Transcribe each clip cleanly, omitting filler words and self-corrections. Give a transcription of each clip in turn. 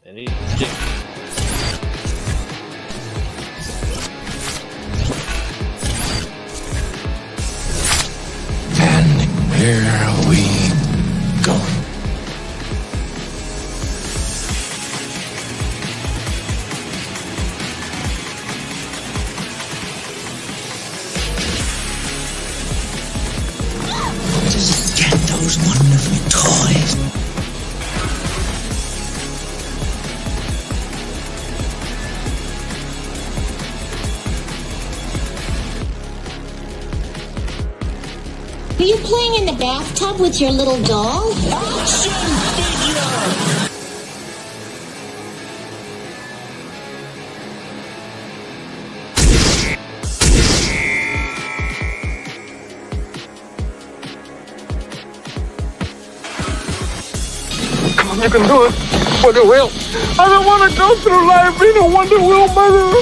And he's dick. And where are we going? Just get those wonderful toys. Are you playing in the bathtub with your little doll? Action figure! You can do it. Wonder Wheel. I don't want to go through life being a Wonder Wheel mother.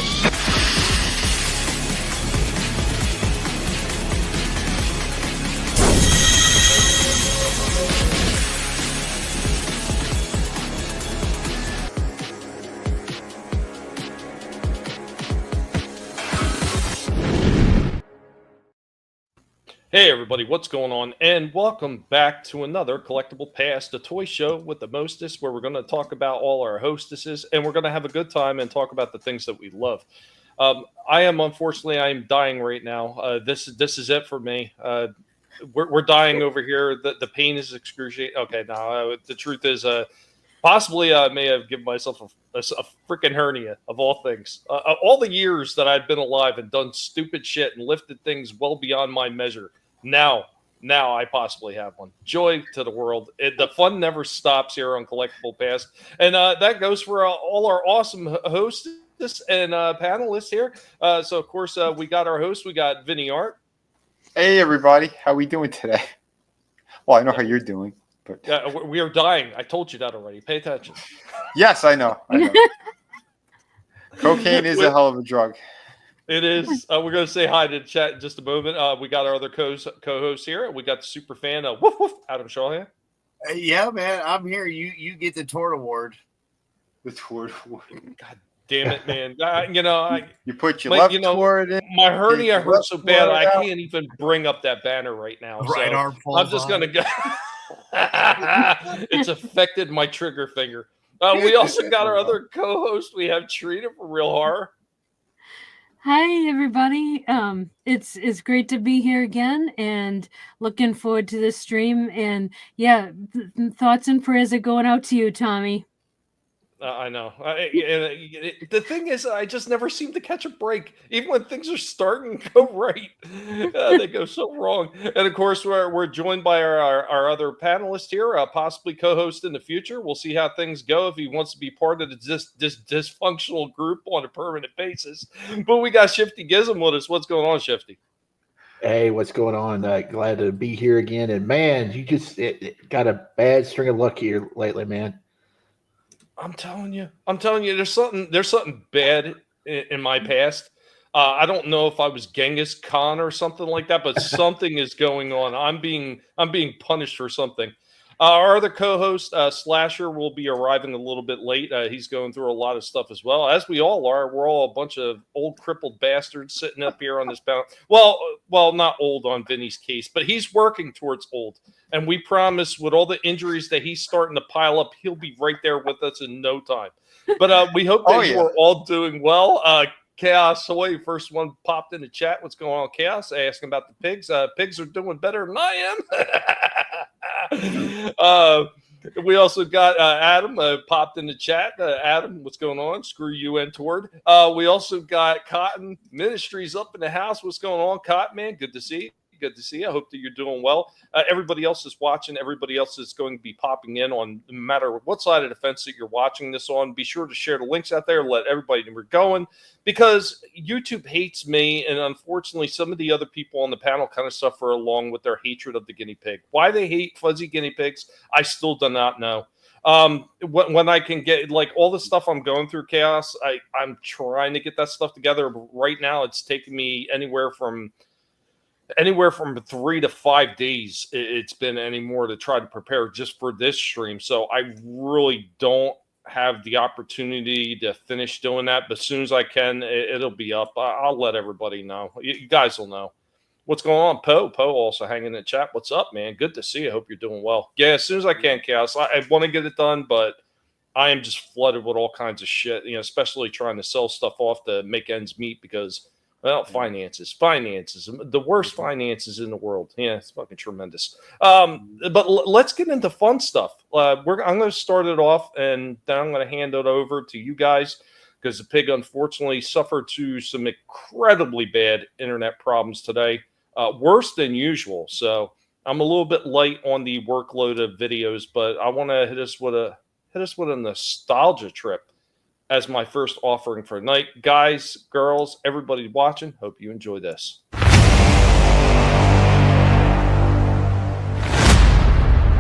Hey everybody, what's going on? And welcome back to another Collectible Past, a toy show with the mostest, where we're going to talk about all our hostesses, and we're going to have a good time and talk about the things that we love. Unfortunately, I'm dying right now. This is it for me. We're dying over here. The pain is excruciating. Okay, now the truth is, possibly I may have given myself a freaking hernia of all things. All the years that I've been alive and done stupid shit and lifted things well beyond my measure. Now I possibly have one. Joy to the world. The fun never stops here on Collectible Past. And that goes for all our awesome hosts and panelists here. So, of course, we got our host. We got Vinnieart. Hey, everybody. How we doing today? Well, I know how you're doing. But we are dying. I told you that already. Pay attention. Yes, I know. Cocaine is a hell of a drug. It is. We're going to say hi to the chat in just a moment. We got our other co-host here. We got the super fan, woof woof, Adam Shawhan. Yeah, man, I'm here. You get the Tort Award. The Tort Award. God damn it, man! You put your left toward it. My hernia hurts so bad I can't even bring up that banner right now. Right so arm I'm just going to go. It's affected my trigger finger. We also got our other co-host. We have Trina from Real Horror. Hi, everybody. It's great to be here again and looking forward to this stream. And yeah, thoughts and prayers are going out to you, Tommy. I know. The thing is, I just never seem to catch a break. Even when things are starting to go right, they go so wrong. And of course, we're joined by our other panelist here, possibly co-host in the future. We'll see how things go if he wants to be part of this dysfunctional group on a permanent basis. But we got Shifty Gizm with us. What's going on, Shifty? Hey, what's going on? Glad to be here again. And man, you just got a bad string of luck here lately, man. I'm telling you, there's something bad in my past. I don't know if I was Genghis Khan or something like that, but something is going on. I'm being punished for something. Our other co-host, Slasher, will be arriving a little bit late. He's going through a lot of stuff as well, as we all are. We're all a bunch of old crippled bastards sitting up here on this panel. Well, not old on Vinnie's case, but he's working towards old. And we promise, with all the injuries that he's starting to pile up, he'll be right there with us in no time. But we hope that you are all doing well. Chaos Hoy, first one popped in the chat. What's going on, Chaos? Asking about the pigs. Pigs are doing better than I am. We also got Adam popped in the chat. Adam, what's going on? Screw you and Toward. We also got Cotton Ministries up in the house. What's going on, Cotton, man? Good to see you. Good to see you. I hope that you're doing well. Everybody else is watching. Everybody else is going to be popping in on no matter what side of the fence that you're watching this on. Be sure to share the links out there. Let everybody know we're going, because YouTube hates me, and unfortunately, some of the other people on the panel kind of suffer along with their hatred of the guinea pig. Why they hate fuzzy guinea pigs, I still do not know. When I can get like all the stuff I'm going through, Chaos, I'm trying to get that stuff together. But right now, it's taking me anywhere from 3 to 5 days. It's been anymore to try to prepare just for this stream. So I really don't have the opportunity to finish doing that, but as soon as I can, it'll be up. I'll let everybody know. You guys will know. What's going on, Poe? Poe also hanging in the chat. What's up, man? Good to see you. Hope you're doing well. Yeah, as soon as I can, Chaos. I want to get it done, but I am just flooded with all kinds of shit, especially trying to sell stuff off to make ends meet because, well, finances, the worst finances in the world. Yeah, it's fucking tremendous. But let's get into fun stuff. I'm going to start it off, and then I'm going to hand it over to you guys because the pig unfortunately suffered to some incredibly bad internet problems today. Worse than usual. So I'm a little bit light on the workload of videos, but I want to hit us with a nostalgia trip as my first offering for tonight. Guys, girls, everybody watching, hope you enjoy this.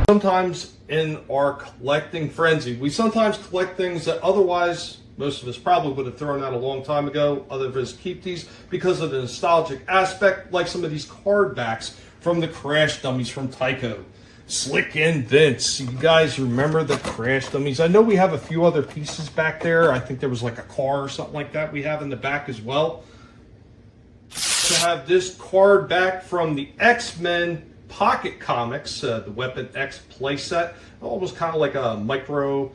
Sometimes in our collecting frenzy, we sometimes collect things that otherwise most of us probably would have thrown out a long time ago. Other of us keep these because of the nostalgic aspect, like some of these card backs from the Crash Dummies from Tyco. Slick and Vince. You guys remember the Crash Dummies? I know we have a few other pieces back there. I think there was like a car or something like that we have in the back as well. To have this card back from the X-Men Pocket Comics, the Weapon X playset, almost kind of like a micro,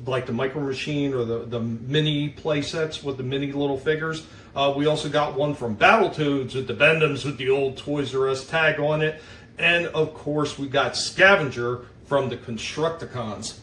like the Micro Machine or the mini play sets with the mini little figures. We also got one from Battletoads with the Bendhams with the old Toys R Us tag on it. And of course we got Scavenger from the Constructicons.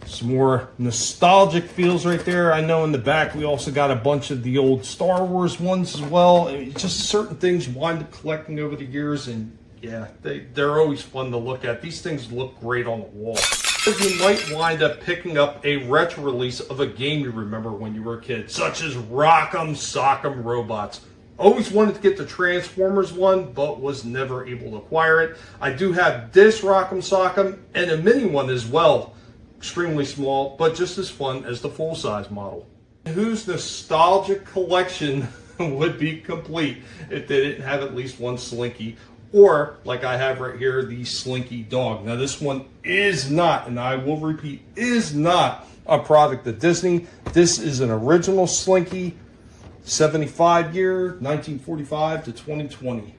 Some more nostalgic feels right there. I know in the back we also got a bunch of the old Star Wars ones as well. I mean, just certain things you wind up collecting over the years, and yeah, they're always fun to look at. These things look great on the wall. You might wind up picking up a retro release of a game you remember when you were a kid, such as Rock'em Sock'em Robots. Always wanted to get the Transformers one, but was never able to acquire it. I do have this Rock'em Sock'em and a mini one as well. Extremely small, but just as fun as the full-size model. Whose nostalgic collection would be complete if they didn't have at least one Slinky? Or, like I have right here, the Slinky Dog. Now this one is not, and I will repeat, is not a product of Disney. This is an original Slinky, 75 year, 1945 to 2020.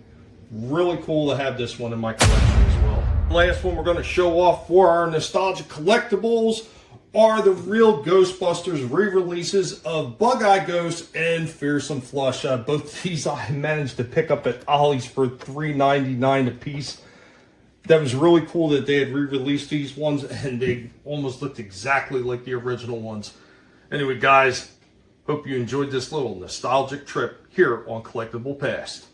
Really cool to have this one in my collection as well. Last one we're going to show off for our nostalgic collectibles are the real Ghostbusters re-releases of Bug-Eye Ghost and Fearsome Flush. Both of these I managed to pick up at Ollie's for $3.99 a piece. That was really cool that they had re-released these ones and they almost looked exactly like the original ones. Anyway, guys, hope you enjoyed this little nostalgic trip here on Collectable Past.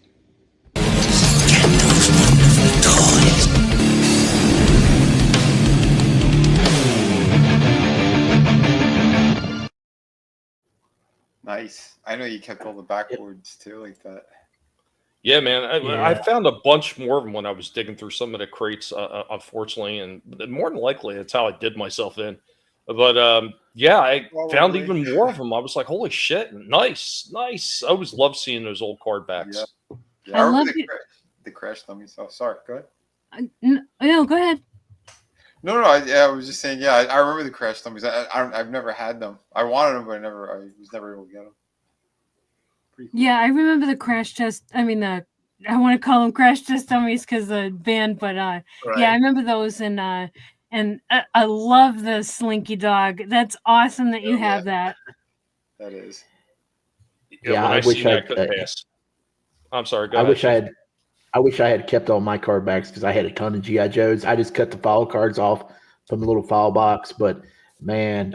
Nice. I know you kept all the backboards too, like that. Yeah, man. I found a bunch more of them when I was digging through some of the crates, unfortunately, and more than likely that's how I did myself in. But yeah, I found even more of them. I was like, holy shit, nice. I always love seeing those old card backs. Yeah. I remember the Crash Dummies. Oh, sorry, go ahead. No, go ahead. No, I was just saying, yeah, I remember the Crash Dummies. I've never had them. I wanted them, but I was never able to get them. Pretty cool. Yeah, I remember the Crash Test. I mean, I want to call them Crash Test Dummies because the band, but right. Yeah, I remember those, and I love the Slinky Dog. That's awesome that you have that. That is. Yeah, I wish I could pass. I'm sorry. Go ahead. I wish I had kept all my card backs because I had a ton of G.I. Joes. I just cut the file cards off from the little file box. But man,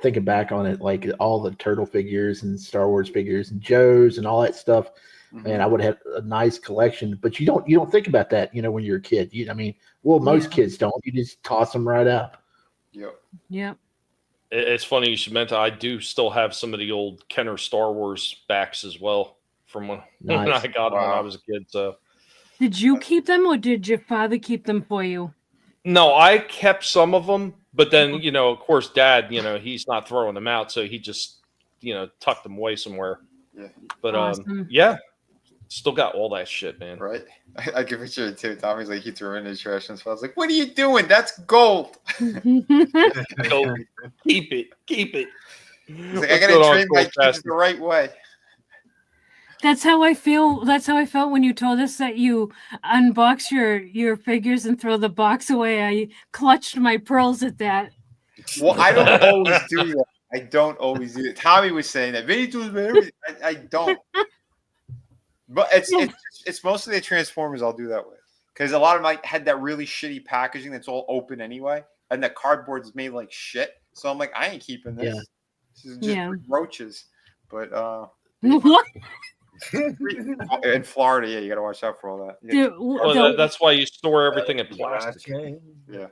thinking back on it, like all the Turtle figures and Star Wars figures and Joes and all that stuff, man, I would have had a nice collection. But you don't think about that, when you're a kid. Most kids don't. You just toss them right out. Yep. It's funny you should mention. I do still have some of the old Kenner Star Wars backs as well from when I got them when I was a kid. So. Did you keep them or did your father keep them for you? No, I kept some of them, but then, of course, Dad, he's not throwing them out. So he just, tucked them away somewhere. Yeah. But, awesome. Yeah, Still got all that shit, man. Right? I can picture it too. Tommy's like, he threw it in his trash, and so I was like, "What are you doing? That's gold." Go, keep it. He's like, "I gotta train my kids the right way." That's how I feel. That's how I felt when you told us that you unbox your figures and throw the box away. I clutched my pearls at that. Well, I don't always do that. I don't always do it. Tommy was saying that Vinnie does everything. I don't. But it's mostly the Transformers I'll do that with, because a lot of them had that really shitty packaging that's all open anyway, and the cardboard's made like shit. So I'm like, I ain't keeping this. Yeah. This is just roaches. But What? in Florida, yeah, you gotta watch out for all that. Dude, that's why you store everything in plastic. Yeah.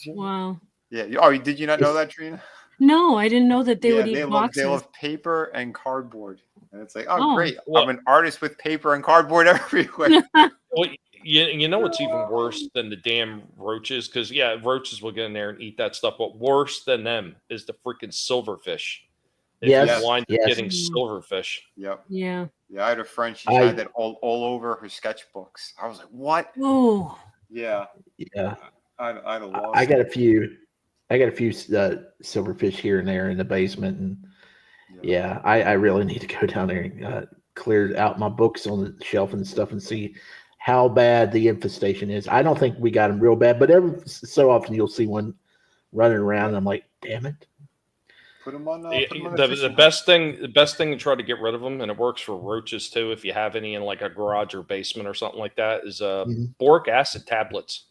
Wow. Yeah. Oh, did you not know that, Trina? No, I didn't know that they would eat they boxes. love paper and cardboard. And it's like, oh, great. Well, I'm an artist with paper and cardboard everywhere. Well, you know what's even worse than the damn roaches? Because, yeah, roaches will get in there and eat that stuff. But worse than them is the freaking silverfish. If you wind up getting silverfish. Yep. Yeah. Yeah, I had a friend. She had that all over her sketchbooks. I was like, what? Oh. Yeah. Yeah. I got a few silverfish here and there in the basement, and I really need to go down there and clear out my books on the shelf and stuff and see how bad the infestation is. I don't think we got them real bad, but every so often you'll see one running around, and I'm like, damn it. Put them on. The best thing to try to get rid of them, and it works for roaches too, if you have any in like a garage or basement or something like that, is boric acid tablets.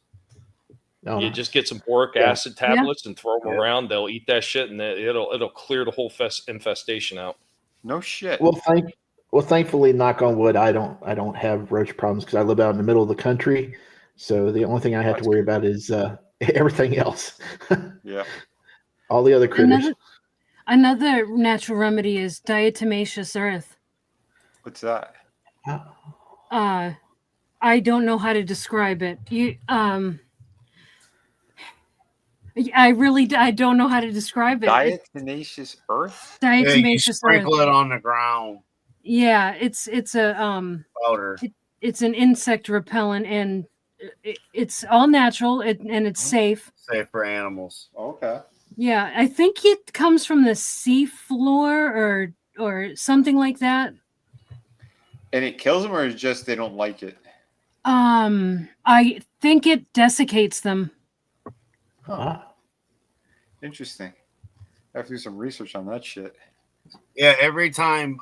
Oh. You just get some boric acid tablets and throw them around. They'll eat that shit, and it'll clear the whole infestation out. No shit. Well, thankfully, knock on wood, I don't have roach problems because I live out in the middle of the country. So the only thing I have to worry about is everything else. Yeah. All the other critters. Another natural remedy is diatomaceous earth. What's that? I don't know how to describe it. I don't know how to describe it. Diatomaceous earth? Diatomaceous sprinkle earth. it on the ground. Yeah, it's a powder. It's an insect repellent, and it's all natural and it's safe. Safe for animals. Okay. Yeah, I think it comes from the sea floor or something like that. And it kills them, or is just they don't like it? I think it desiccates them. Huh. Interesting. I have to do some research on that shit. Yeah, every time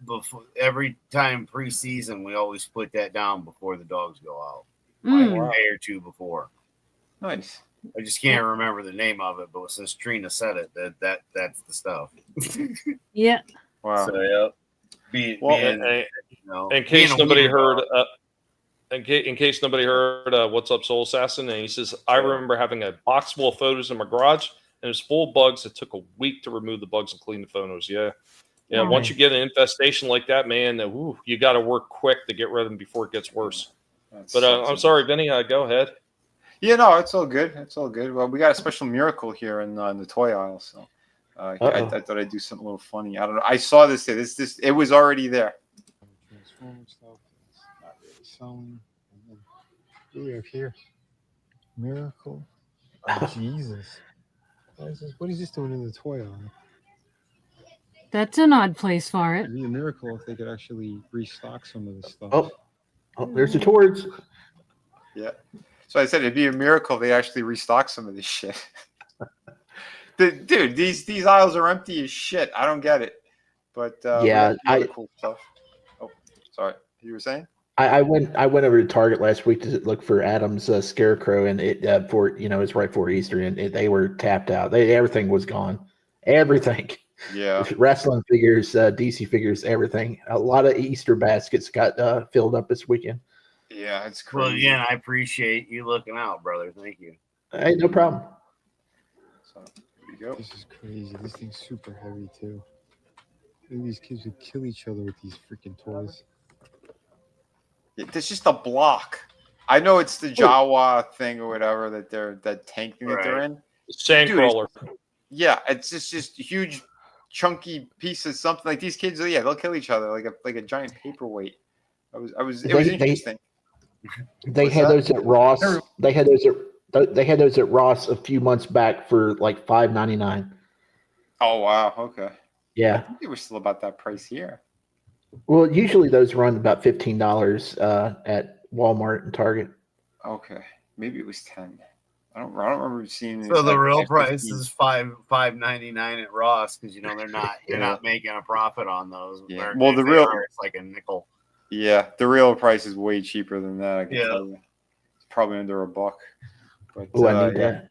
preseason, we always put that down before the dogs go out. Like a day or two before. Nice. I just can't remember the name of it, but since Trina said it, that's the stuff. Yeah. Wow. So in case nobody heard, in case nobody heard, what's up, Soul Assassin? And he says, I remember having a box full of photos in my garage, and it was full of bugs. It took a week to remove the bugs and clean the photos. Yeah. Yeah. Once you get an infestation like that, man, you got to work quick to get rid of them before it gets worse. But I'm sorry, Vinny. Go ahead. Yeah, no, it's all good. It's all good. Well, we got a special miracle here in the toy aisle, so I thought I'd do something a little funny. I don't know. I saw this day. This it was already there. Transformer stuff. It's not really selling. What do we have here? Miracle. Oh, Jesus. What is this doing in the toy aisle? That's an odd place for it. It'd be a miracle if they could actually restock some of this stuff. Oh, there's the towards. Yeah. So I said it'd be a miracle if they actually restock some of this shit. Dude, these aisles are empty as shit. I don't get it. But cool stuff. Oh, sorry. You were saying? I went over to Target last week to look for Adam's Scarecrow, and it it's right before Easter, and they were tapped out. Everything was gone. Everything. Yeah. Wrestling figures, DC figures, everything. A lot of Easter baskets got filled up this weekend. Yeah, it's crazy. Well, again, I appreciate you looking out, brother. Thank you. Hey, no problem. So, here you go. This is crazy. This thing's super heavy, too. These kids would kill each other with these freaking toys. It's just a block. I know it's the Jawa thing or whatever that tank thing that they're in. Sandcrawler. Yeah, it's just huge, chunky pieces. Something like these kids. Yeah, they'll kill each other like a giant paperweight. It was They- interesting. They What's had that? those at Ross. They had those at Ross a few months back for like $5.99. Oh wow, okay. I Yeah. think they were still about that price here. Well, usually those run about $15 at Walmart and Target. Okay, maybe it was 10. I don't remember seeing. So the real like price 15. is $5.99 at Ross because they're not Yeah. making a profit on those. Yeah. Or Well, if the they real are, it's like a nickel. Yeah, the real price is way cheaper than that. I can Yeah. tell you, it's probably under $1. But Oh, I need yeah, that.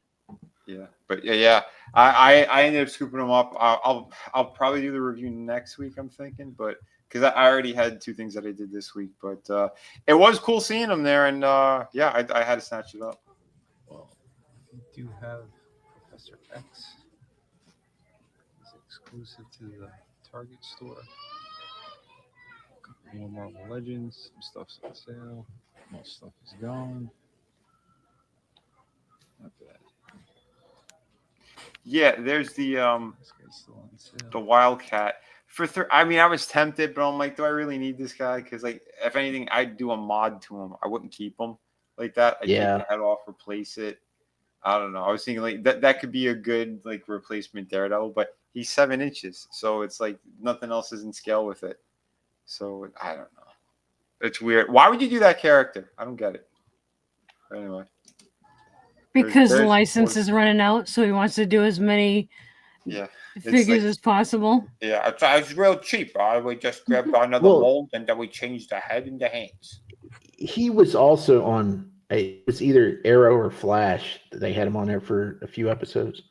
yeah, but yeah. I ended up scooping them up. I'll probably do the review next week. I'm thinking, but because I already had 2 things that I did this week. But it was cool seeing them there, and yeah, I had to snatch it up. Well, we do have Professor X. It's exclusive to the Target store. More Marvel Legends. Some stuff's on sale. Most stuff is gone. Not bad. Yeah, there's the This guy's still on sale. the Wildcat for. I mean, I was tempted, but I'm like, do I really need this guy? Because like, if anything, I'd do a mod to him. I wouldn't keep him like that. I'd Yeah. take the head off, replace it. I don't know. I was thinking like that could be a good like replacement Daredevil, but he's 7 inches, so it's like nothing else is in scale with it. So I don't know. It's weird. Why would you do that character? I don't get it. Anyway, Because the there's- license is running out, so he wants to do as many yeah, figures like- as possible. yeah. It's real cheap. We just grabbed another Well- mold and then we changed the head and the hands. He was also on it was either Arrow or Flash. They had him on there for a few episodes.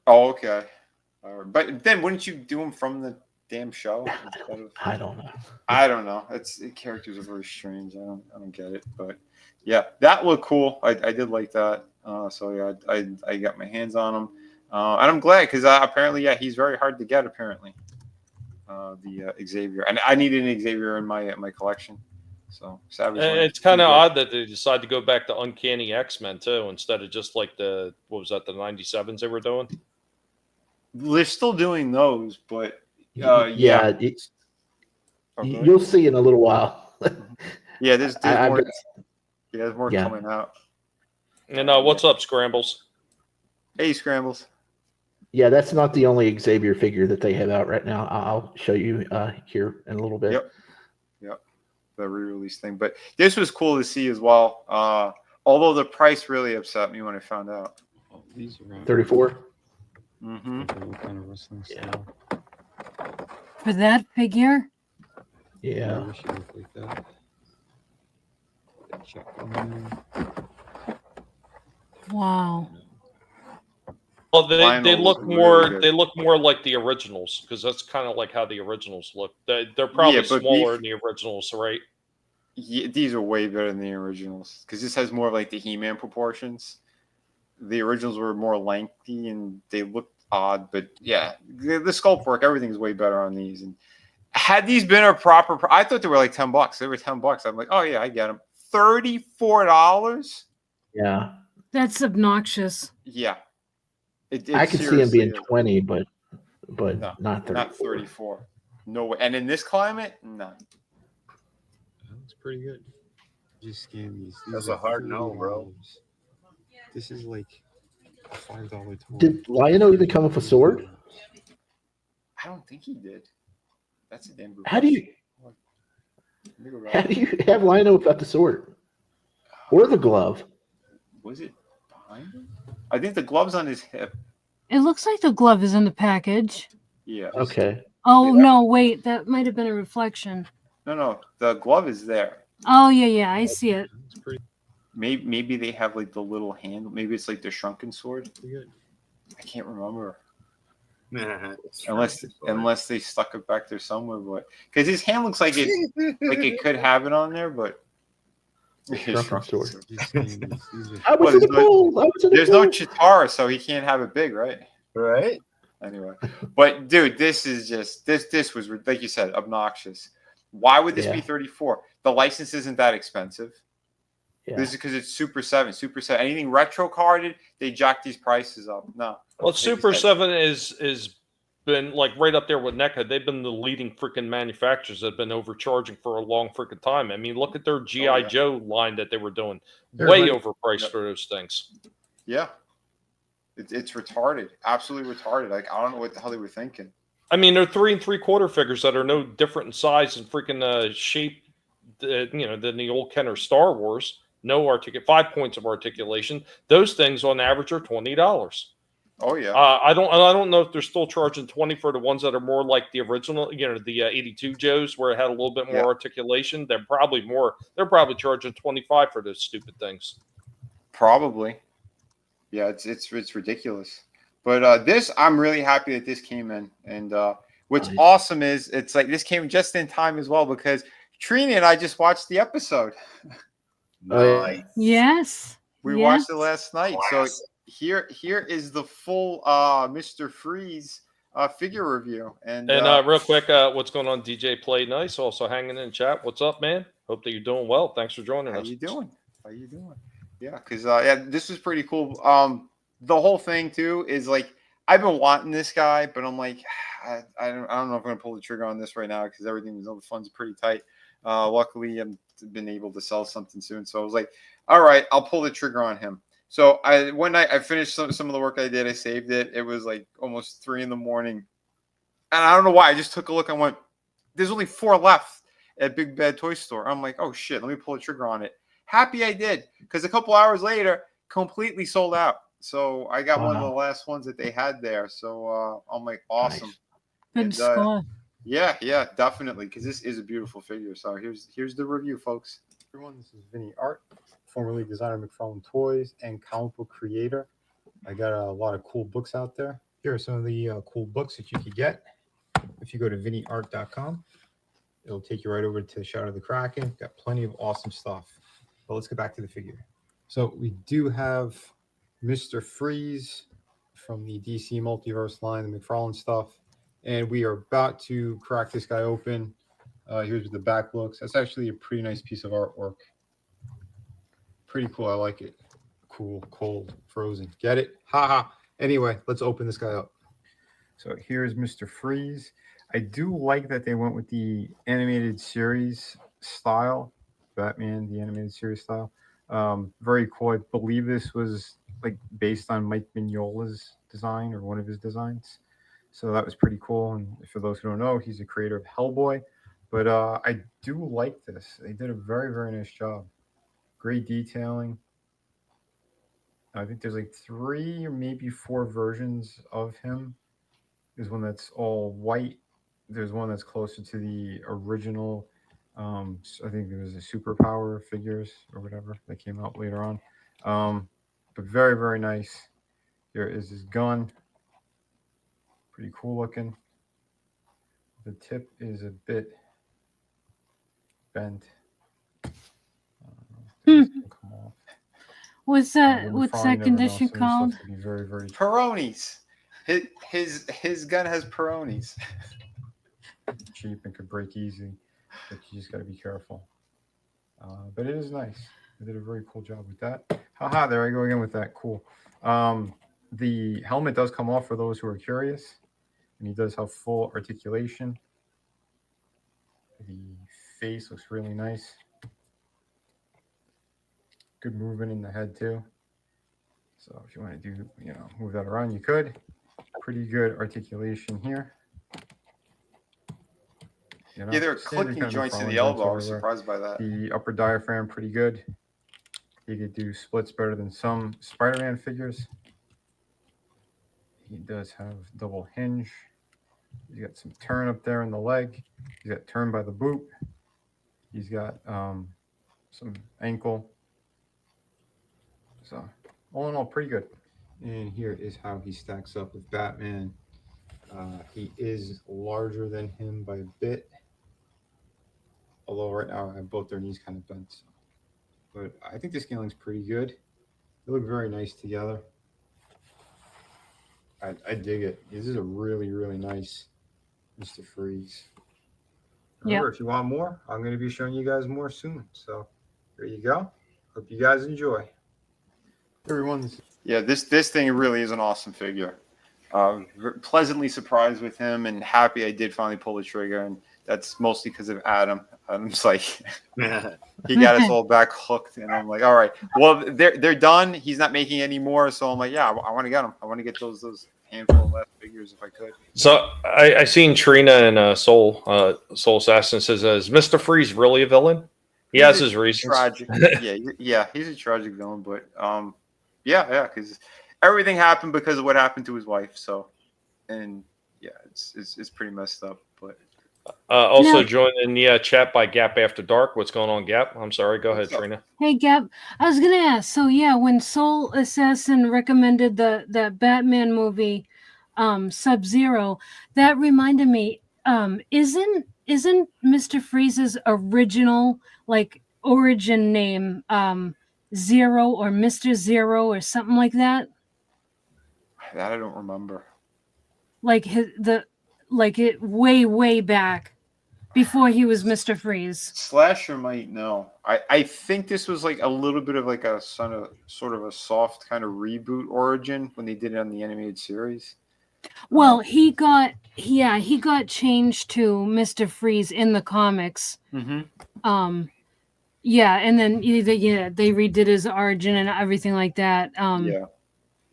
Oh, okay. But then wouldn't you do him from the damn show instead of? I don't know. I don't know. Characters are very strange. I don't get it. But yeah, that looked cool. I did like that. So yeah, I got my hands on him, and I'm glad because apparently he's very hard to get. Apparently, the Xavier, and I needed an Xavier in my collection. So Savage. And it's kind of odd that they decided to go back to Uncanny X-Men too, instead of just like the 97s they were doing. They're still doing those, but Yeah, Okay. you'll see in a little while. Yeah, there's I more. bet- There's more Yeah. coming out. And what's up, Scrambles? Hey, Scrambles. Yeah, that's not the only Xavier figure that they have out right now. I'll show you here in a little bit. Yep. The re-release thing, but this was cool to see as well. Although the price really upset me when I found out. Oh, these are around 34. Mm-hmm. what kind of wrestling Yeah. style. For that figure, I Yeah. wish it looked like that. Check on there. wow. Well, they Vinyl look was more really good. they look more like the originals because that's kind of like how the originals look. They're probably Yeah, but smaller than the originals, right? Yeah, these are way better than the originals because this has more of like the He-Man proportions. The originals were more lengthy and they looked odd, but yeah, the sculpt work, everything's way better on these. And had these been a proper, I thought they were like $10. They were $10. I'm like, oh yeah, I get them. $34. Yeah. That's obnoxious. Yeah, it I could see him seriously being is. 20, but No, not 34. Not 34. No way. And in this climate, no. That looks pretty good. Just scan these. That's are a hard no, bro. $30. This is like a $5 toy. Did Lionel even come with a sword? I don't think he did. That's a damn good How do you question. how do you have Lionel without the sword or the glove? Was it behind him? I think the glove's on his hip. It looks like the glove is in the package. Yeah. Okay. Oh Yeah. no, wait, that might have been a reflection. No, the glove is there. Oh yeah, I see it. It's pretty Maybe they have like the little handle. Maybe it's like the shrunken sword. good. I can't remember. It's Unless they stuck it back there somewhere, but because his hand looks like it could have it on there, but Shrunken sword. Just scan these. These are I was Well, in the pool. I was in the there's no pool. Chitara, so he can't have it big, right? right. Anyway, but dude, this is just this was like you said, obnoxious. Why would this be Yeah. 34? The license isn't that expensive. Yeah. This is because it's Super 7. Anything retro carded, they jack these prices up. No. Well, Like you Super said. 7 is been like right up there with NECA. They've been the leading freaking manufacturers that have been overcharging for a long freaking time. I mean, look at their GI Joe line that they were doing, way overpriced for those things. Yeah, it's retarded, absolutely retarded. Like I don't know what the hell they were thinking. I mean, they're 3 3/4 figures that are no different in size and freaking shape, than the old Kenner Star Wars. No 5 points of articulation. Those things on average are $20. Oh yeah. I don't know if they're still charging 20 for the ones that are more like the original, the 82 Joes where it had a little bit more articulation. They're probably more. They're probably charging 25 for those stupid things. Probably. Yeah, it's ridiculous. But this, I'm really happy that this came in. And what's awesome is it's like this came just in time as well because Trina and I just watched the episode. Nice. Yes. We watched it last night. So here is the full Mr. Freeze figure review. And real quick, what's going on, DJ Play Nice? Also hanging in chat. What's up, man? Hope that you're doing well. Thanks for joining us. How you doing? Yeah, because this is pretty cool. The whole thing too is like I've been wanting this guy, but I'm like I don't know if I'm gonna pull the trigger on this right now because all the funds are pretty tight. Luckily, I've been able to sell something soon, so I was like, all right, I'll pull the trigger on him. So one night I finished some of the work I did. I saved it. It was like almost 3 a.m. and I don't know why. I just took a look and went, "There's only 4 left at Big Bad Toy Store." I'm like, "Oh shit, let me pull the trigger on it." Happy I did because a couple hours later, completely sold out. So I got one of the last ones that they had there. So I'm like, awesome. Nice. Good score. Yeah, definitely. Because this is a beautiful figure. So here's the review, folks. Everyone, this is Vinnieart, formerly designer of McFarlane Toys and comic book creator. I got a lot of cool books out there. Here are some of the cool books that you could get. If you go to Vinnieart.com, it'll take you right over to Shadow of the Kraken. Got plenty of awesome stuff. But let's get back to the figure. So we do have Mr. Freeze from the DC Multiverse line, the McFarlane stuff. And we are about to crack this guy open. Here's what the back looks. That's actually a pretty nice piece of artwork. Pretty cool. I like it. Cool, cold, frozen. Get it? Haha. Anyway, let's open this guy up. So here's Mr. Freeze. I do like that they went with the animated series style. Batman, the animated series style. Very cool. I believe this was like based on Mike Mignola's design or one of his designs. So that was pretty cool. And for those who don't know, he's a creator of Hellboy. But I do like this. They did a very, very nice job. Great detailing. I think there's like 3 or maybe 4 versions of him. There's one that's all white. There's one that's closer to the original. I think there was the Superpower figures or whatever that came out later on. But very, very nice. Here is his gun. Pretty cool looking. The tip is a bit bent. Come off. What's that condition called? Very, very Peronis. His gun has Peronis. cheap and could break easy, but you just got to be careful. But it is nice. They did a very cool job with that. Haha, there I go again with that. Cool. The helmet does come off for those who are curious, and he does have full articulation. The face looks really nice. Good movement in the head too. So if you want to do, move that around, you could. Pretty good articulation here. Yeah, there are clicking joints in the elbow. I was surprised by that. The upper diaphragm, pretty good. He could do splits better than some Spider-Man figures. He does have double hinge. He's got some turn up there in the leg. He's got turn by the boot. He's got some ankle. So all in all, pretty good. And here is how he stacks up with Batman. He is larger than him by a bit. Although right now I have both their knees kind of bent. But I think the scaling's pretty good. They look very nice together. I dig it. This is a really, really nice Mr. Freeze. Remember, if you want more, I'm going to be showing you guys more soon. So there you go. Hope you guys enjoy. Everyone. Yeah, this thing really is an awesome figure. Pleasantly surprised with him and happy I did finally pull the trigger. And that's mostly because of Adam. Adam's like, he got us all back hooked. And I'm like, all right, well, they're done. He's not making any more. So I'm like, yeah, I want to get them. I want to get those handful of last figures if I could. So I seen Trina and Soul Assassin says, is Mr. Freeze really a villain? He has his reasons. Tragic. yeah, he's a tragic villain, but yeah, because everything happened because of what happened to his wife. So, and yeah, it's pretty messed up. But also joined in the chat by Gap After Dark. What's going on, Gap? I'm sorry. Go ahead, Trina. Hey, Gap. I was gonna ask. So yeah, when Soul Assassin recommended the Batman movie, Sub-Zero, that reminded me. Isn't Mr. Freeze's original origin name Zero or Mr. Zero or something like that? That I don't remember. It way back before he was Mr. Freeze. Slasher might know. I think this was like a little bit of like a sort of a soft kind of reboot origin when they did it on the animated series. Well, he got changed to Mr. Freeze in the comics. Mm-hmm. Yeah, and then they redid his origin and everything like that. Yeah.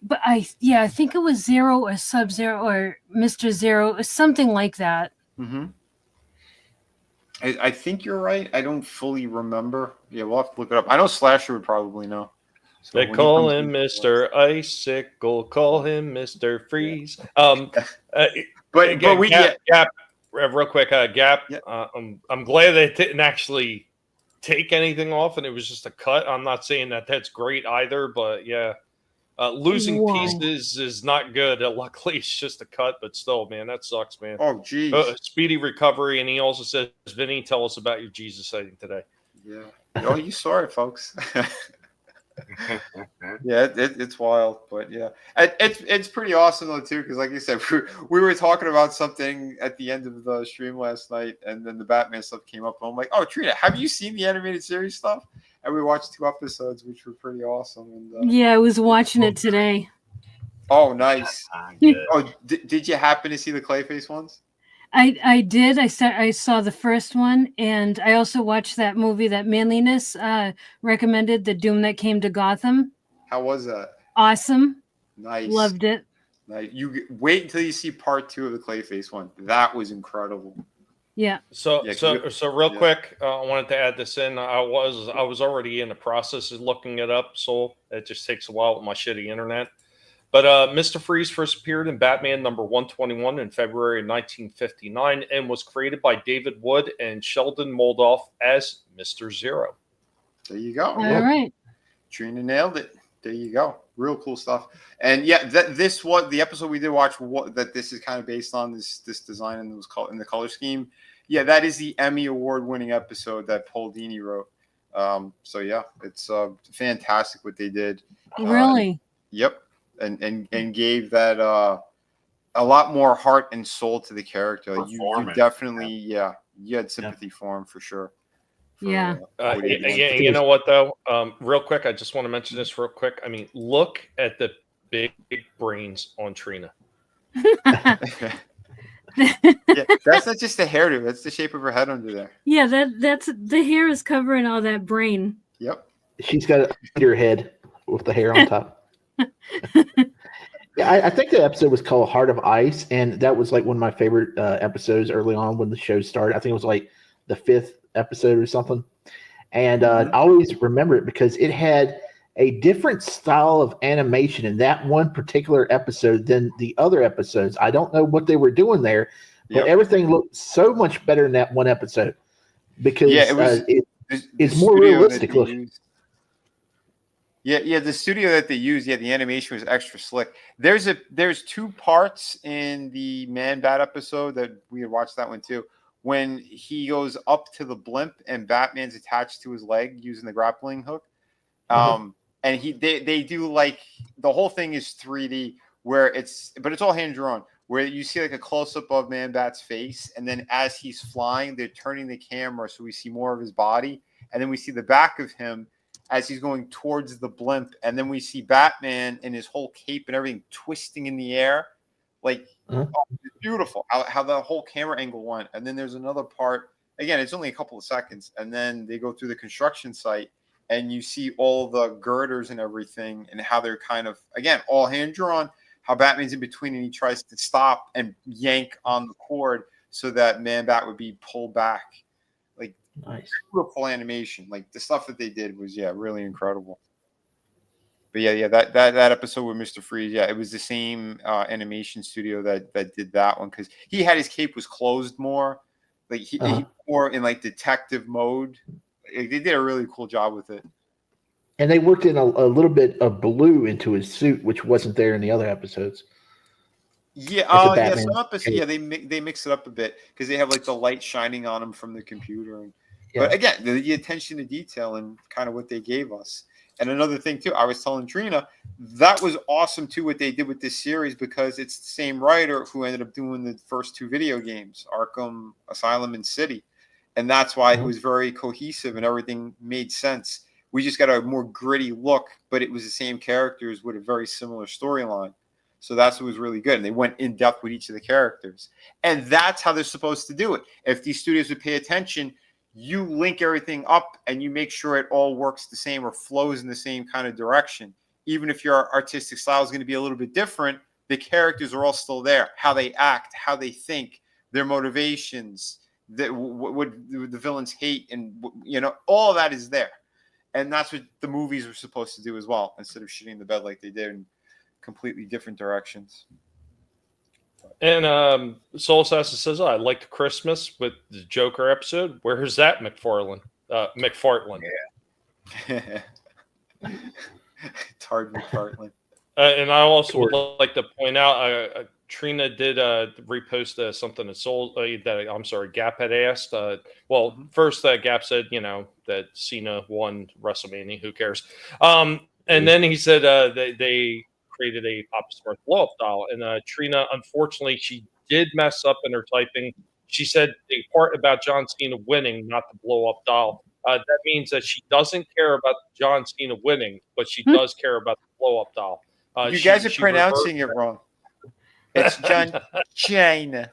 But I think it was Zero or Sub-Zero or Mr. Zero or something like that. Mm-hmm. I think you're right. I don't fully remember. Yeah, we'll have to look it up. I know Slasher would probably know. So they call him Mr. Icicle. Call him Mr. Freeze. But we Gap real quick. Gap. Yeah. I'm glad they didn't actually take anything off, and it was just a cut. I'm not saying that that's great either, but yeah. Losing pieces is not good. Luckily, it's just a cut, but still, man, that sucks, man. Oh, geez. Speedy recovery. And he also says, Vinnie, tell us about your Jesus sighting today. Yeah. Oh, you saw it, folks. Yeah, it's wild, but yeah, it's pretty awesome though too. Because like you said, we were talking about something at the end of the stream last night, and then the Batman stuff came up, and I'm like, "Oh, Trina, have you seen the animated series stuff?" And we watched 2 episodes, which were pretty awesome. And yeah, I was watching it today. Oh, nice. Oh, did you happen to see the Clayface ones? I did. I saw the first one, and I also watched that movie that Manliness recommended, The Doom That Came to Gotham. How was that? Awesome. Nice. Loved it. Nice. You wait until you see part 2 of the Clayface one. That was incredible. Yeah. So real quick, I wanted to add this in. I was already in the process of looking it up, so it just takes a while with my shitty internet. But Mr. Freeze first appeared in Batman number 121 in February of 1959 and was created by David Wood and Sheldon Moldoff as Mr. Zero. There you go. All right. Trina nailed it. There you go. Real cool stuff. And yeah, this was the episode we did watch. That this is kind of based on this design and in the color scheme. Yeah, that is the Emmy Award-winning episode that Paul Dini wrote. So yeah, it's fantastic what they did. Really? Yep. And gave that a lot more heart and soul to the character. Like you definitely, you had sympathy for him for sure. Yeah. You know what though? Real quick, I just want to mention this real quick. I mean, look at the big brains on Trina. Yeah, that's not just the hairdo; that's the shape of her head under there. Yeah, that's the hair is covering all that brain. Yep. She's got a under head with the hair on top. Yeah, I think the episode was called Heart of Ice, and that was like one of my favorite episodes early on when the show started. I think it was like the 5th episode or something. And I always remember it because it had a different style of animation in that one particular episode than the other episodes. I don't know what they were doing there, but everything looked so much better in that one episode because it's more realistic looking. Yeah, the studio that they used, the animation was extra slick. There's 2 parts in the Man-Bat episode that we had watched that one too. When he goes up to the blimp and Batman's attached to his leg using the grappling hook. And they do like the whole thing is 3D but it's all hand drawn, where you see like a close up of Man-Bat's face, and then as he's flying, they're turning the camera so we see more of his body, and then we see the back of him as he's going towards the blimp, and then we see Batman in his whole cape and everything twisting in the air Like, Uh-huh. oh, it's beautiful how the whole camera angle went. And then there's another part. Again, it's only a couple of seconds, and then they go through the construction site, and you see all the girders and everything, and how they're kind of, again, all hand drawn. How Batman's in between, and he tries to stop and yank on the cord so that Man-Bat would be pulled back. Like, Nice. beautiful animation. Like, the stuff that they did was, really incredible. But that episode with Mr. Freeze, it was the same animation studio that did that one, because he had his cape was closed more. Like, he more in like detective mode. They did a really cool job with it. And they worked in a little bit of blue into his suit, which wasn't there in the other episodes. Yeah, some episodes, they mix it up a bit because they have like the light shining on him from the computer. But again, the attention to detail and kind of what they gave us. And another thing too, I was telling Trina, that was awesome too what they did with this series, because it's the same writer who ended up doing the first 2 video games, Arkham Asylum and City. And that's why it was very cohesive and everything made sense. We just got a more gritty look, but it was the same characters with a very similar storyline. So that's what was really good. And they went in depth with each of the characters. And that's how they're supposed to do it. If these studios would pay attention, you link everything up and you make sure it all works the same or flows in the same kind of direction. Even if your artistic style is going to be a little bit different, the characters are all still there. How they act, how they think, their motivations, what the villains hate, and all of that is there. And that's what the movies were supposed to do as well, instead of shitting the bed like they did in completely different directions. And Soul Assassin says, I liked Christmas with the Joker episode. Where's that, McFarlane? McFarlane. Yeah. It's hard, McFarlane. And I also would like to point out, Trina did repost something that Gap had asked. First Gap said, that Cena won WrestleMania. Who cares? And then he said they created a Papa Smurf blow-up doll. And Trina, unfortunately, she did mess up in her typing. She said the part about John Cena winning, not the blow-up doll. That means that she doesn't care about John Cena winning, but she does care about the blow-up doll. You guys are pronouncing it wrong. It's John China.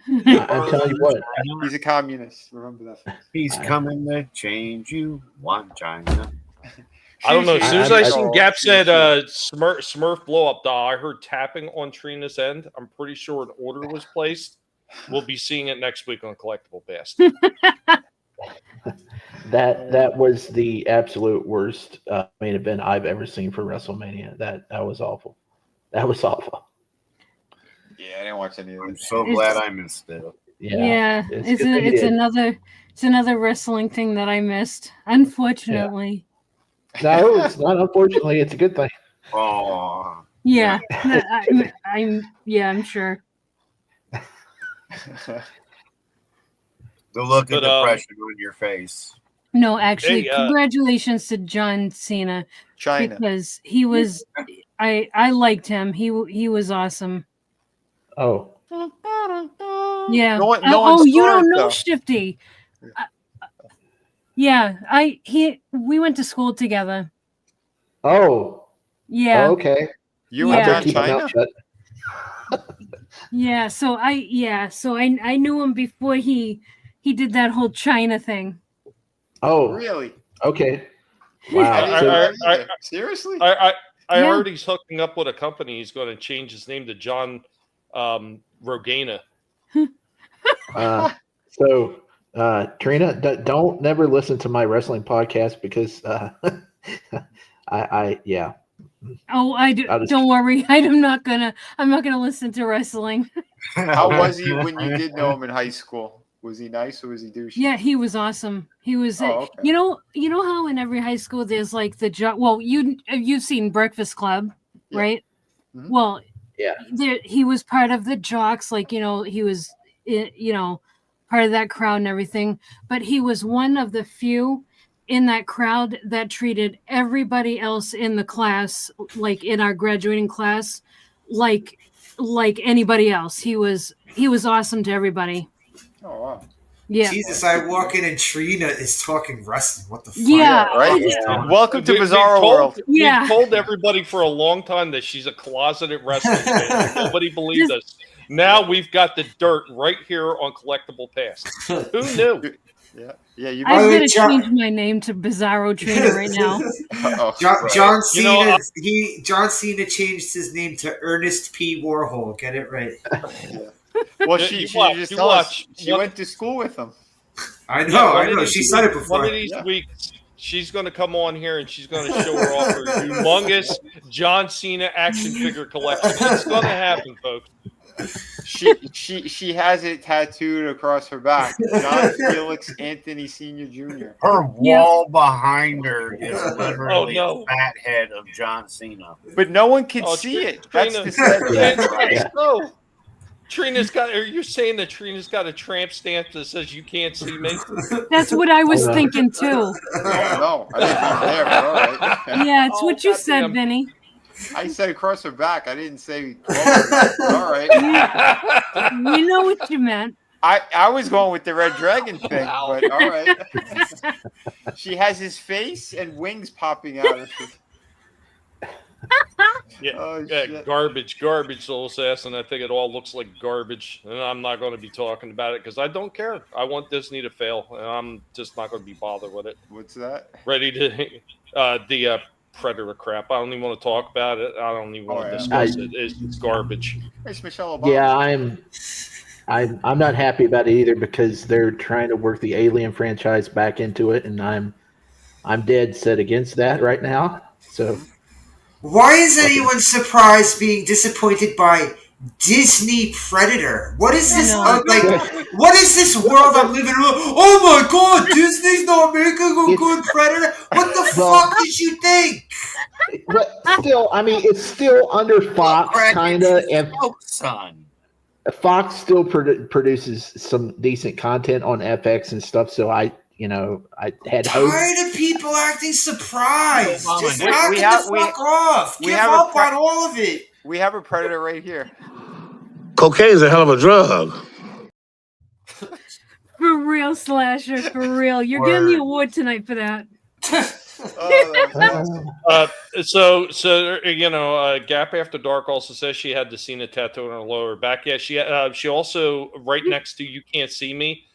I'm telling you what. He's a communist. Remember that. He's coming to change you, one China. I don't know. As soon as I seen Gap said Smurf blow-up doll, I heard tapping on Trina's end. I'm pretty sure an order was placed. We'll be seeing it next week on Collectable Past. That was the absolute worst main event I've ever seen for WrestleMania. That was awful. That was awful. Yeah, I didn't watch any of it. I'm so glad I missed it. Yeah, it's another wrestling thing that I missed, unfortunately. No, it's not. Unfortunately, it's a good thing. Oh. Yeah, I'm sure. The look of depression on your face. No, actually, congratulations to John Cena. China. Because he was, I liked him. He was awesome. Oh. Yeah. No you don't know Shifty. We went to school together. Oh. Yeah. Oh, okay. You were John China? Yeah, so I knew him before he did that whole China thing. Oh, really? Okay. Wow. Seriously? I heard he's hooking up with a company. He's going to change his name to John Rogana. Trina, don't never listen to my wrestling podcast because yeah. Oh, don't worry. I'm not gonna listen to wrestling. How was he when you did know him in high school? Was he nice or was he douchey? Yeah, he was awesome. He was. Okay. You know how in every high school there's like the jock. Well, you've seen Breakfast Club, right? Mm-hmm. Well, yeah. He was part of the jocks. Like he was, part of that crowd and everything. But he was one of the few in that crowd that treated everybody else in the class, like in our graduating class, like anybody else. He was awesome to everybody. Oh wow. Yeah. Jesus, I walk in and Trina is talking wrestling. What the fuck? Yeah. Right? Yeah. Welcome to We've Bizarro told- World. Yeah. We've told everybody for a long time that she's a closeted wrestling fan. Nobody believed us. Now we've got the dirt right here on Collectible Past. Who knew? Yeah. You I'm By the way, gonna John- change my name to Bizarro Trina right now. John Cena. You know, John Cena changed his name to Ernest P. Warhol. Get it right. Well, You she watch, just you told us watch. she went to school with him. I know. One I of know. these She said it weeks- before. One of these Yeah. weeks, she's going to come on here and she's going to show her off her humongous John Cena action figure collection. It's going to happen, folks. She has it tattooed across her back. John Felix Anthony Sr. Jr. Her wall behind her is literally no. a fat head of John Cena. But no one can Oh, see it. Trina- That's the sad thing. Trina- No. Trina's got. Are you saying that Trina's got a tramp stamp that says you can't see me? That's what I was thinking too. No, I didn't mean there, but all right. Yeah, it's what you goddamn. said, Vinny. I said across her back. I didn't say. All right. You know what you meant. I was going with the Red Dragon thing, but all right. She has his face and wings popping out of it. Yeah, Oh, yeah, shit. garbage, Soul Assassin. I think it all looks like garbage, and I'm not going to be talking about it because I don't care. I want Disney to fail, and I'm just not going to be bothered with it. What's that? Ready to the Predator crap. I don't even want to talk about it. I don't even want to discuss it. It's garbage. It's Michelle Obama. Yeah, I'm not happy about it either because they're trying to work the Alien franchise back into it, and I'm dead set against that right now. So Why is anyone surprised being disappointed by Disney Predator? What is this? What is this world I'm living in? Oh my God, Disney's not making a good Predator. What the fuck did you think? but still, I mean, it's still under Fox, kind of, and Son. Fox still produces some decent content on FX and stuff. So I had hope. Tired of people acting surprised. Just We- knock we it have- the we- fuck off. we Give have a up pre- on all of it. We have a Predator right here. Cocaine's a hell of a drug. For real, Slasher. For real. You're getting the award tonight for that. So Gap After Dark also says she had the Cena tattoo on her lower back. Yeah, she also right next to You Can't See Me.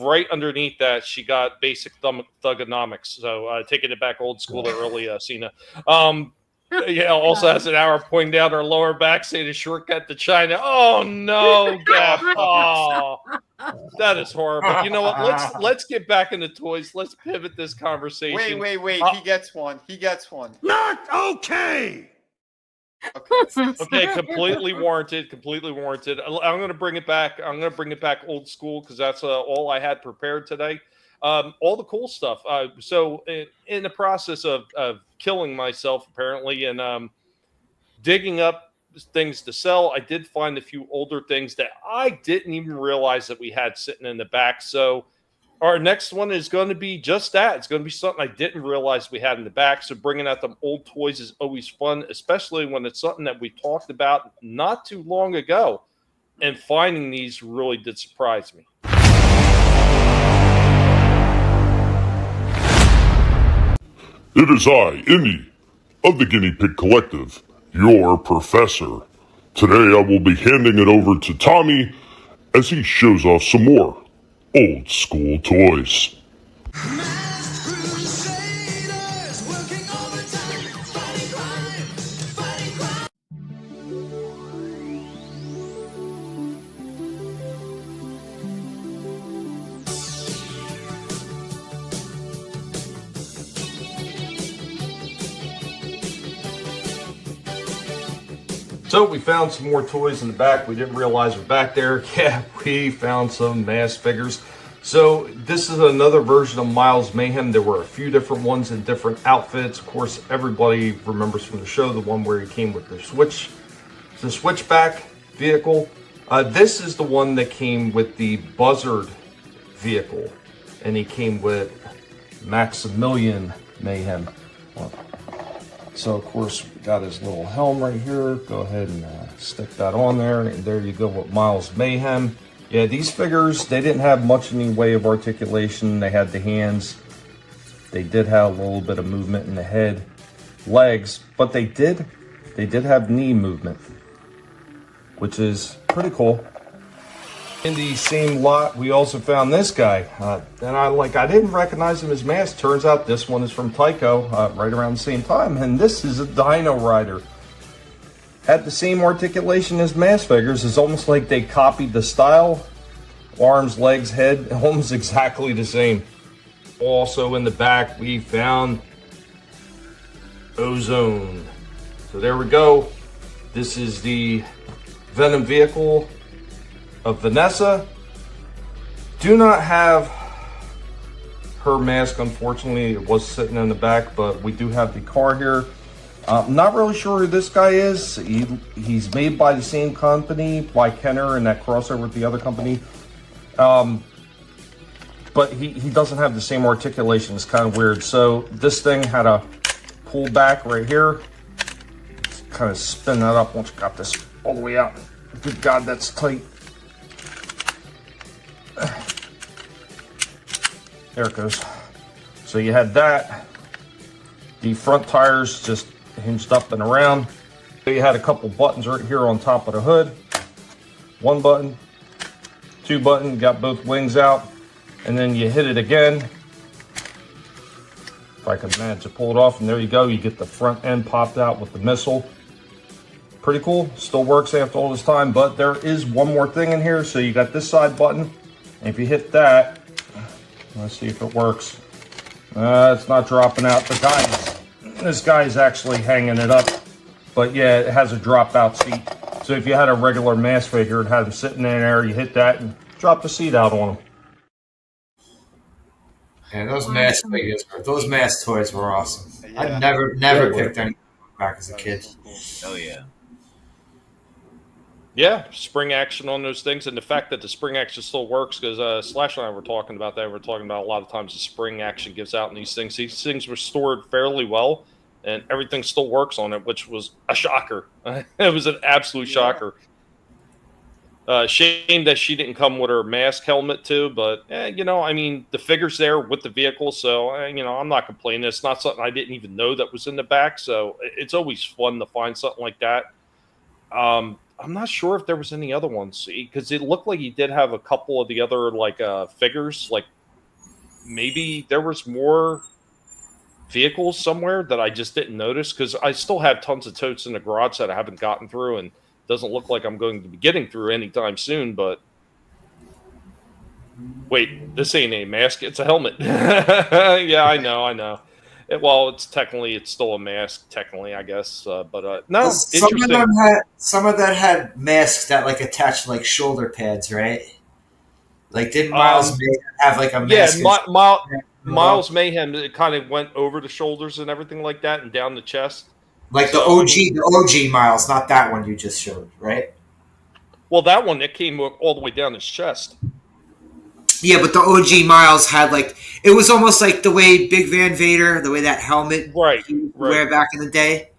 Right underneath that, she got Basic Thugonomics. So taking it back old school to early Cena. Also has an arrow pointing down her lower back saying a shortcut to China. Oh no, Gap. Oh, that is horrible. You know what? Let's get back into toys. Let's pivot this conversation. Wait. He gets one. Not okay. Okay, completely warranted. I'm going to bring it back. Old school because that's all I had prepared today. All the cool stuff. So in the process of killing myself, apparently, and digging up things to sell, I did find a few older things that I didn't even realize that we had sitting in the back. So our next one is going to be just that. It's going to be something I didn't realize we had in the back. So bringing out them old toys is always fun, especially when it's something that we talked about not too long ago. And finding these really did surprise me. It is I, Indy, of the Guinea Pig Collective, your professor. Today I will be handing it over to Tommy as he shows off some more old school toys. So we found some more toys in the back. We didn't realize we're back there. Yeah, we found some mass figures. So this is another version of Miles Mayhem. There were a few different ones in different outfits. Of course, everybody remembers from the show the one where he came with the switchback vehicle. This is the one that came with the Buzzard vehicle, and he came with Maximilian Mayhem. So, of course, we got his little helm right here. Go ahead and stick that on there. And there you go with Miles Mayhem. Yeah, these figures, they didn't have much in the way of articulation. They had the hands. They did have a little bit of movement in the head, legs, but they did have knee movement, which is pretty cool. In the same lot, we also found this guy, and I didn't recognize him as masked. Turns out this one is from Tycho, right around the same time, and this is a Dino Rider. Had the same articulation as mask figures. It's almost like they copied the style, arms, legs, head, almost exactly the same. Also in the back, we found Ozone. So there we go. This is the Venom vehicle of Vanessa. Do not have her mask, unfortunately. It was sitting in the back, but we do have the car here. Not really sure who this guy is. He's made by the same company, by Kenner, and that crossover with the other company. But he doesn't have the same articulation. It's kind of weird. So this thing had a pull back right here. Just kind of spin that up once you got this all the way out. Good God, that's tight. There it goes. So you had that. The front tires just hinged up and around. So you had a couple buttons right here on top of the hood. One button, two button, got both wings out, and then you hit it again. If I can manage to pull it off, and there you go. You get the front end popped out with the missile. Pretty cool. Still works after all this time, but there is one more thing in here. So you got this side button, and if you hit that, let's see if it works. It's not dropping out. This guy is actually hanging it up, but yeah, it has a drop out seat. So if you had a regular mask figure and had him sitting in there, you hit that and drop the seat out on him. And those mask figures, those mask toys were awesome. Yeah. I never picked any back as a kid. Oh yeah. Yeah, spring action on those things, and the fact that the spring action still works, because Slash and I were talking about that. We're talking about a lot of times the spring action gives out in these things. These things were stored fairly well, and everything still works on it, which was a shocker. It was an absolute shocker. Shame that she didn't come with her mask helmet too, but I mean, the figure's there with the vehicle, so I'm not complaining. It's not something I didn't even know that was in the back, so it's always fun to find something like that. I'm not sure if there was any other ones, because it looked like he did have a couple of the other figures. Like maybe there was more vehicles somewhere that I just didn't notice, because I still have tons of totes in the garage that I haven't gotten through, and doesn't look like I'm going to be getting through anytime soon. But wait, this ain't a mask; it's a helmet. Yeah, I know. It's still a mask, technically, I guess. But no, some of that had masks that attached shoulder pads, right? Didn't Miles Mayhem have a mask? Yeah, Miles Mayhem, it kind of went over the shoulders and everything like that, and down the chest. The OG Miles, not that one you just showed, right? Well, that one, it came all the way down his chest. Yeah, but the OG Miles had it was almost like the way Big Van Vader, the way that helmet wear back in the day.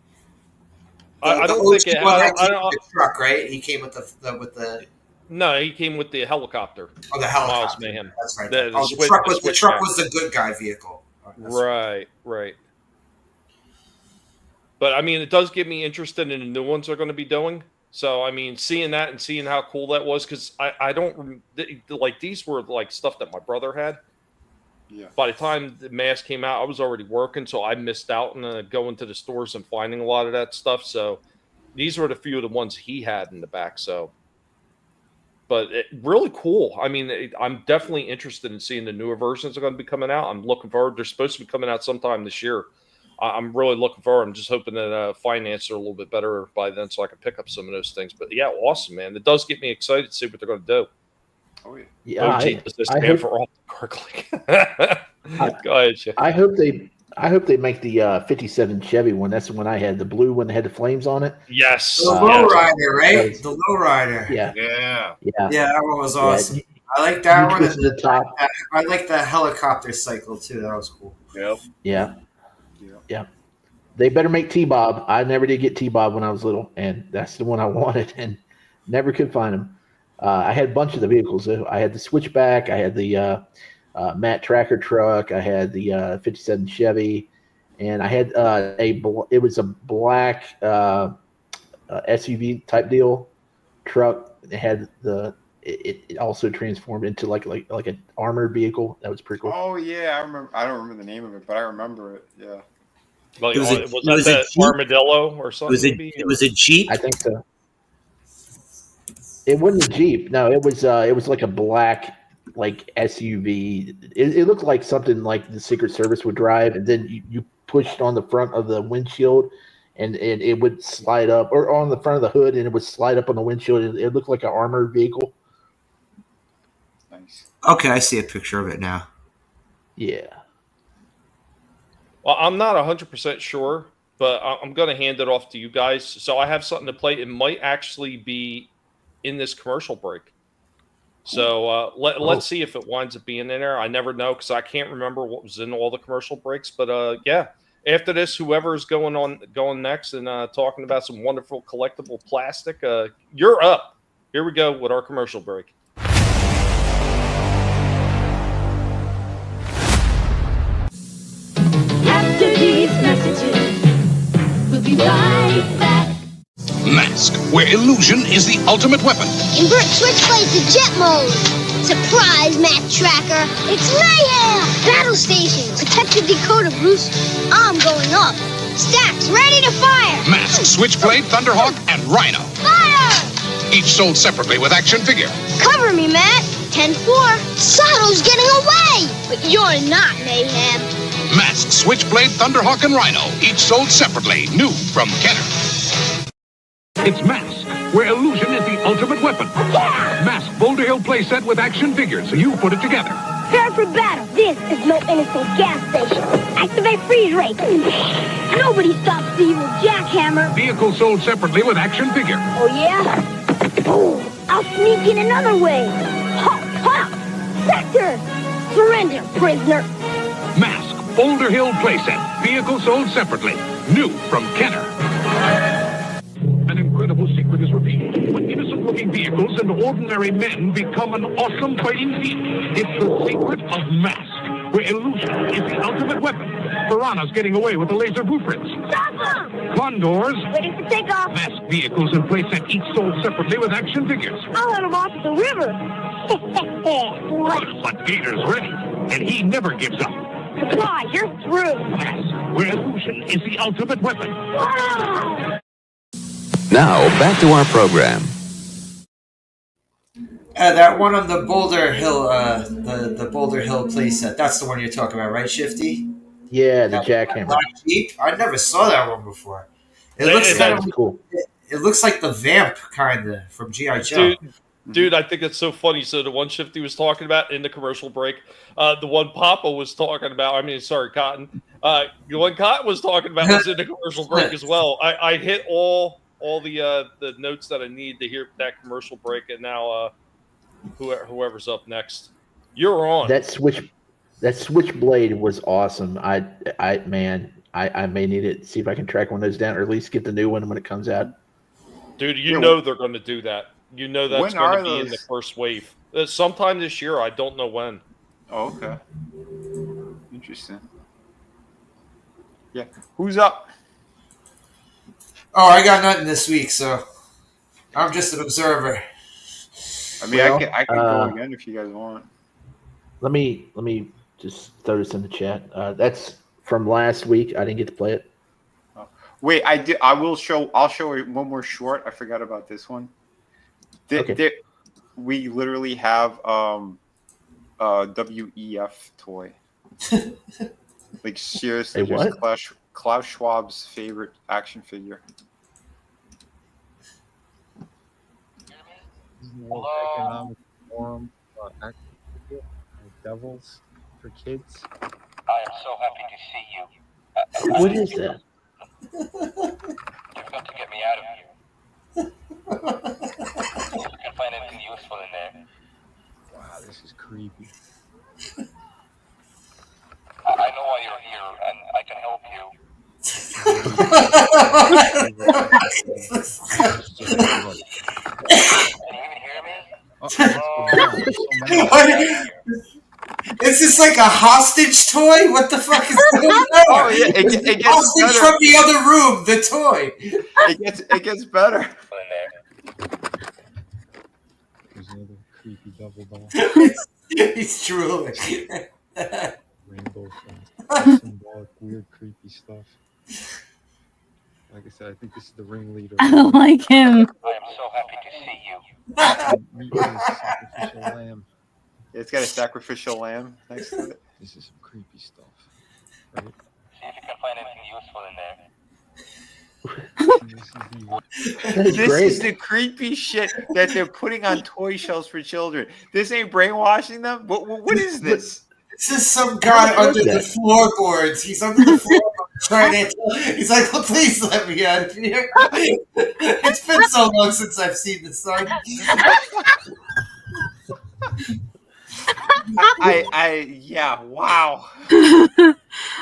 I don't think it had the truck, right? He came with the No, he came with the helicopter. Oh, the helicopter. Miles Mayhem. That's right. The truck was the good guy vehicle. Right. But I mean, it does get me interested in the new ones they're going to be doing. So I mean, seeing that and seeing how cool that was, because I don't these were stuff that my brother had. Yeah. By the time the mask came out, I was already working, so I missed out on going to the stores and finding a lot of that stuff. So these were the few of the ones he had in the back. So, but really cool. I mean, I'm definitely interested in seeing the newer versions that are going to be coming out. I'm looking forward. They're supposed to be coming out sometime this year. I'm really looking forward. I'm just hoping that finance are a little bit better by then, so I can pick up some of those things. But yeah, awesome, man. It does get me excited to see what they're going to do. Oh yeah. Go ahead, Chef. I hope they make the 57 Chevy one. That's the one I had, the blue one that had the flames on it. Yes. The lowrider, right? The lowrider. Yeah. Yeah, that one was awesome. I like that one. The top. I like the helicopter cycle too. That was cool. Yep. Yeah. They better make T-Bob. I never did get T-Bob when I was little, and that's the one I wanted and never could find him. I had a bunch of the vehicles. I had the Switchback. I had the Matt Tracker truck. I had the 57 Chevy, and I had it was a black SUV type deal truck. It had it also transformed into like an armored vehicle. That was pretty cool. Oh yeah, I remember. I don't remember the name of it, but I remember it. Yeah. Like, It was that armadillo or something? It was a Jeep. I think so. It wasn't a Jeep. No, it was like a black like SUV. It looked like something like the Secret Service would drive, and then you pushed on the front of the windshield, and it would slide up, or on the front of the hood, and it would slide up on the windshield. It looked like an armored vehicle. Nice. Okay, I see a picture of it now. Yeah. Well, I'm not 100% sure, but I'm going to hand it off to you guys. So I have something to play. It might actually be in this commercial break. So let's see if it winds up being in there. I never know because I can't remember what was in all the commercial breaks. But yeah, after this, whoever's going next and talking about some wonderful collectible plastic, you're up. Here we go with our commercial break. After these messages, we'll be right back. Mask, where illusion is the ultimate weapon. Invert switchblade to jet mode. Surprise, Matt Tracker. It's mayhem. Battle station. Protect the decoder, Bruce. I'm going up. Stacks ready to fire. Mask, Switchblade, Thunderhawk, and Rhino. Fire! Each sold separately with action figure. Cover me, Matt. 10-4. Sato's getting away. But you're not, Mayhem. Mask, Switchblade, Thunderhawk, and Rhino. Each sold separately. New from Kenner. It's Mask, where illusion is the ultimate weapon. Yeah! Mask Boulder Hill playset with action figures, so you put it together. Prepare for battle. This is no innocent gas station. Activate freeze rate. Nobody stops the evil jackhammer. Vehicle sold separately with action figure. Oh, yeah? Oh, I'll sneak in another way. Hop, hop. Sector. Surrender, prisoner. Mask Boulder Hill playset. Vehicle sold separately. New from Kenner. An incredible secret is revealed when innocent-looking vehicles and ordinary men become an awesome fighting field. It's the secret of Mask, where illusion is the ultimate weapon. Piranha's getting away with the laser blueprints. Stop them! Condors. Ready for takeoff. Mask vehicles and playset each sold separately with action figures. I'll let him off at the river. But Gator's ready, and he never gives up. Goodbye, you're through. Mask, where illusion is the ultimate weapon. Ah! Now, back to our program. That one on the Boulder Hill, the Boulder Hill playset. That's the one you're talking about, right, Shifty? Yeah, the jackhammer. Black Jeep. I never saw that one before. It looks kind of cool. It looks like the Vamp kind of from G.I. Joe. Dude, I think it's so funny. So the one Shifty was talking about in the commercial break, the one Papa was talking about. I mean, sorry, Cotton. The one Cotton was talking about was in the commercial break as well. I hit all the notes that I need to hear that commercial break, and now whoever's up next, you're on. That switchblade was awesome. I may need it. See if I can track one of those down, or at least get the new one when it comes out. Dude, you know they're going to do that. You know that's going to be in the first wave. Sometime this year. I don't know when. Oh, okay. Interesting. Yeah. Who's up? Oh, I got nothing this week, so I'm just an observer. I mean, I can go again if you guys want. Let me just throw this in the chat. That's from last week. I didn't get to play it. Wait, I did. I'll show one more short. I forgot about this one. We literally have WEF toy. Like seriously, just Klaus Schwab's favorite action figure. Economic Forum action figure, Devils for Kids. I am so happy to see you. What is that? You've got to get me out of here. You can find anything useful in there. Wow, this is creepy. I know why you're here, and I can help you. Can you even hear me? Is this like a hostage toy? What the fuck is going on? Oh yeah, it gets Hostage better. from the other room. The toy. It gets better. There's another creepy double doll. He's drooling. Rainbow flash. Symbolic, weird, creepy stuff. Like I said, I think this is the ringleader. I don't like him. I am so happy to see you. Meet this sacrificial lamb. It's got a sacrificial lamb next to it. This is some creepy stuff. Right? See if you can find anything useful in there. This is the creepy shit that they're putting on toy shelves for children. This ain't brainwashing them. What is this? This is some guy under the floorboards. He's under the floorboards trying to. He's like, oh, please let me out of here. It's been so long since I've seen the sun. Yeah, wow.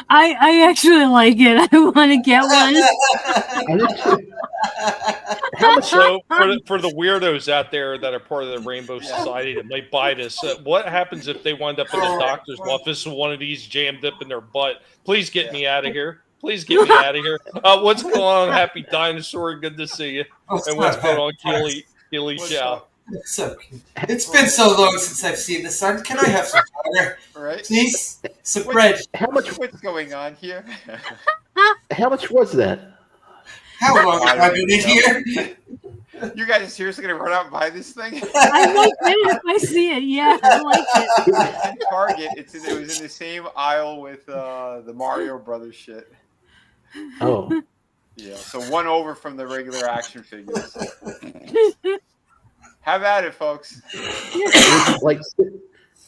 I actually like it. I want to get one. So for the weirdos out there that are part of the Rainbow Society that might buy this, what happens if they wind up in the doctor's office with one of these jammed up in their butt? Please get me out of here. Please get me out of here. What's going on, Happy Dinosaur? Good to see you. And what's going on, Keely Chow? It's been so long since I've seen the sun. Can I have some water? Right? Please? Some bread. What's going on here? How much was that? How long have I been in here? You guys are seriously going to run out and buy this thing? I like it if I see it. Yeah, I like it. It's in Target. It was in the same aisle with the Mario Brothers shit. Oh. Yeah, so one over from the regular action figures. Have at it, folks. Like,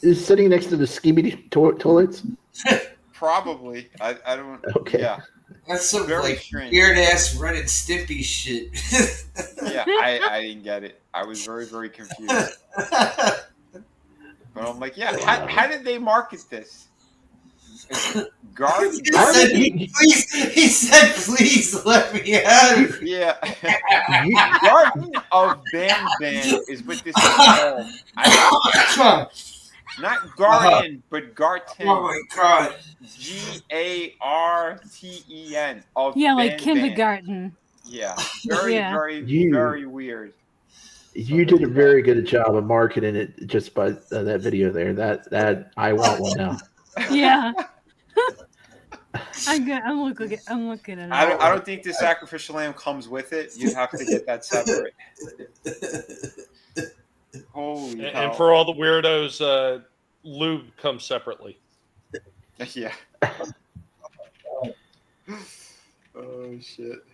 is sitting next to the skibidi toilets? Probably. I don't. Okay. Yeah. That's some Very like strange. weird ass Ren and Stimpy shit. Yeah, I didn't get it. I was very, very confused. But I'm like, yeah, how did they market this? Garden. He said, please let me out of here. Yeah. Garden of Bam Bam is what this is called. Not Garden, but Garten. Oh my god. Garten. Of Yeah, like Bam kindergarten. Bam. Yeah. Very, Yeah. very weird. You did a very good job of marketing it just by that video there. That I want one now. Yeah. I'm looking at it. I don't think the sacrificial lamb comes with it. You have to get that separate. Holy hell. And for all the weirdos, lube comes separately. Yeah. Oh shit.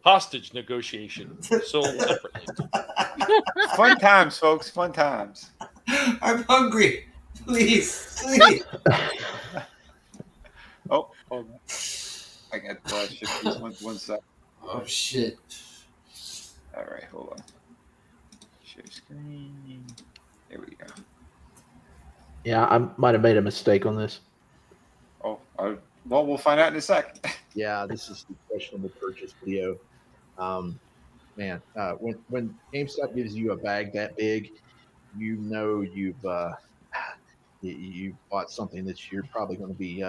Hostage negotiation sold separately. Fun times, folks. Fun times. I'm hungry. Please. Oh, hold on. I got the last shit. One sec. Oh shit. All right, hold on. Share screen. There we go. Yeah, I might have made a mistake on this. Oh, well, we'll find out in a sec. Yeah, this is the questionable purchase video. Man, when GameStop gives you a bag that big, you know you've bought something that you're probably going to be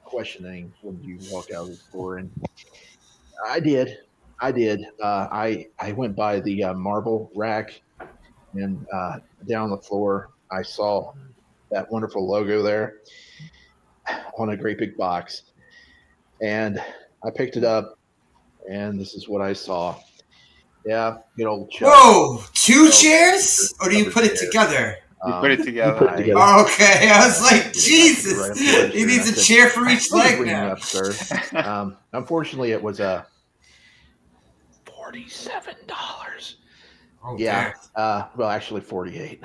questioning when you walk out of the store. And I did. I went by the marble rack, and down the floor I saw that wonderful logo there on a great big box, and I picked it up, and this is what I saw. Yeah, good old Chuck. Whoa, two chairs? Or do you put it together? You put it together. Okay, I was like, Jesus, he needs a chair for each leg now. Up, sir. Unfortunately, it was a $47. Oh, yeah. Well, actually, 48.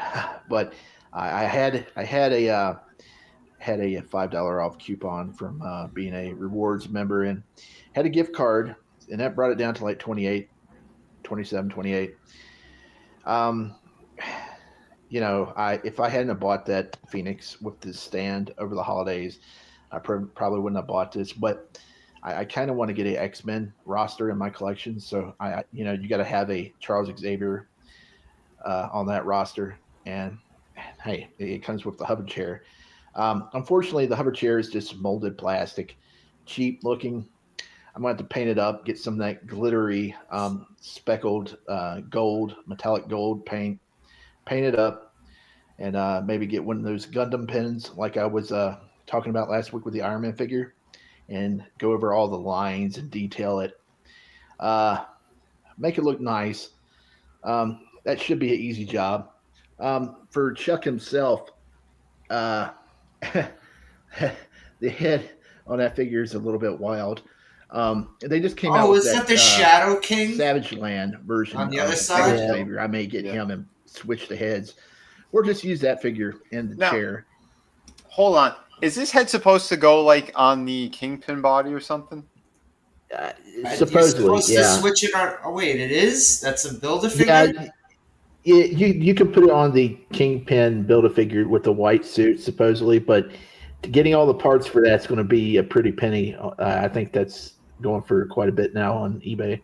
But I had a $5 off coupon from being a rewards member, and had a gift card, and that brought it down to like 28. You know, if I hadn't have bought that Phoenix with the stand over the holidays, I probably wouldn't have bought this. But I kind of want to get an X-Men roster in my collection, so you got to have a Charles Xavier on that roster. And hey, it comes with the hover chair. Unfortunately, the hover chair is just molded plastic, cheap looking. I'm going to have to paint it up, get some of that glittery speckled gold, metallic gold paint it up, and maybe get one of those Gundam pins like I was talking about last week with the Iron Man figure, and go over all the lines and detail it. Make it look nice. That should be an easy job. For Chuck himself, the head on that figure is a little bit wild. They just came out with is that the Shadow King? Savage Land version on the of other side? Xavier. I may get him and switch the heads, or just use that figure in the chair. Hold on. Is this head supposed to go like on the Kingpin body or something? Supposedly, You're supposed to switch it on. Oh wait, it is. That's a Build-A-Figure. Yeah, you can put it on the Kingpin Build-A-Figure with the white suit, supposedly, but getting all the parts for that's going to be a pretty penny. I think that's going for quite a bit now on eBay.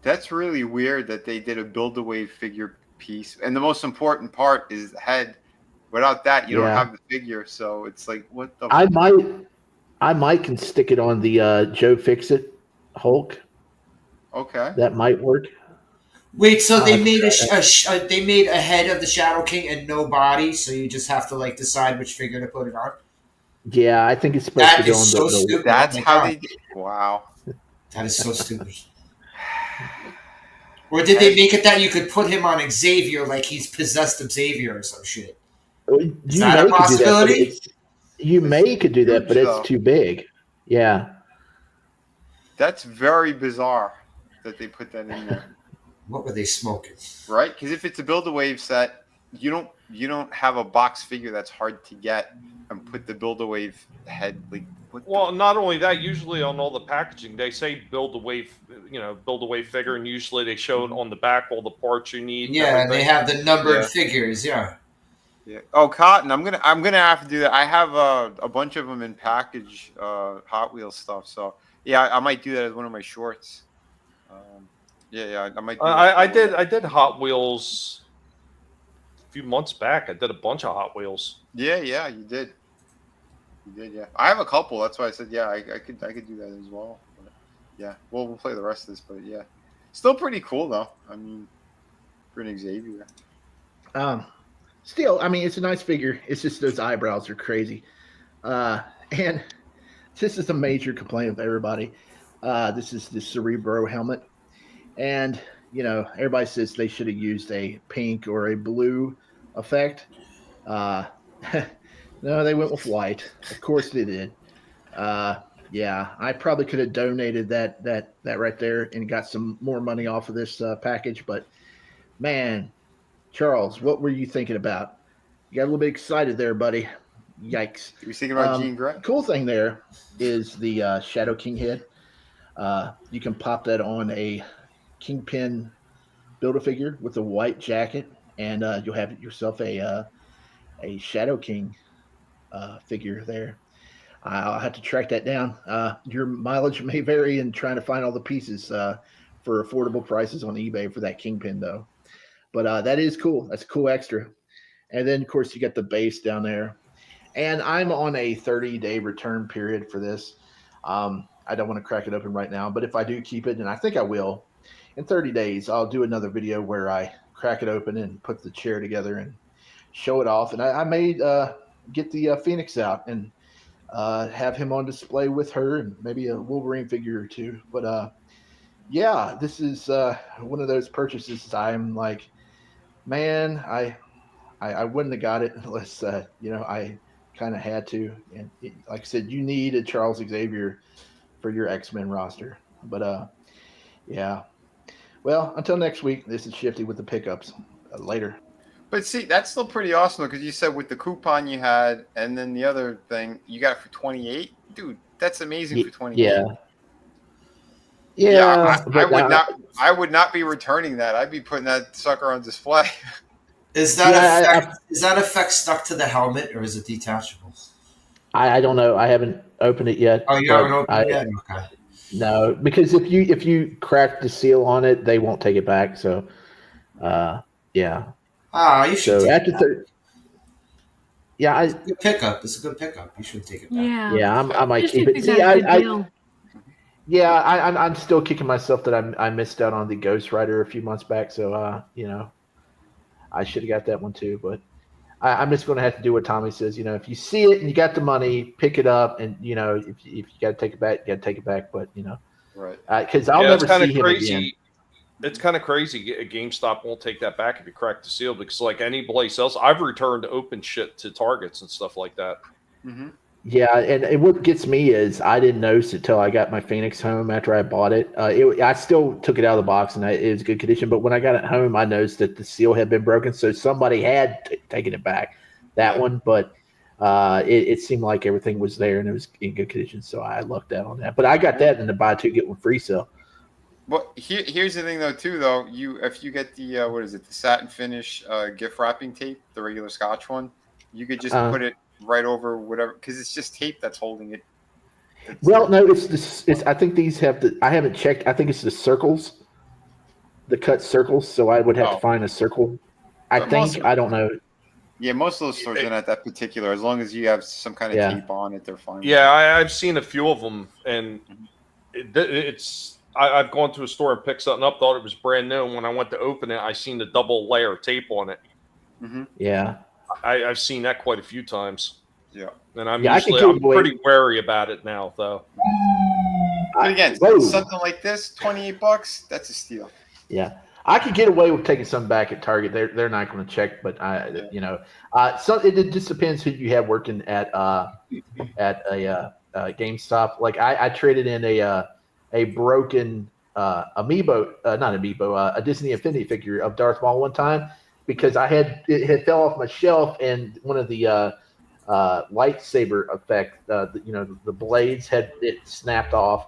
That's really weird that they did a Build-A-Wave figure piece, and the most important part is the head. Without that, you don't have the figure, so it's like, what the? I might can stick it on the Joe Fix-It Hulk. Okay, that might work. Wait, so they made they made a head of the Shadow King and no body, so you just have to like decide which figure to put it on. Yeah, I think it's supposed to go on so the. Stupid. That's how they. Wow, that is so stupid. Or did they make it that you could put him on Xavier like he's possessed of Xavier or some shit? Is that a possibility? You may could do that, but it's too big. Yeah. That's very bizarre that they put that in there. What were they smoking? Right? Because if it's a Build-A-Wave set, you don't have a box figure that's hard to get and put the Build-A-Wave head like. Well, not only that, usually on all the packaging they say Build-A-Wave, Build-A-Wave figure, and usually they show it on the back all the parts you need. Yeah, and they have the numbered figures. Yeah. Yeah. Oh, Cotton, I'm gonna have to do that. I have a bunch of them in package Hot Wheels stuff. So yeah, I might do that as one of my shorts. I might. Do I did Hot Wheels a few months back. I did a bunch of Hot Wheels. Yeah, you did. You did, yeah. I have a couple. That's why I said, yeah, I could do that as well. But, yeah, we'll play the rest of this, but yeah, still pretty cool though. I mean, for an Xavier. Still, I mean, it's a nice figure. It's just those eyebrows are crazy. And this is a major complaint of everybody. This is the Cerebro helmet. And, everybody says they should have used a pink or a blue effect. No, they went with white. Of course they did. Yeah, I probably could have donated that right there and got some more money off of this package. But, man, Charles, what were you thinking about? You got a little bit excited there, buddy. Yikes. You were thinking about Jean Grey? Cool thing there is the Shadow King head. You can pop that on a Kingpin Build-A-Figure with a white jacket, and you'll have yourself a Shadow King figure there. I'll have to track that down. Your mileage may vary in trying to find all the pieces for affordable prices on eBay for that Kingpin, though. But that is cool. That's a cool extra. And then, of course, you got the base down there. And I'm on a 30-day return period for this. I don't want to crack it open right now, but if I do keep it, and I think I will, in 30 days, I'll do another video where I crack it open and put the chair together and show it off. And I may get the Phoenix out and have him on display with her and maybe a Wolverine figure or two. But yeah, this is one of those purchases I'm like, man, I wouldn't have got it unless I kind of had to. And like I said, you need a Charles Xavier for your X-Men roster. But yeah. Well, until next week, this is Shifty with the pickups. Later. But see, that's still pretty awesome because you said with the coupon you had, and then the other thing you got it for 28. Dude, that's amazing for 28. Yeah. I would not be returning that. I'd be putting that sucker on display. Is that effect stuck to the helmet or is it detachable? I don't know. I haven't opened it yet. Oh, you haven't opened it yet? Okay. No, because if you crack the seal on it, they won't take it back. So Yeah. Ah, you should. So take after it. third, yeah, It's a good pickup. It's a good pickup. You should take it back. Yeah. I might keep it. See, I'm still kicking myself that I missed out on the Ghost Rider a few months back. So I should have got that one too. But I'm just going to have to do what Tommy says. If you see it and you got the money, pick it up, and if you got to take it back, you got to take it back. But right? Because I'll never see him crazy. again. It's kind of crazy. GameStop won't take that back if you crack the seal, because like any place else, I've returned open shit to Targets and stuff like that. Mm-hmm. Yeah, and what gets me is I didn't notice it till I got my Phoenix home after I bought it. I still took it out of the box and it was good condition, but when I got it home, I noticed that the seal had been broken, so somebody had taken it back, that one. But it seemed like everything was there and it was in good condition, so I lucked out on that. But I got that in the buy two get one free sale. Well, here's the thing though, if you get the the satin finish gift wrapping tape, the regular Scotch one, you could just put it right over whatever, because it's just tape that's holding it. Well, no, it's I think these have I haven't checked. I think it's the circles, the cut circles. So I would have to find a circle. I don't know. Yeah, most of those stores are not that particular. As long as you have some kind of tape on it, they're fine. Yeah, I've seen a few of them, and I've gone to a store and picked something up, thought it was brand new, and when I went to open it, I seen the double layer of tape on it. Mm-hmm. Yeah. I've seen that quite a few times. Yeah. And I'm I'm pretty wary about it now, though. But again, something like this, $28, that's a steal. Yeah. I could get away with taking some back at Target. They're not going to check, but so it just depends who you have working at a GameStop. Like I traded in a broken amiibo, not amiibo, a Disney Infinity figure of Darth Maul one time, because it had fell off my shelf, and one of the lightsaber effect, the blades had snapped off.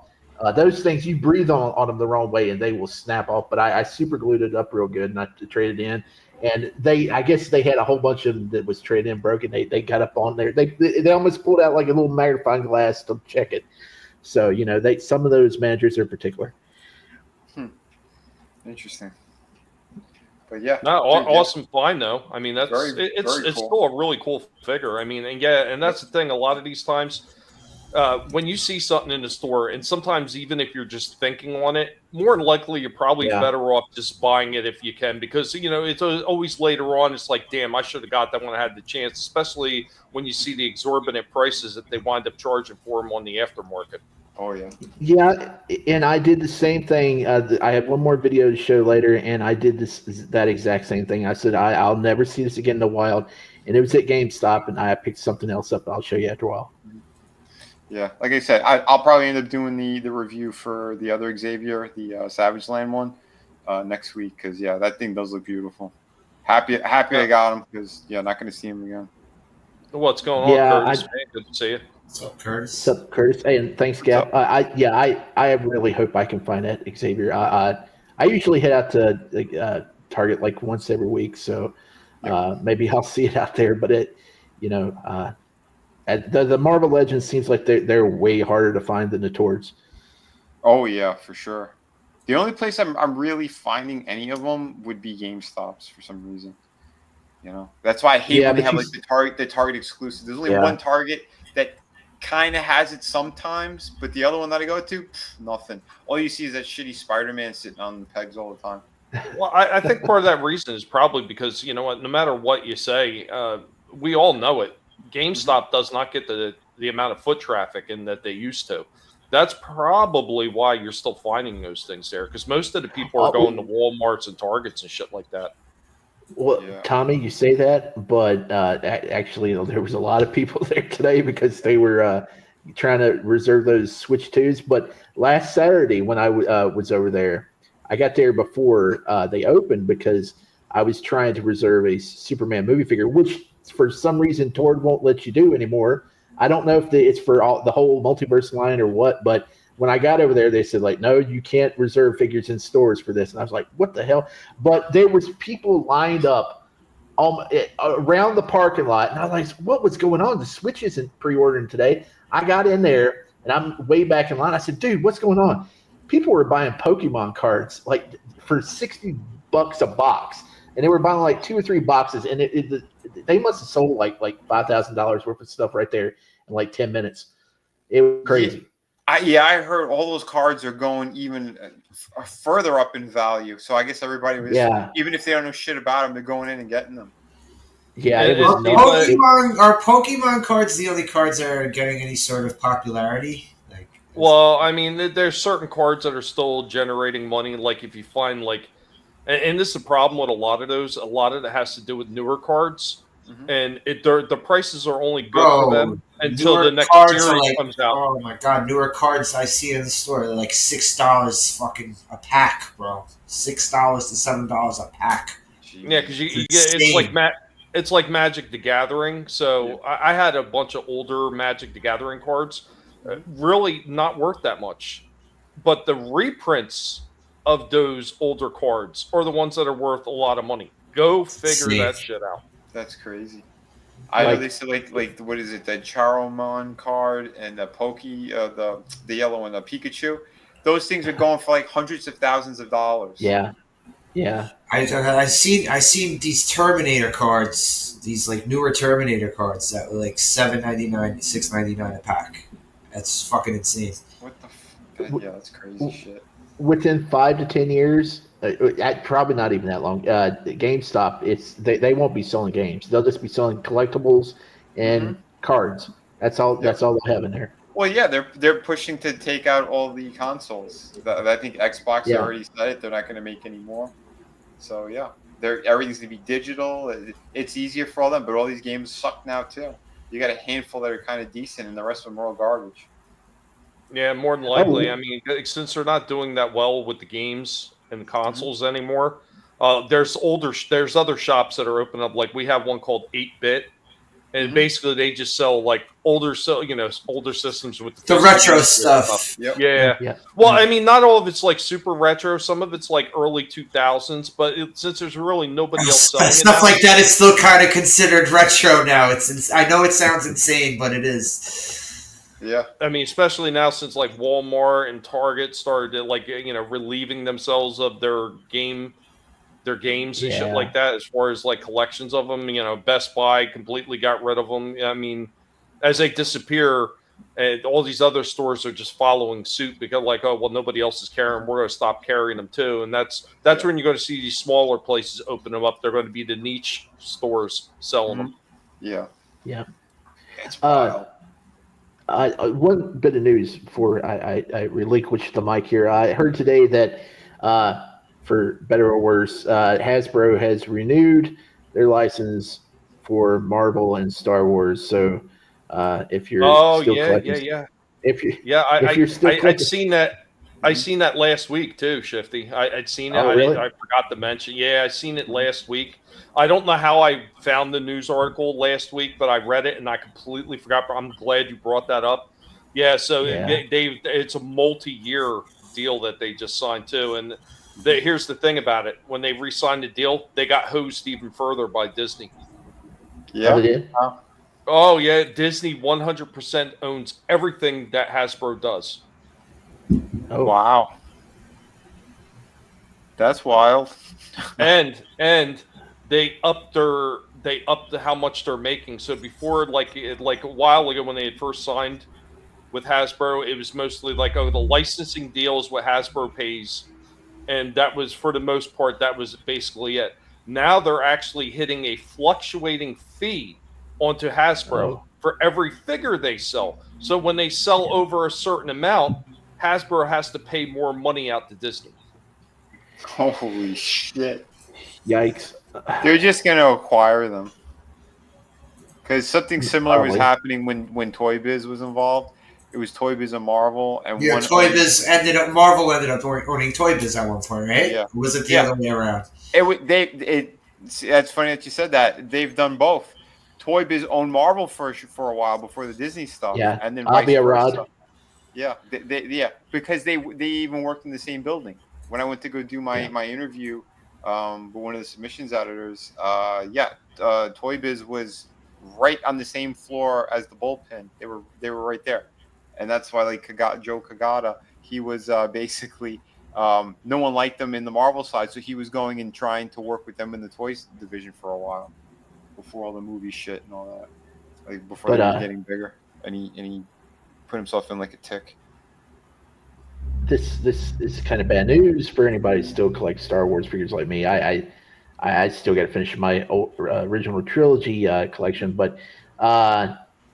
Those things, you breathe on them the wrong way and they will snap off. But I super glued it up real good and I traded in. And I guess they had a whole bunch of them that was traded in broken. They got up on there. They almost pulled out like a little magnifying glass to check it. So some of those managers are particular. Interesting. But yeah, awesome find though. I mean, it's cool. still a really cool figure. I mean, and that's the thing. A lot of these times, when you see something in the store, and sometimes even if you're just thinking on it, more than likely you're probably better off just buying it if you can, because it's always later on. It's like, damn, I should have got that when I had the chance. Especially when you see the exorbitant prices that they wind up charging for them on the aftermarket. Oh yeah. Yeah, and I did the same thing. I have one more video to show later, and I did that exact same thing. I said I'll never see this again in the wild, and it was at GameStop, and I picked something else up. I'll show you after a while. Yeah, like I said, I'll probably end up doing the review for the other Xavier, the Savage Land one, next week, because that thing does look beautiful. Happy I got him, because not going to see him again. What's going on, Curtis? Good to see you. What's up, Curtis? What's up, Curtis? Hey, and thanks, Gap. I really hope I can find that Xavier. I usually head out to Target like once every week, so maybe I'll see it out there. But the Marvel Legends seems like they're way harder to find than the Tords. Oh yeah, for sure. The only place I'm really finding any of them would be GameStops for some reason. That's why I hate when they have like the Target exclusive. There's only one Target that kind of has it sometimes, but the other one that I go to, nothing. All you see is that shitty Spider-Man sitting on the pegs all the time. Well, I think part of that reason is probably because no matter what you say, we all know it. GameStop does not get the amount of foot traffic in that they used to. That's probably why you're still finding those things there, because most of the people are going to Walmarts and Targets and shit like that. Well, Tommy, you say that, but actually, there was a lot of people there today because they were trying to reserve those Switch 2s. But last Saturday, when I was over there, I got there before they opened because I was trying to reserve a Superman movie figure, which for some reason Tord won't let you do anymore. I don't know if it's for the whole multiverse line or what, but when I got over there, they said, like, no, you can't reserve figures in stores for this. And I was like, what the hell? But there was people lined up around the parking lot. And I was like, what was going on? The Switch isn't pre-ordering today. I got in there, and I'm way back in line. I said, dude, what's going on? People were buying Pokemon cards, like, for $60 a box. and they were buying like 2 or 3 boxes, and they must have sold like $5,000 worth of stuff right there in like 10 minutes. It was crazy. I heard all those cards are going even further up in value. So I guess everybody was, even if they don't know shit about them, they're going in and getting them. Yeah, Are Pokemon cards the only cards that are getting any sort of popularity? Well, I mean, there's certain cards that are still generating money. Like if you find and this is the problem with a lot of those. A lot of it has to do with newer cards, and the prices are only good for them until the next series comes out. Oh my god, newer cards I see in the store, they're like $6 fucking a pack, bro. $6 to $7 a pack. Yeah, because you get it's like Magic the Gathering. So I had a bunch of older Magic the Gathering cards, really not worth that much, but the reprints of those older cards are the ones that are worth a lot of money. Go figure that shit out. That's crazy. I know they said like what is it, the Charomon card and the the yellow one, the Pikachu. Those things are going for like hundreds of thousands of dollars. Yeah. I seen these Terminator cards, these like newer Terminator cards that were like $7.99, $6.99 a pack. That's fucking insane. What the yeah, that's crazy shit. Within 5 to 10 years, probably not even that long. GameStop, they won't be selling games. They'll just be selling collectibles and cards. That's all. That's all they'll have in there. Well, yeah, they're pushing to take out all the consoles. I think Xbox already said it. They're not going to make any more. So yeah, everything's going to be digital. It's easier for all them, but all these games suck now too. You got a handful that are kind of decent, and the rest of them are all garbage. Yeah, more than likely. I mean, since they're not doing that well with the games and the consoles anymore, there's other shops that are opening up. Like we have one called 8-Bit, and basically they just sell like older systems with the retro stuff. Yeah. Well, I mean, not all of it's like super retro. Some of it's like early 2000s, but since there's really nobody else selling stuff like that, it's still kind of considered retro now. I know it sounds insane, but it is. Yeah, I mean, especially now since like Walmart and Target started relieving themselves of their games and shit like that, as far as like collections of them. Best Buy completely got rid of them. I mean, as they disappear, and all these other stores are just following suit because nobody else is carrying them. We're going to stop carrying them too, and that's when you're going to see these smaller places open them up. They're going to be the niche stores selling them. Yeah. It's wild. One bit of news before I relinquish the mic here. I heard today that, for better or worse, Hasbro has renewed their license for Marvel and Star Wars. So if you're I'd seen that. I seen that last week too, Shifty. I'd seen it. Really? I forgot to mention. Yeah, I seen it last week. I don't know how I found the news article last week, but I read it and I completely forgot. I'm glad you brought that up. Yeah, so it's a multi-year deal that they just signed too. And here's the thing about it: when they re-signed the deal, they got hosed even further by Disney. Yeah. Oh, they did? Oh yeah, Disney 100% owns everything that Hasbro does. Oh wow, that's wild. and they upped how much they're making. So before, like a while ago when they had first signed with Hasbro, it was mostly like, the licensing deal is what Hasbro pays, and that was, for the most part, that was basically it. Now they're actually hitting a fluctuating fee onto Hasbro for every figure they sell. So when they sell over a certain amount, Hasbro has to pay more money out to Disney. Holy shit. Yikes. They're just going to acquire them. Because something similar was happening when Toy Biz was involved. It was Toy Biz and Marvel. And Marvel ended up owning Toy Biz at one point, right? Yeah. Or was it the other way around? That's funny that you said that. They've done both. Toy Biz owned Marvel for a while before the Disney stuff. Yeah. And then I'll be a rod. Yeah, because they even worked in the same building. When I went to go do my interview with one of the submissions editors, Toy Biz was right on the same floor as the bullpen. They were right there, and that's why Joe Kagata, he was basically No one liked them in the Marvel side, so he was going and trying to work with them in the toys division for a while before all the movie shit and all that. Like before they were getting bigger, and he put himself in like a tick. This is kind of bad news for anybody who still collects Star Wars figures like me. I still got to finish my original trilogy collection, but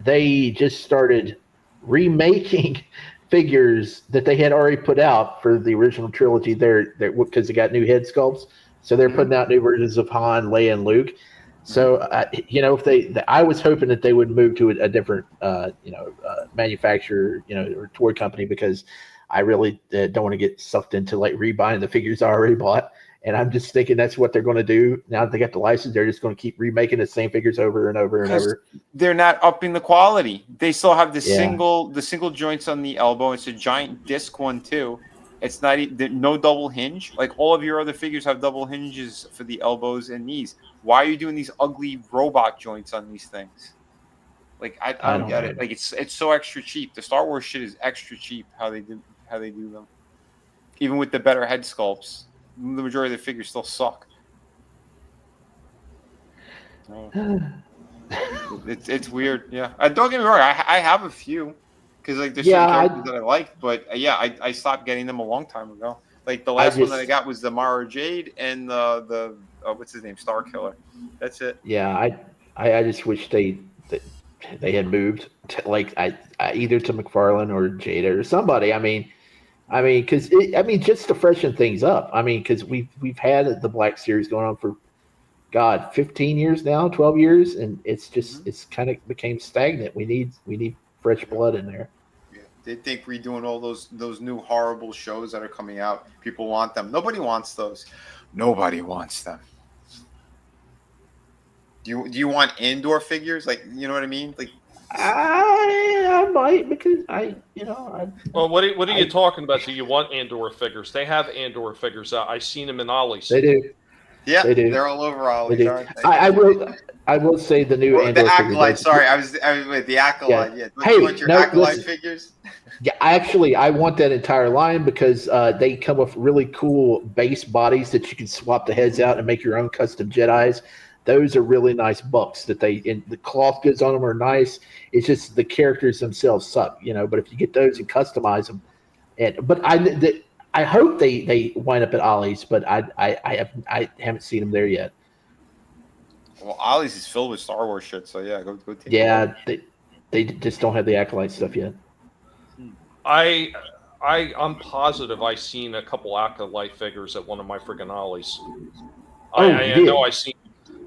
they just started remaking figures that they had already put out for the original trilogy. They're because they got new head sculpts, so they're putting out new versions of Han, Leia, and Luke. So if I was hoping that they would move to a different manufacturer, or toy company, because I really don't want to get sucked into like rebuying the figures I already bought. And I'm just thinking that's what they're going to do now that they got the license. They're just going to keep remaking the same figures over and over and over. They're not upping the quality. They still have the single joints on the elbow. It's a giant disc one too. It's not no double hinge. Like all of your other figures have double hinges for the elbows and knees. Why are you doing these ugly robot joints on these things? Like I don't get it. Like it's so extra cheap. The Star Wars shit is extra cheap. How they do them. Even with the better head sculpts, the majority of the figures still suck. It's weird. Yeah, don't get me wrong. I have a few because like there's certain characters that I like, but I stopped getting them a long time ago. Like the last one that I got was the Mara Jade and the what's his name, Star Killer. That's it. Yeah, I just wish they had moved to, either to McFarlane or Jada or somebody. I mean, because just to freshen things up. I mean, because we've had the Black Series going on for 15 years now, 12 years, and it's just it's kind of became stagnant. We need fresh blood in there. Yeah, they think redoing all those new horrible shows that are coming out. People want them. Nobody wants those. Nobody wants them. Do you want indoor figures? Like, you know what I mean? Like, I might, because Well, what are you talking about? Do you want Andor figures? They have Andor figures out. I've seen them in Ollie's. They do. Yeah, they do. They're all over Ollie's. I will say the new Andor the Acolyte. figures. Sorry, I was with the Acolyte. Yeah. Hey, you want your Acolyte figures? Yeah, I want that entire line because they come with really cool base bodies that you can swap the heads out and make your own custom Jedis. Those are really nice bucks and the cloth goods on them are nice. It's just the characters themselves suck, but if you get those and customize them, but I hope they wind up at Ollie's, but I haven't seen them there yet. Well, Ollie's is filled with Star Wars shit, so yeah, go take a look. They just don't have the Acolyte stuff yet. I'm positive I seen a couple Acolyte figures at one of my friggin' Ollie's. I know I seen.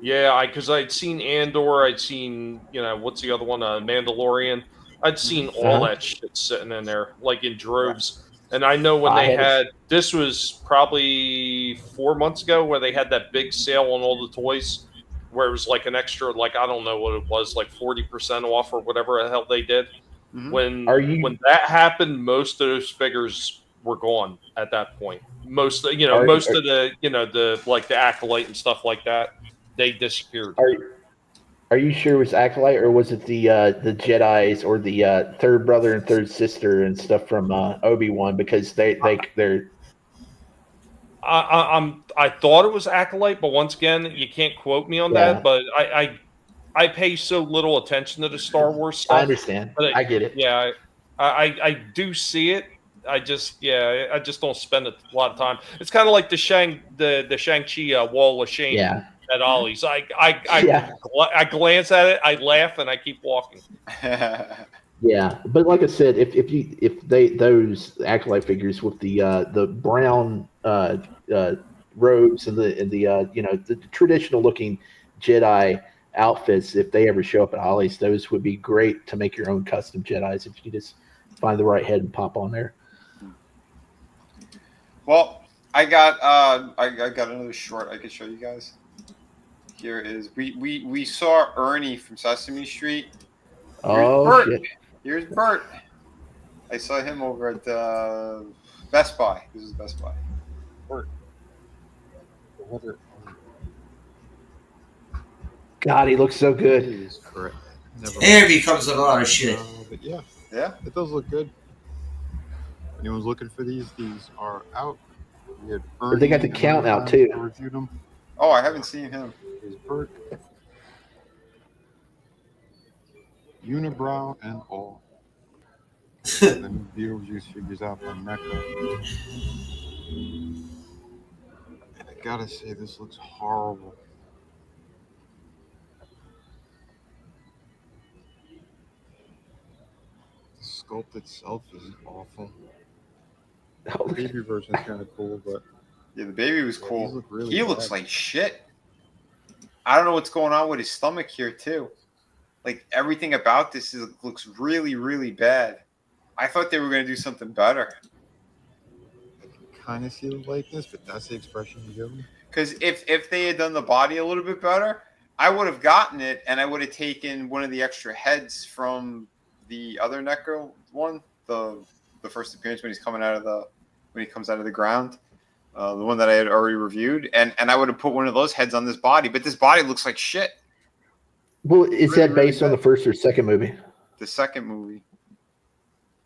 Yeah, because I'd seen Andor, I'd seen, what's the other one, Mandalorian. I'd seen all that shit sitting in there, like in droves. And I know when they had, this was probably 4 months ago, where they had that big sale on all the toys, where it was like an extra, like, I don't know what it was, like 40% off or whatever the hell they did. Mm-hmm. When that happened, most of those figures were gone at that point. Most of the like the Acolyte and stuff like that. They disappeared. Are you sure it was Acolyte, or was it the Jedis or the third brother and third sister and stuff from Obi-Wan? Because they're. I thought it was Acolyte, but once again, you can't quote me on that. But I pay so little attention to the Star Wars stuff. I understand. I get it. Yeah, I do see it. I just don't spend a lot of time. It's kind of like the Shang-Chi Wall of Shame. Yeah. At Ollie's, I glance at it, I laugh, and I keep walking. Yeah, but like I said, if those Acolyte figures with the brown robes and the traditional looking Jedi outfits, if they ever show up at Ollie's, those would be great to make your own custom Jedis if you just find the right head and pop on there. Well, I got another short I could show you guys. Here is we saw Ernie from Sesame Street. Bert. Shit. Here's Bert. I saw him over at Best Buy. This is Best Buy. Bert. God, he looks so good. He is correct. And he comes with a lot of shit. But yeah, it does look good. If anyone's looking for these are out. We had But they got the Ernie count out I too. reviewed them. Oh, I haven't seen him. His Bert, Unibrow, and all. The new Beetlejuice figures out by Mecca. And I gotta say, this looks horrible. The sculpt itself is awful. The baby version is kind of cool, but Yeah, the baby was these cool. look really He looks bad. like shit. I don't know what's going on with his stomach here too. Like everything about this looks really, really bad. I thought they were going to do something better. Kind of see the likeness, but that's the expression you give them. Because if they had done the body a little bit better, I would have gotten it, and I would have taken one of the extra heads from the other Necro one, the first appearance when he comes out of the ground, the one that I had already reviewed, and I would have put one of those heads on this body. But this body looks like shit. Well, is that based on the first or second movie? The second movie.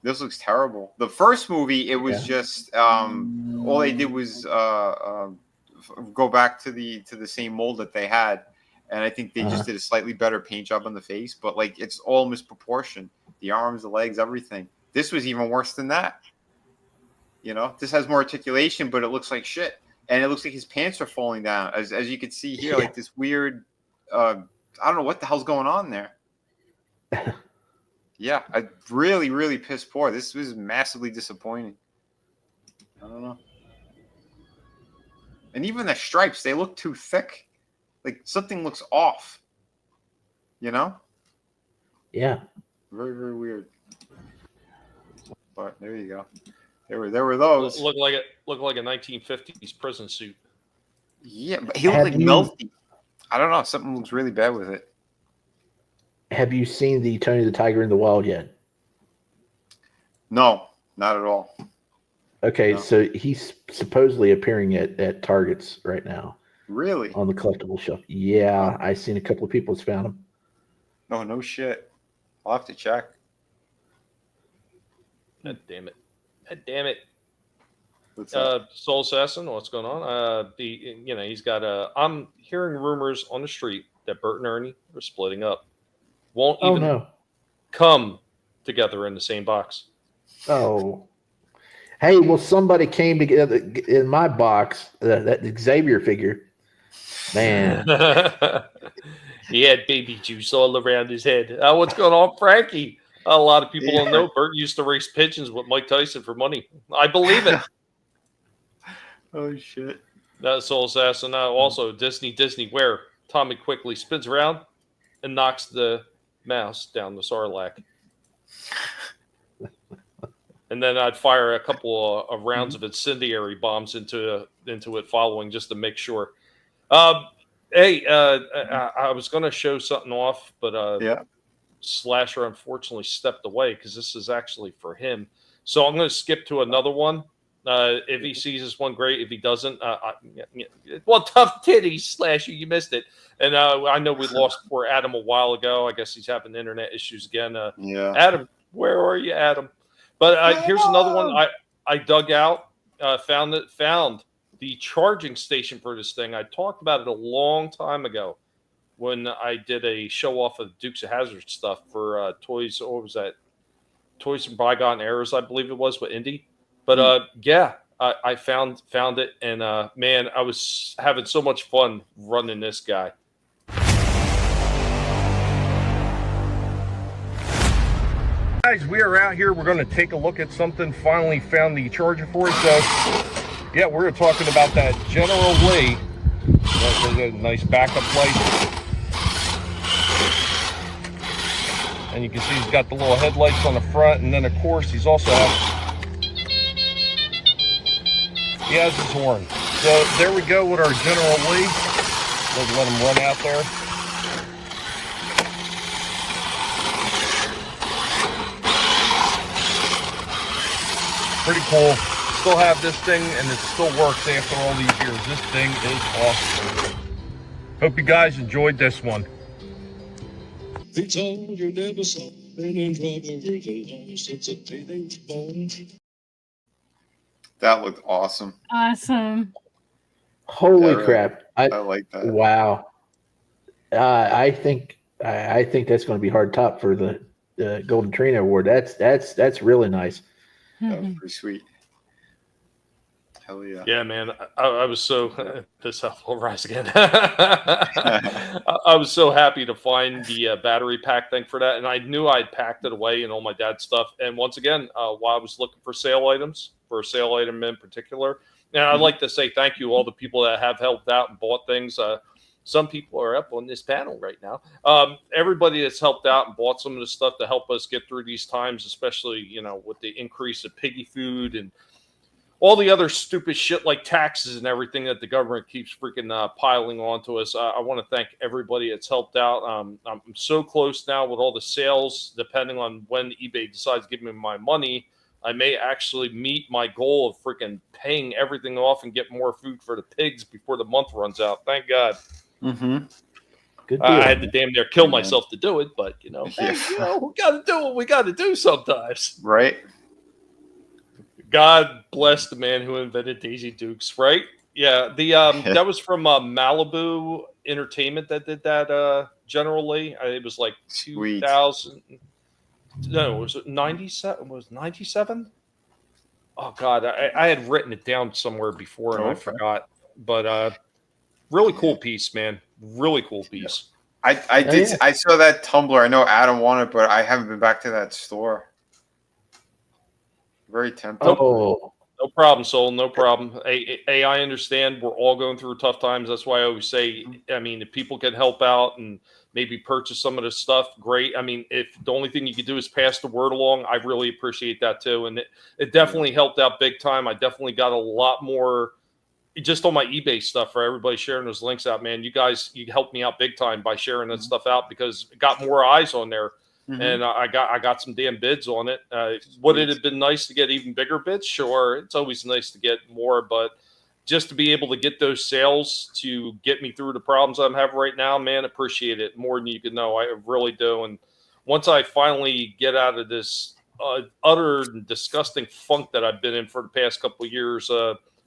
This looks terrible. The first movie, it was just all they did was go back to the same mold that they had, and I think they just did a slightly better paint job on the face. But like it's all misproportioned, the arms, the legs, everything. This was even worse than that. You know, this has more articulation, but it looks like shit, and it looks like his pants are falling down, as you can see here, like this weird. I don't know what the hell's going on there. Yeah, I really, really piss poor. This was massively disappointing. I don't know. And even the stripes, they look too thick. Like something looks off. You know? Yeah. Very, very weird. But there you go. There were those. Look like a 1950s prison suit. Yeah, but he looked like melty. I don't know. Something looks really bad with it. Have you seen the Tony the Tiger in the Wild yet? No, not at all. Okay, No. so he's supposedly appearing at Targets right now. Really? On the collectible shelf. Yeah, I've seen a couple of people that's found him. Oh, no shit. I'll have to check. God damn it. God damn it. What's up? Soul Assassin, what's going on? He's got I'm hearing rumors on the street that Bert and Ernie are splitting up. Won't even come together in the same box. Oh. Hey, well, somebody came together in my box, that Xavier figure. Man. He had baby juice all around his head. What's going on, Frankie? A lot of people don't know Bert used to race pigeons with Mike Tyson for money. I believe it. Oh, shit. Soul Assassin. Also, Disney, where Tommy quickly spins around and knocks the mouse down the Sarlacc. And then I'd fire a couple of rounds of incendiary bombs into it following just to make sure. Hey, I was going to show something off, but Slasher unfortunately stepped away because this is actually for him. So I'm going to skip to another one. If he sees this one, great. If he doesn't, well, tough titties, Slasher, you missed it. And I know we lost poor Adam a while ago. I guess he's having internet issues again. Adam, where are you, Adam? But here's another one I dug out. Found the charging station for this thing. I talked about it a long time ago when I did a show off of Dukes of Hazzard stuff for Toys. What was that? Toys from Bygone Eras, I believe it was, with Indy. But I found it, and man, I was having so much fun running this guy. Guys, we are out here. We're going to take a look at something. Finally found the charger for it. So, yeah, we're talking about that General Lee. That's a nice backup light. And you can see he's got the little headlights on the front. And then, of course, he's also he has his horn. So, there we go with our General Lee. Let's let him run out there. Pretty cool. Still have this thing, and it still works after all these years. This thing is awesome. Hope you guys enjoyed this one. They told you never saw been in trouble with the lost. It's a day they was born. That looked awesome. Awesome. Holy Yeah, crap! I like that. Wow. I think that's going to be hard top for the Golden Trina Award. That's really nice. That was pretty sweet. Hell yeah. Yeah, man. I was so this will rise again. I was so happy to find the battery pack thing for that, and I knew I'd packed it away and all my dad's stuff. And once again, while I was looking for sale items, for a sale item in particular, and I'd like to say thank you to all the people that have helped out and bought things. Some people are up on this panel right now. Everybody that's helped out and bought some of the stuff to help us get through these times, especially with the increase of piggy food and all the other stupid shit like taxes and everything that the government keeps freaking piling onto us. I want to thank everybody that's helped out. I'm so close now with all the sales. Depending on when eBay decides to give me my money, I may actually meet my goal of freaking paying everything off and get more food for the pigs before the month runs out. Thank God. Mm-hmm. Good deal. I had to damn near kill myself to do it, but hey, Yeah. we got to do what we got to do sometimes. Right. God bless the man who invented Daisy Dukes, right? Yeah, the that was from Malibu Entertainment that did that. Generally, it was like 2000. No, was it 97? Was 97? Oh God, I had written it down somewhere before and I forgot. But really cool piece, man. Really cool piece. I did. I saw that Tumblr. I know Adam wanted, but I haven't been back to that store. Very tempting. Oh, no problem, Soul. No problem. I understand. We're all going through tough times. That's why I always say, I mean, if people can help out and maybe purchase some of this stuff, great. I mean, if the only thing you can do is pass the word along, I really appreciate that too. And it definitely helped out big time. I definitely got a lot more just on my eBay stuff for everybody sharing those links out, man. You helped me out big time by sharing that stuff out because it got more eyes on there. Mm-hmm. And I got some damn bids on it. Would it have been nice to get even bigger bids? Sure. It's always nice to get more, but just to be able to get those sales to get me through the problems I'm having right now, man, appreciate it more than you can know. I really do. And once I finally get out of this utter and disgusting funk that I've been in for the past couple of years,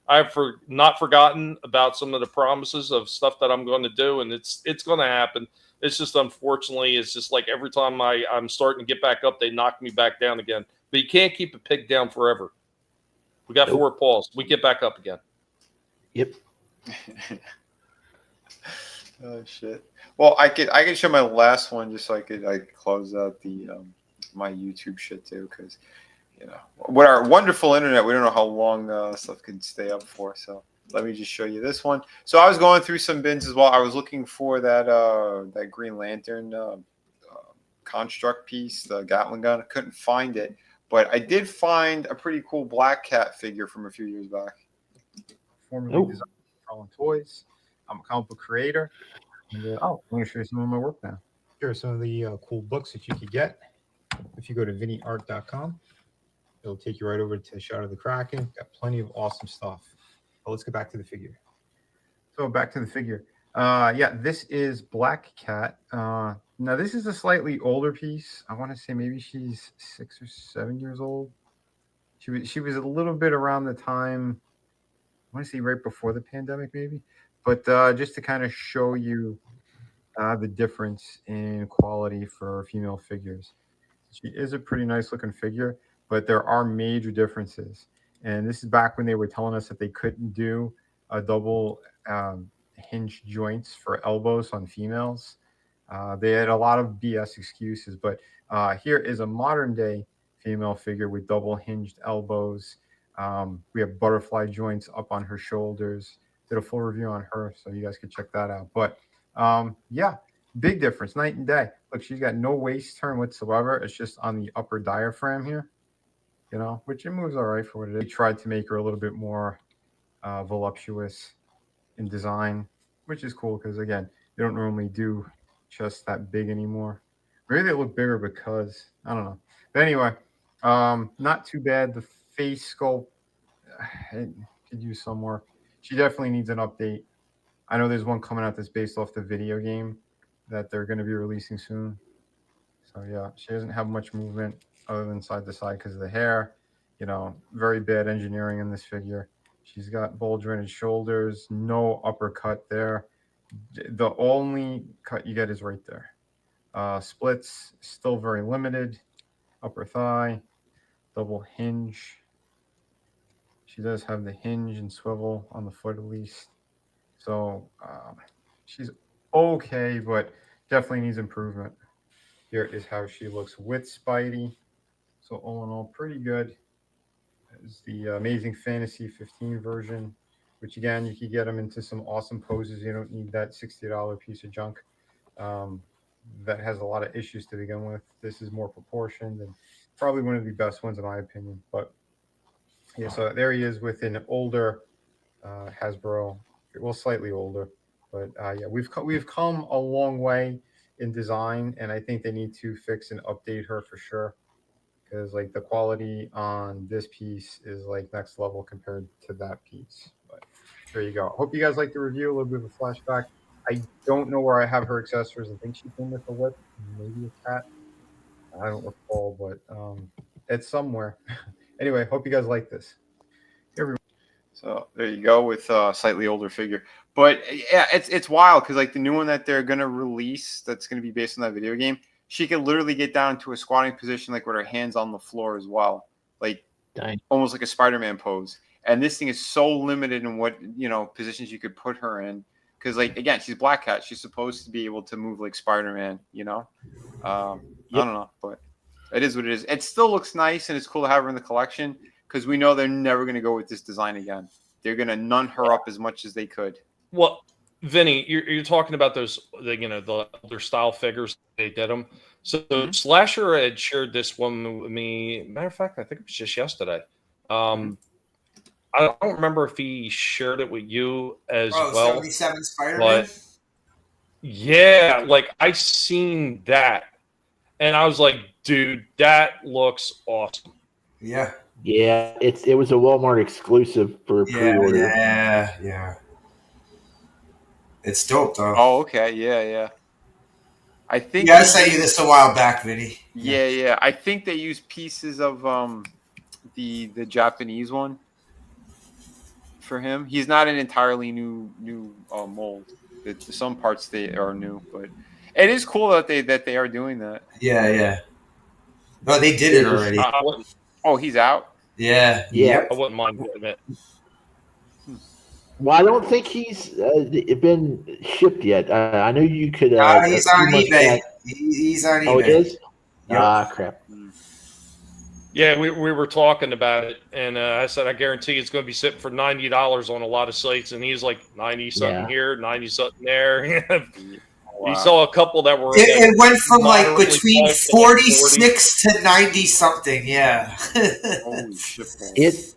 I've not forgotten about some of the promises of stuff that I'm going to do, and it's going to happen. It's just, unfortunately, it's just like every time I'm starting to get back up, they knock me back down again. But you can't keep a pig down forever. We got 4 paws. We get back up again. Yep. Oh shit. Well, I could show my last one just so I could close out the my YouTube shit too, because with our wonderful internet, we don't know how long stuff can stay up for. So let me just show you this one. So I was going through some bins as well. I was looking for that Green Lantern construct piece, the Gatling gun. I couldn't find it, but I did find a pretty cool Black Cat figure from a few years back. Formerly designed McFarlane Toys. I'm a comic book creator. And, I'm going to show you some of my work now. Here are some of the cool books that you could get. If you go to Vinnieart.com, it'll take you right over to Shadow of the Kraken. Got plenty of awesome stuff. But let's get back to the figure. So back to the figure. Yeah, this is Black Cat. Now this is a slightly older piece. I want to say maybe she's 6 or 7 years old. She was a little bit around the time, I want to say right before the pandemic maybe. But just to kind of show you the difference in quality for female figures. She is a pretty nice looking figure, but there are major differences. And this is back when they were telling us that they couldn't do a double hinge joints for elbows on females. They had a lot of BS excuses, but here is a modern day female figure with double hinged elbows. We have butterfly joints up on her shoulders. Did a full review on her, so you guys can check that out. But yeah, big difference, night and day. Look, she's got no waist turn whatsoever. It's just on the upper diaphragm here. Which it moves all right for what it is. They tried to make her a little bit more voluptuous in design, which is cool because, again, they don't normally do just that big anymore. Maybe they look bigger because, I don't know. But anyway, not too bad. The face sculpt, it could use some work. She definitely needs an update. I know there's one coming out that's based off the video game that they're going to be releasing soon. So, yeah, she doesn't have much movement other than side to side because of the hair. very bad engineering in this figure. She's got bulge rented shoulders, no uppercut there. The only cut you get is right there. Splits still very limited. Upper thigh, double hinge. She does have the hinge and swivel on the foot at least. So she's okay, but definitely needs improvement. Here is how she looks with Spidey. So all in all, pretty good. Is the Amazing Fantasy 15 version, which again, you can get them into some awesome poses. You don't need that $60 piece of junk that has a lot of issues to begin with. This is more proportioned and probably one of the best ones in my opinion. But yeah, so there he is with an older Hasbro, well, slightly older, but yeah, we've come a long way in design, and I think they need to fix and update her for sure, because like the quality on this piece is like next level compared to that piece. But there you go. Hope you guys like the review. A little bit of a flashback. I don't know where I have her accessories. I think she came with a whip, maybe a cat. I don't recall, but it's somewhere. Anyway, hope you guys like this. So there you go with a slightly older figure. But yeah, it's wild because like the new one that they're gonna release that's gonna be based on that video game, she could literally get down to a squatting position like with her hands on the floor as well, like almost like a Spider-Man pose. And this thing is so limited in what positions you could put her in, because like again, she's Black Cat. She's supposed to be able to move like Spider-Man. I don't know, but it is what it is. It still looks nice and it's cool to have her in the collection, because we know they're never going to go with this design again. They're going to nun her up as much as they could. Well, Vinny, you're talking about those, the older style figures. They did them. So Slasher had shared this one with me. Matter of fact, I think it was just yesterday. I don't remember if he shared it with you as well. 77 Spider-Man? But yeah, like I seen that, and I was like, dude, that looks awesome. Yeah. Yeah, it was a Walmart exclusive for pre-order. Yeah. It's dope though. Oh, okay. Yeah. I think. Yeah, I sent you this a while back, Vinny. Yeah. I think they used pieces of the Japanese one for him. He's not an entirely new mold. Some parts they are new, but it is cool that they are doing that. Yeah. No, they did it already. Oh, he's out? Yeah. I wouldn't mind getting it. Well, I don't think he's been shipped yet. I know you could. He's on eBay. He's on eBay. Oh, it is? Yep. Crap. Yeah, we were talking about it, and I said, I guarantee it's going to be sitting for $90 on a lot of sites, and he's like 90 something here, 90 something there. Wow. You saw a couple that were. It went from like between 46 to 90 something. Yeah. Holy shit.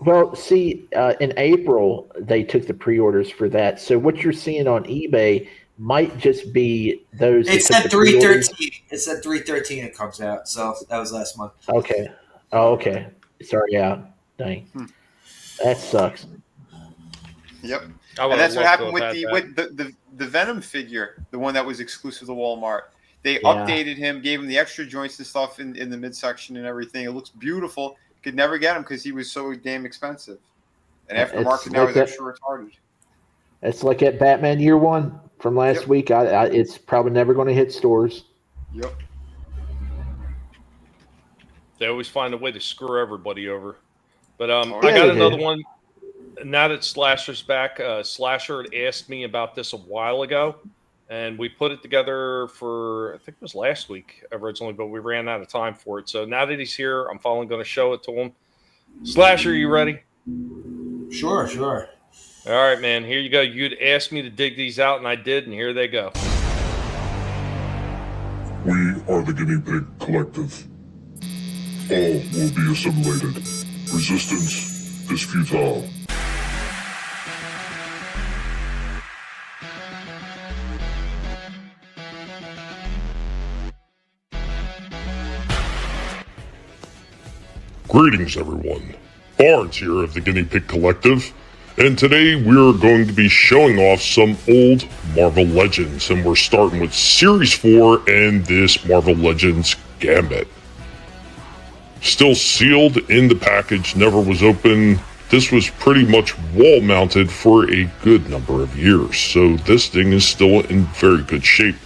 Well, see, in April they took the pre-orders for that. So what you're seeing on eBay might just be those. It's at 3/13. It's at 3/13. It comes out. So that was last month. Okay. Oh, okay. Sorry. Yeah. Dang. That sucks. Yep. And that's what happened with the Venom figure, the one that was exclusive to Walmart. They updated him, gave him the extra joints and stuff in the midsection and everything. It looks beautiful. Could never get him because he was so damn expensive. And aftermarket now is extra retarded. It's like at Batman Year One from last week. It's probably never going to hit stores. Yep. They always find a way to screw everybody over. But I got another one. Now that Slasher's back, Slasher had asked me about this a while ago, and we put it together for, I think it was last week originally, but we ran out of time for it. So now that he's here, I'm finally going to show it to him. Slasher, you ready? Sure. All right, man. Here you go. You'd asked me to dig these out, and I did, and here they go. We are the Guinea Pig Collective. All will be assimilated. Resistance is futile. Greetings, everyone. Barnes here of the Guinea Pig Collective, and today we're going to be showing off some old Marvel Legends, and we're starting with Series 4 and this Marvel Legends Gambit. Still sealed in the package, never was open. This was pretty much wall mounted for a good number of years, so this thing is still in very good shape.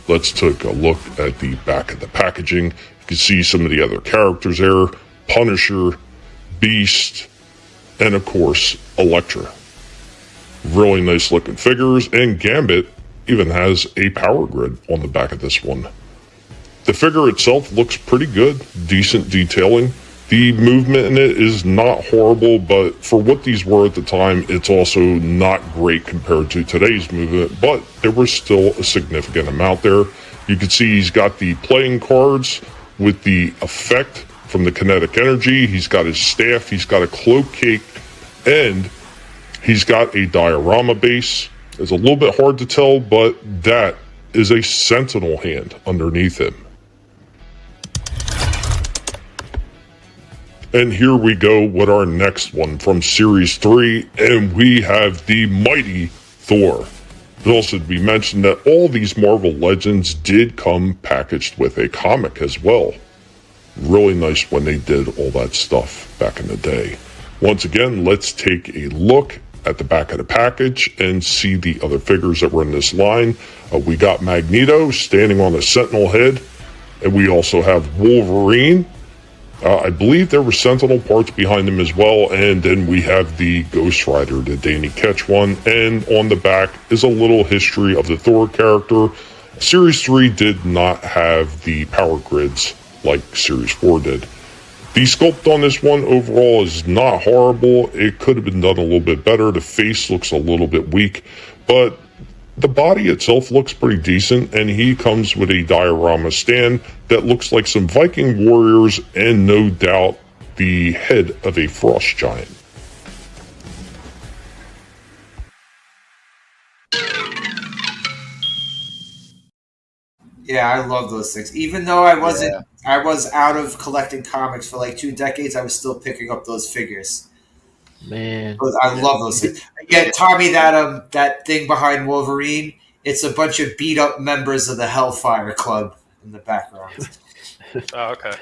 Let's take a look at the back of the packaging. You can see some of the other characters there: Punisher, Beast, and of course, Elektra. Really nice looking figures, and Gambit even has a power grid on the back of this one. The figure itself looks pretty good, decent detailing. The movement in it is not horrible, but for what these were at the time, it's also not great compared to today's movement, but there was still a significant amount there. You can see he's got the playing cards with the effect from the kinetic energy. He's got his staff, he's got a cloak cake, and he's got a diorama base. It's a little bit hard to tell, but that is a sentinel hand underneath him. And here we go with our next one from Series 3, and we have the mighty Thor. It also to be mentioned that all these Marvel Legends did come packaged with a comic as well. Really nice when they did all that stuff back in the day. Once again, let's take a look at the back of the package and see the other figures that were in this line. We got Magneto standing on a Sentinel head, and we also have Wolverine. I believe there were Sentinel parts behind him as well, and then we have the Ghost Rider, the Danny Ketch one, and on the back is a little history of the Thor character. Series 3 did not have the power grids like Series 4 did. The sculpt on this one overall is not horrible. It could have been done a little bit better. The face looks a little bit weak, but the body itself looks pretty decent, and he comes with a diorama stand that looks like some Viking warriors and no doubt the head of a frost giant. Yeah, I love those things. Even though I was out of collecting comics for like 2 decades, I was still picking up those figures. Man, I love those things. Yeah, Tommy, that thing behind Wolverine, it's a bunch of beat up members of the Hellfire Club in the background. Oh, okay.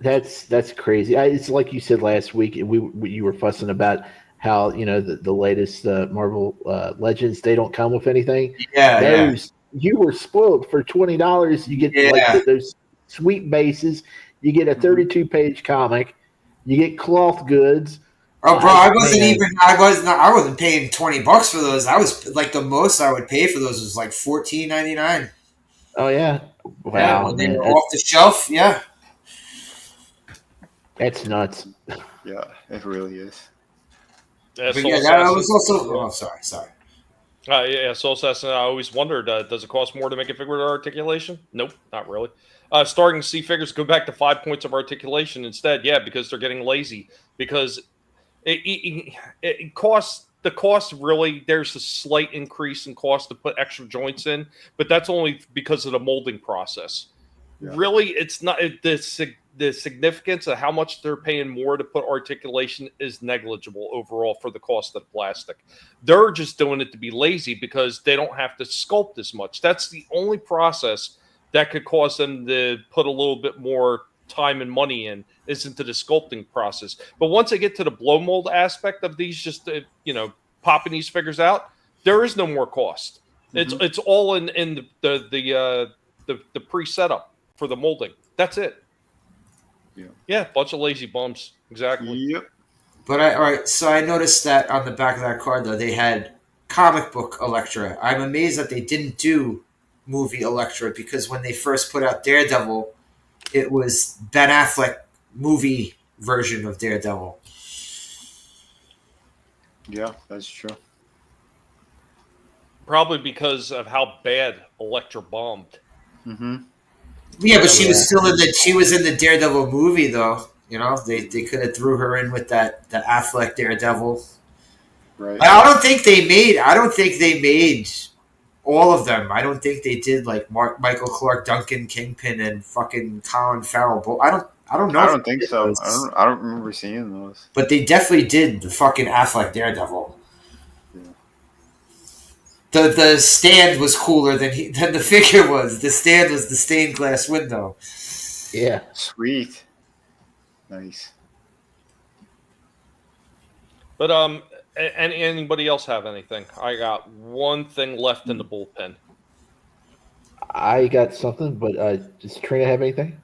That's crazy. It's like you said last week. You were fussing about how the latest Marvel Legends, they don't come with anything. Yeah, you were spoiled for $20. You get like those sweet bases. You get a 32-page comic. You get cloth goods. Oh, bro, I wasn't paying $20 for those. I was like, the most I would pay for those was like $14.99. Oh yeah, wow. Yeah, when they were off the shelf, yeah. That's nuts. Yeah, it really is. Yeah, But yeah, that was also. Oh, sorry. Yeah, Soul Assassin, I always wondered, does it cost more to make a figure with articulation? Nope, not really. Starting to see figures go back to 5 points of articulation instead. Yeah, because they're getting lazy. Because it costs, the cost really, there's a slight increase in cost to put extra joints in, but that's only because of the molding process. Yeah. Really, it's not the significance of how much they're paying more to put articulation is negligible overall for the cost of the plastic. They're just doing it to be lazy because they don't have to sculpt as much. That's the only process that could cause them to put a little bit more time and money in, is into the sculpting process. But once they get to the blow mold aspect of these, just popping these figures out, there is no more cost. Mm-hmm. It's all in the pre-setup for the molding. That's it. Yeah, bunch of lazy bums. Exactly. Yep. But all right, so I noticed that on the back of that card, though, they had comic book Elektra. I'm amazed that they didn't do movie Elektra, because when they first put out Daredevil, it was Ben Affleck movie version of Daredevil. Yeah, that's true. Probably because of how bad Elektra bombed. Mm-hmm. Yeah, but she was still she was in the Daredevil movie, though. They could have threw her in with the Affleck Daredevil. Right. I don't think they made all of them. I don't think they did like Michael Clark Duncan, Kingpin, and fucking Colin Farrell. But I don't know. I don't think so. I don't remember seeing those. But they definitely did the fucking Affleck Daredevil. The stand was cooler than the figure was. The stand was the stained glass window. Yeah. Sweet. Nice. But anybody else have anything? I got one thing left in the bullpen. I got something, but does Trina have anything?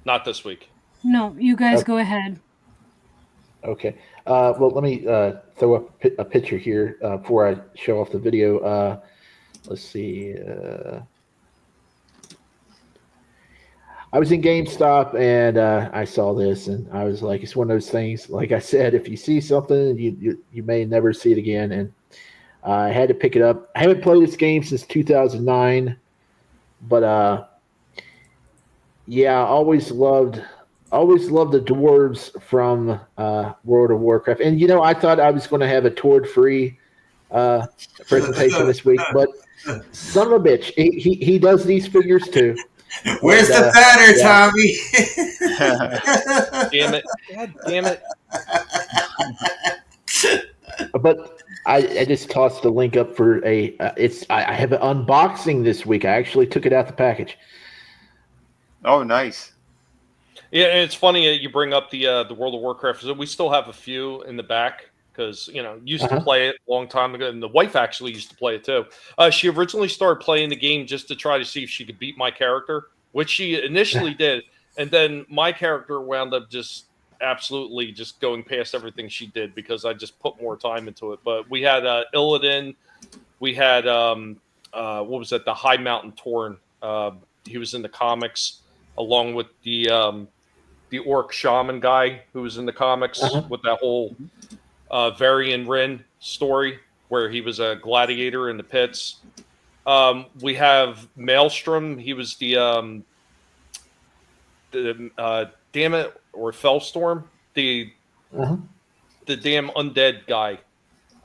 Not this week. No, you guys go ahead. Okay. Well, let me throw up a picture here before I show off the video. Let's see. I was in GameStop and I saw this, and I was like, it's one of those things. Like I said, if you see something, you may never see it again. And I had to pick it up. I haven't played this game since 2009, but yeah, I always loved the dwarves from World of Warcraft. And I thought I was going to have a Tord-free presentation this week, but son of a bitch, he does these figures too. Where's the banner, Tommy? Damn it! God damn it! But I just tossed the link up for I have an unboxing this week. I actually took it out the package. Oh, nice. Yeah, and it's funny you bring up the World of Warcraft. We still have a few in the back because used to play it a long time ago, and the wife actually used to play it too. She originally started playing the game just to try to see if she could beat my character, which she initially did, and then my character wound up just absolutely just going past everything she did because I just put more time into it. But we had Illidan, we had what was that? The High Mountain Torn. He was in the comics along with the orc shaman guy who was in the comics with that whole Varian Rin story where he was a gladiator in the pits. We have Maelstrom. He was the damn it, or Fellstorm, the damn undead guy.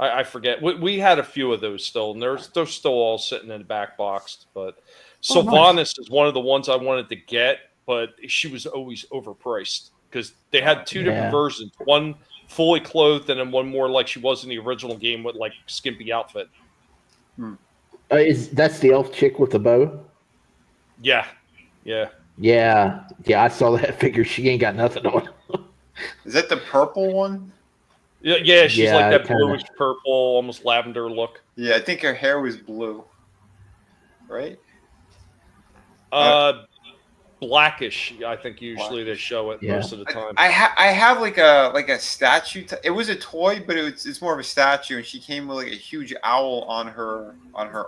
I forget. We had a few of those still, and they're still all sitting in the back boxed. But Sylvanas is one of the ones I wanted to get, but she was always overpriced because they had two different versions. One fully clothed, and then one more like she was in the original game with like skimpy outfit. That's the elf chick with the bow? Yeah. I saw that figure. She ain't got nothing on. Is that the purple one? Yeah, she's like that bluish purple, almost lavender look. Yeah, I think her hair was blue. Right? Blackish. I think usually they show it most of the time. I have like a statue. It was a toy, but it's more of a statue, and she came with like a huge owl on her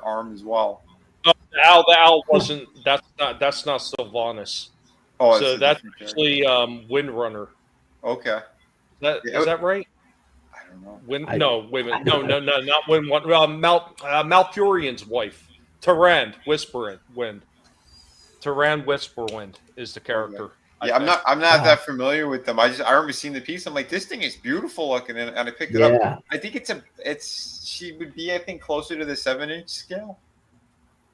arm as well. Oh, the owl wasn't. That's not Sylvanas. Oh, so that's actually Windrunner. Okay. Is that right? I don't know. Wait a minute. No, not Windrunner. Malfurion's wife, Tyrande Whisperwind. Tyrande Whisperwind is the character. Yeah, I'm not that familiar with them. I remember seeing the piece. I'm like, this thing is beautiful looking, and I picked it up. I think she would be, I think, closer to the 7-inch scale.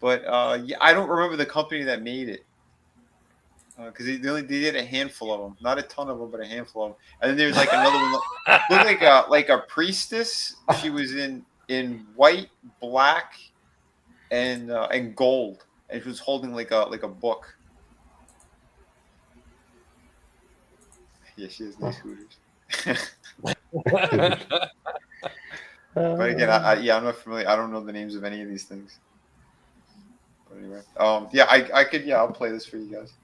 But I don't remember the company that made it because they did a handful of them, not a ton of them, but a handful of them. And then there's like another one, looked like a priestess. She was in white, black, and gold. And she was holding like a book. Yeah, she has nice hooters. But again, I'm not familiar. I don't know the names of any of these things. But anyway, I'll play this for you guys.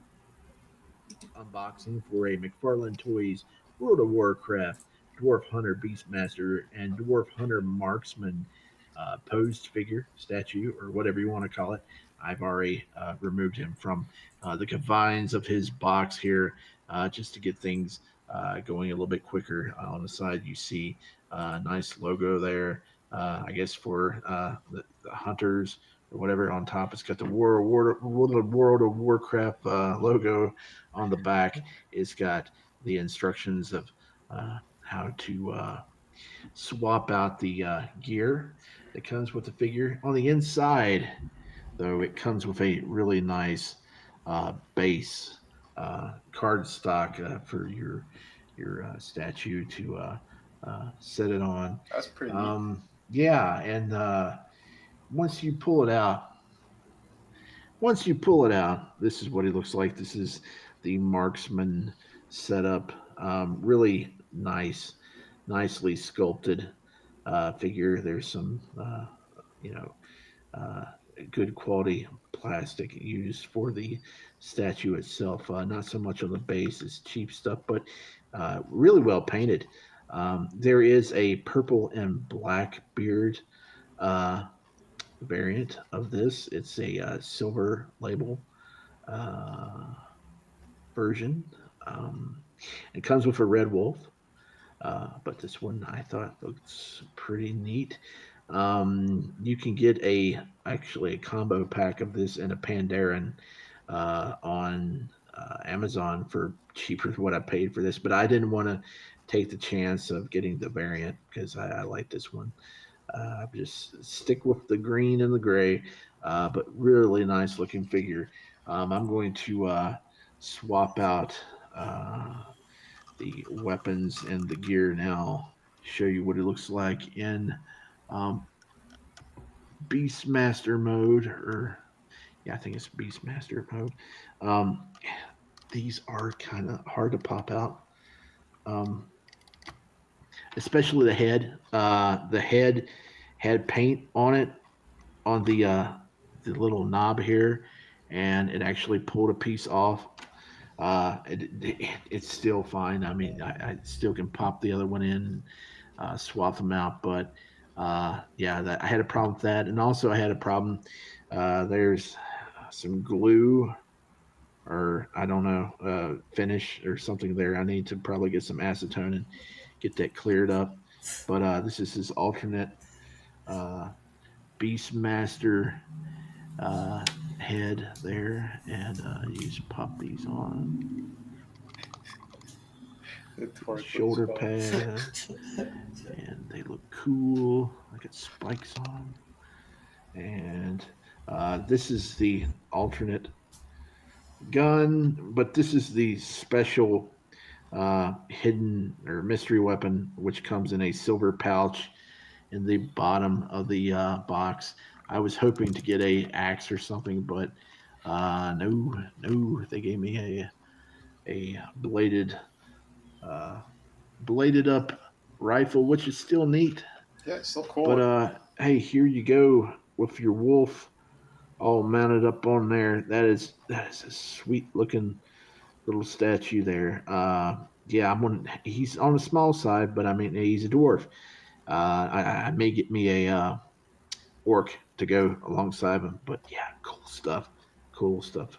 Unboxing for a McFarlane Toys World of Warcraft Dwarf Hunter Beastmaster and Dwarf Hunter Marksman posed figure, statue, or whatever you want to call it. I've already removed him from the confines of his box here just to get things going a little bit quicker. On the side, you see a nice logo there, I guess for the hunters or whatever. On top, it's got the World of Warcraft logo. On the back, it's got the instructions of how to swap out the gear that comes with the figure. On the inside, though, it comes with a really nice base card stock for your statue to set it on. That's pretty neat. Yeah, and once you pull it out, this is what it looks like. This is the Marksman setup. Really nicely sculpted figure. There's some, you know, good quality plastic used for the statue itself. Not so much on the base as cheap stuff, but really well painted. There is a purple and black beard variant of this. It's a silver label version. It comes with a red wolf, but this one I thought looks pretty neat. You can get actually a combo pack of this and a Pandaren on Amazon for cheaper than what I paid for this, but I didn't want to take the chance of getting the variant because I like this one. Just stick with the green and the gray, but really nice looking figure. I'm going to swap out the weapons and the gear now. Show you what it looks like in Beastmaster mode, or yeah, I think it's Beastmaster mode. These are kind of hard to pop out, especially the head. The head had paint on it on the little knob here, and it actually pulled a piece off. It's still fine. I mean, I still can pop the other one in, swap them out. But yeah, I had a problem with that, and also I had a problem. There's some glue, or I don't know, finish or something there. I need to probably get some acetone and get that cleared up. But this is his alternate Beastmaster head there, and you just pop these on. Shoulder pad, and they look cool. I got spikes on, and this is the alternate gun, but this is the special hidden or mystery weapon, which comes in a silver pouch in the bottom of the box. I was hoping to get a axe or something, but no, they gave me a bladed up rifle, which is still neat. Yeah, it's still cool. But hey, here you go with your wolf all mounted up on there. That is a sweet looking little statue there. Yeah, he's on the small side, but I mean he's a dwarf. I may get me a orc to go alongside him, but yeah, cool stuff.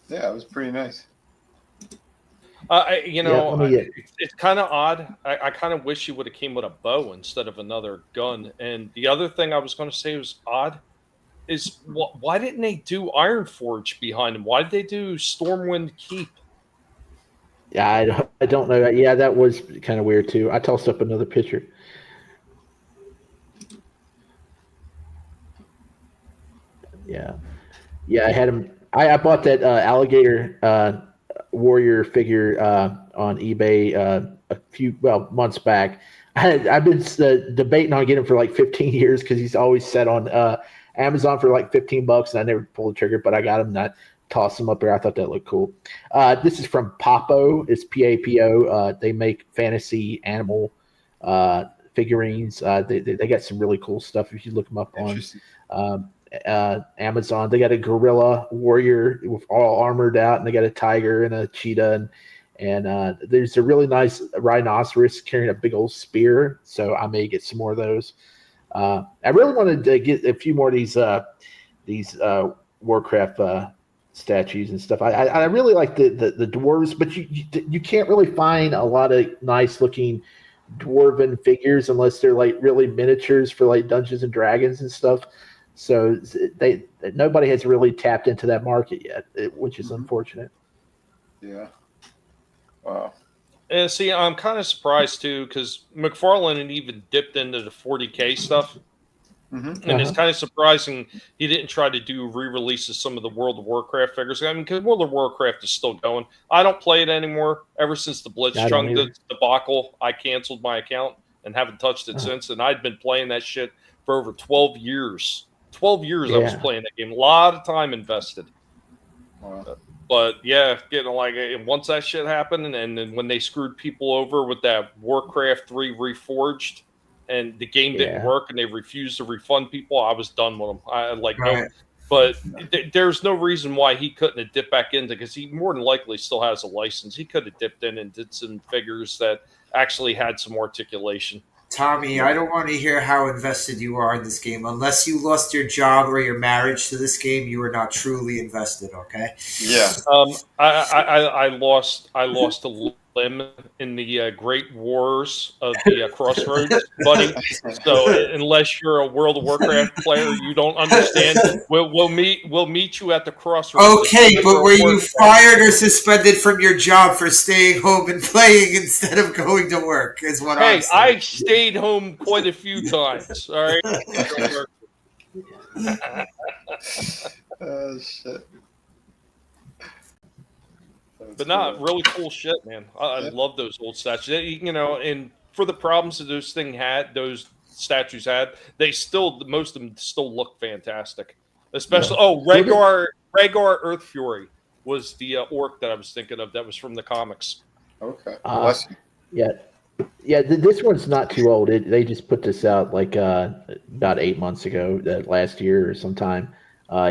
Yeah, it was pretty nice. It's kind of odd. I kind of wish you would have came with a bow instead of another gun. And the other thing I was going to say was odd is why didn't they do Ironforge behind him? Why did they do Stormwind Keep? Yeah, I don't know. Yeah, that was kind of weird too. I tossed up another picture. Yeah, I had him. I bought that alligator warrior figure on eBay a few months back. I've been debating on getting him for like 15 years because he's always set on Amazon for like $15, and I never pulled the trigger. But I got him. And I tossed him up there. I thought that looked cool. This is from Papo. It's Papo. They make fantasy animal figurines. They got some really cool stuff. If you look them up on Amazon, they got a gorilla warrior with all armored out, and they got a tiger and a cheetah, and there's a really nice rhinoceros carrying a big old spear. So I may get some more of those. I really wanted to get a few more of these Warcraft statues and stuff. I really like the dwarves, but you can't really find a lot of nice looking dwarven figures unless they're like really miniatures for like Dungeons and Dragons and stuff. So nobody has really tapped into that market yet, which is unfortunate. Yeah. Wow. And see, I'm kind of surprised too because McFarlane had even dipped into the 40K stuff. Mm-hmm. And it's kind of surprising he didn't try to do re-releases of some of the World of Warcraft figures. I mean, because World of Warcraft is still going. I don't play it anymore. Ever since the Blitzchung debacle, I canceled my account and haven't touched it since. And I'd been playing that shit for over 12 years. 12 years I was playing that game. A lot of time invested. Wow. But yeah, once that shit happened, and then when they screwed people over with that Warcraft 3 Reforged, and the game didn't work, and they refused to refund people, I was done with them. Nope. Right. But there's no reason why he couldn't have dipped back into, because he more than likely still has a license. He could have dipped in and did some figures that actually had some articulation. Tommy, I don't want to hear how invested you are in this game. Unless you lost your job or your marriage to this game, you are not truly invested. Okay. Yeah. I lost a limb in the Great Wars of the Crossroads, buddy. So unless you're a World of Warcraft player, you don't understand. We'll meet you at the Crossroads. Okay, but were you fired or suspended from your job for staying home and playing instead of going to work? Is what I'm saying. I stayed home quite a few times. All right. Oh shit. But not really cool shit, man. I love those old statues. You know, and for the problems that those statues had, most of them still look fantastic. Especially, Rhaegar Earth Fury was the orc that I was thinking of. That was from the comics. Okay. Yeah. This one's not too old. They just put this out like about 8 months ago, last year or sometime.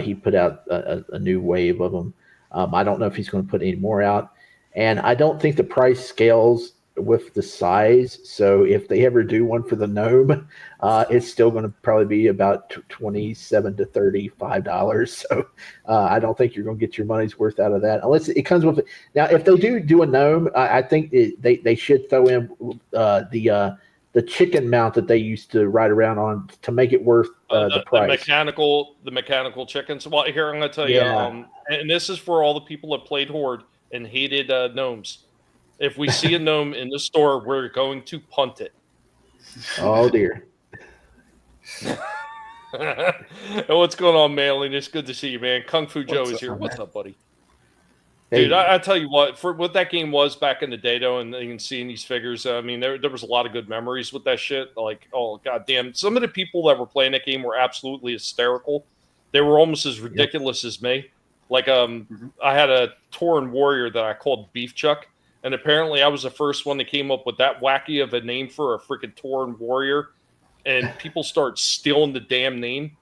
He put out a new wave of them. I don't know if he's going to put any more out, and I don't think the price scales with the size. So if they ever do one for the gnome, it's still going to probably be about $27 to $35. So I don't think you're going to get your money's worth out of that, unless it comes with it. Now, if they do a gnome, I think they should throw in the chicken mount that they used to ride around on to make it worth the price. The mechanical chickens. Well, here I'm going to tell you, and this is for all the people that played Horde and hated gnomes. If we see a gnome in the store, we're going to punt it. Oh dear. What's going on, Manly? It's good to see you, man. Kung Fu Joe is here. What's up, buddy? Dude, I tell you what, for what that game was back in the day, though, and you can see in these figures, I mean, there was a lot of good memories with that shit. Like, oh, goddamn. Some of the people that were playing that game were absolutely hysterical. They were almost as ridiculous as me. Like, I had a Tauren warrior that I called Beef Chuck, and apparently I was the first one that came up with that wacky of a name for a freaking Tauren warrior, and people start stealing the damn name.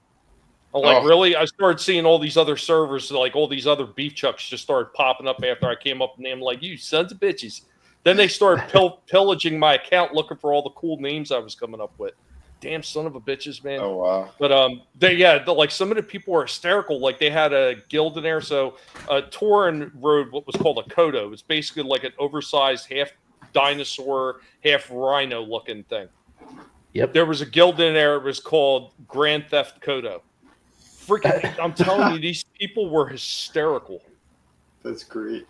I'm like, really? I started seeing all these other servers, like all these other beef chucks just started popping up after I came up and I'm like, you sons of bitches. Then they started pillaging my account looking for all the cool names I was coming up with. Damn son of a bitches, man. Oh, wow. But like some of the people were hysterical. Like they had a guild in there. So Tauren rode what was called a Kodo. It's basically like an oversized half dinosaur, half rhino looking thing. Yep. There was a guild in there. It was called Grand Theft Kodo. Freaking, I'm telling you, these people were hysterical. That's great.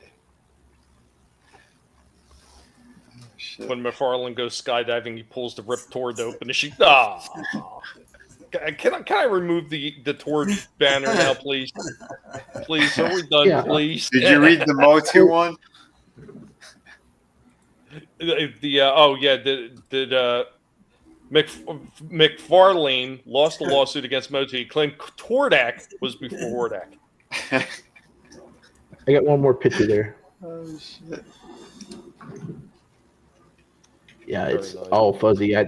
When McFarlane goes skydiving, he pulls the rip Tord open. And she, can I remove the Tord banner now, please? Please, are we done, please? Did you read the Motu one? McFarlane lost a lawsuit against Motu. He claimed Tordak was before Hordak. I got one more picture there. Oh, shit. Yeah, it's all fuzzy. I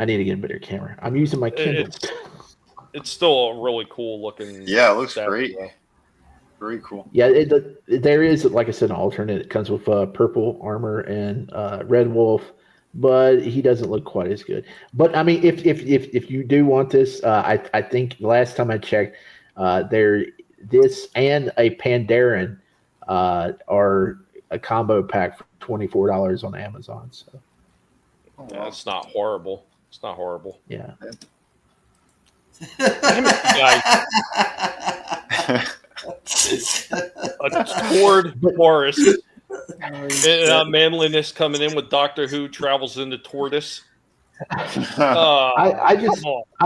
need to get a better camera. I'm using my Kindle. It's still a really cool looking. Yeah, it looks great. Very cool. Yeah, there is, like I said, an alternate. It comes with purple armor and red wolf, but he doesn't look quite as good. But I mean, if you do want this, I think last time I checked, this and a Pandaren are a combo pack for $24 on Amazon. So yeah, it's not horrible. It's not horrible. Yeah. Damn it, guys. A Tord Forest. Manliness coming in with Doctor Who travels into Tortoise. I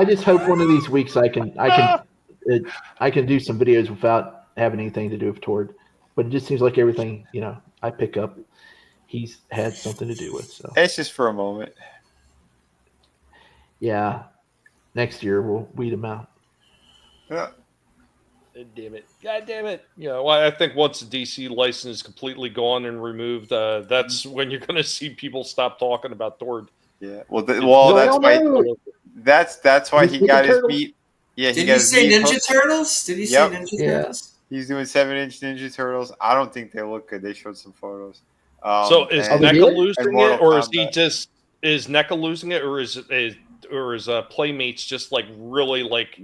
just hope one of these weeks I can do some videos without having anything to do with Tord. But it just seems like everything, I pick up, he's had something to do with. So it's just for a moment. Yeah. Next year we'll weed him out. Yeah. Damn it. God damn it. You know, I think once the DC license is completely gone and removed, that's when you're going to see people stop talking about Tord. Yeah. Well, that's why he got his beat. Yeah. Did he say Ninja Turtles? Did he say Ninja Turtles? He's doing 7-inch Ninja Turtles. I don't think they look good. They showed some photos. So is NECA losing it, or is he just NECA losing it, or is Playmates just like really like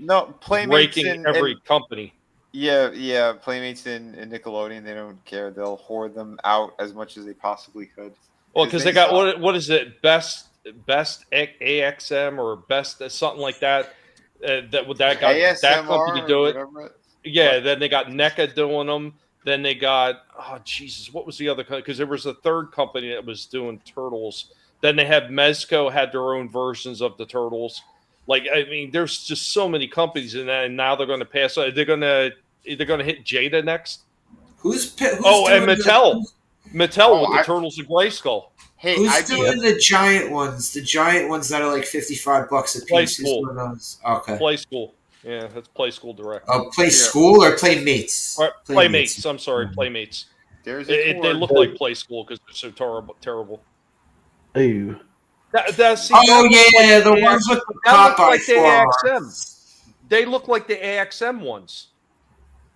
breaking every company? Yeah. Playmates and Nickelodeon, they don't care. They'll hoard them out as much as they possibly could. Well, because they got what is it? Best AXM or best something like that. That got ASMR that company to do it. Yeah, But then they got NECA doing them. Then they got Jesus, what was the other company? Because there was a third company that was doing Turtles. Then they had Mezco had their own versions of the Turtles. Like, I mean, there's just so many companies in that, and now they're going to pass. They're going to hit Jada next. Who's and Mattel. Mattel with the Turtles of Grayskull. Hey, who's doing the giant ones? The giant ones that are like $55 a piece. Who's doing those? Okay. Play School. Yeah, that's Play School Direct. Oh, Play School or Playmates? Playmates. I'm sorry, Playmates. They look like Play School because they're so terrible. Ooh. The ones with the Popeye AXM. They look like the AXM ones.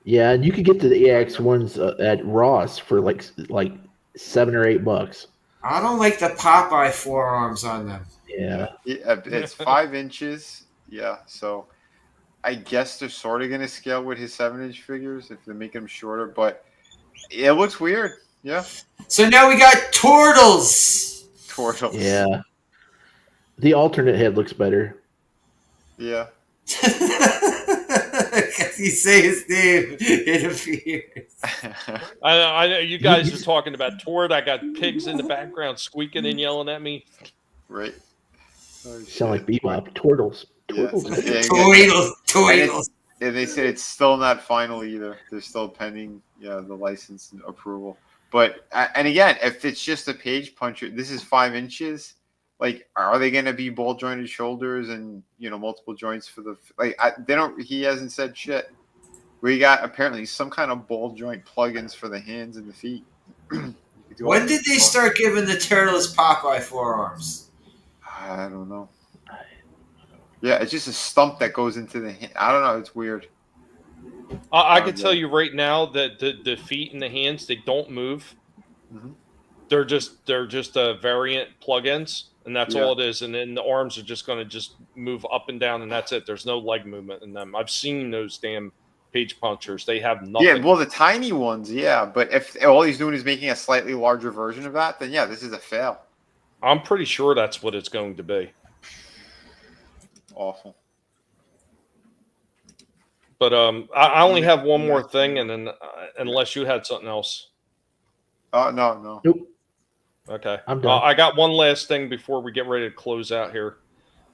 Yeah, and you could get the AX ones at Ross for like $7 or $8. I don't like the Popeye forearms on them. Yeah. It's 5 inches. Yeah, so I guess they're sort of going to scale with his 7-inch figures if they make them shorter, but it looks weird. Yeah. So now we got Turtles. Yeah. The alternate head looks better. Yeah. You say his name, it appears. I know you guys are talking about Tord. I got pigs in the background squeaking and yelling at me. Right. Sound like Bebop. Turtles. Turtles. And they said it's still not final either. They're still pending the license and approval. But and again, if it's just a page puncher, this is 5 inches. Like, are they going to be ball jointed shoulders and multiple joints for the they don't? He hasn't said shit. We got apparently some kind of ball joint plugins for the hands and the feet. When did they start giving the Turtles Popeye forearms? I don't know. Yeah, it's just a stump that goes into the hand. I don't know. It's weird. I can tell you right now that the feet and the hands, they don't move. Mm-hmm. They're just variant plugins, and that's all it is. And then the arms are just going to just move up and down, and that's it. There's no leg movement in them. I've seen those damn page punchers. They have nothing. Yeah, well, the tiny ones, but if all he's doing is making a slightly larger version of that, then this is a fail. I'm pretty sure that's what it's going to be. Awful. But I only have one more thing, and then unless you had something else. No. Nope. Okay. I'm done. I got one last thing before we get ready to close out here.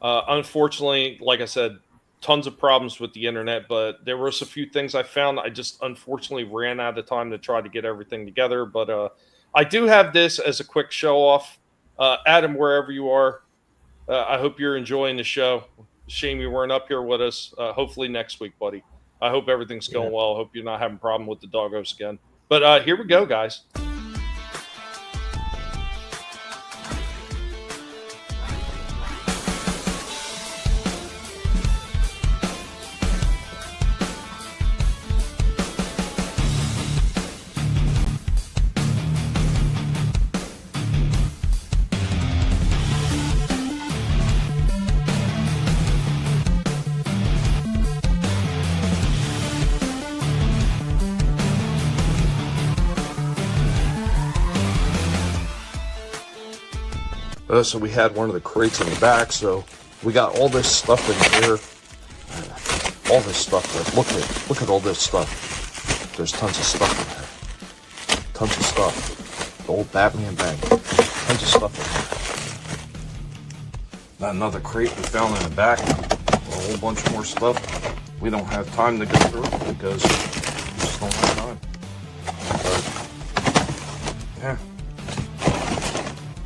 Unfortunately, like I said, tons of problems with the internet, but there was a few things I found. I just unfortunately ran out of time to try to get everything together. But I do have this as a quick show off. Adam, wherever you are, I hope you're enjoying the show. Shame you weren't up here with us. Hopefully next week, buddy. I hope everything's going well. I hope you're not having a problem with the doggos again. But here we go, guys. So we had one of the crates in the back, so we got all this stuff in here. All this stuff. Look at all this stuff. There's tons of stuff in there. Tons of stuff. The old Batman bag. Tons of stuff in there. Got another crate we found in the back. A whole bunch more stuff. We don't have time to go through it because we just don't have time. But, yeah.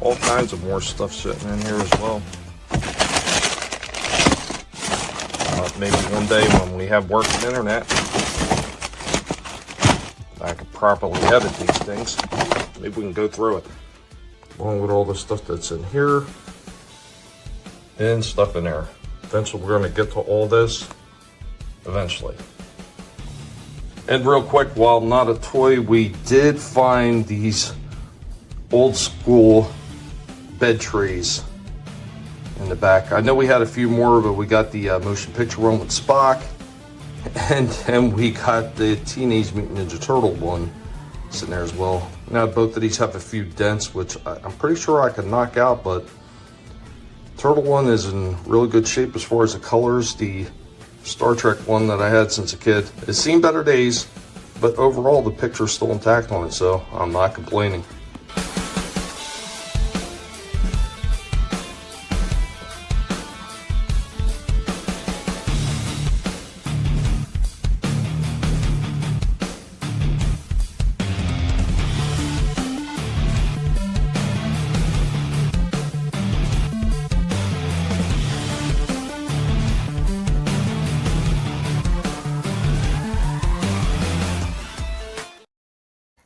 All kinds of more stuff sitting in here as well. Maybe one day when we have working internet, properly edit these things. Maybe we can go through it. Along with all the stuff that's in here. And stuff in there. Eventually we're going to get to all this. Eventually. And real quick, while not a toy, we did find these old school bed trays in the back. I know we had a few more, but we got the motion picture one with Spock, and we got the Teenage Mutant Ninja Turtle one sitting there as well. Now both of these have a few dents, which I'm pretty sure I can knock out, but Turtle one is in really good shape as far as the colors. The Star Trek one that I had since a kid, it's seen better days, but overall the picture's still intact on it, so I'm not complaining.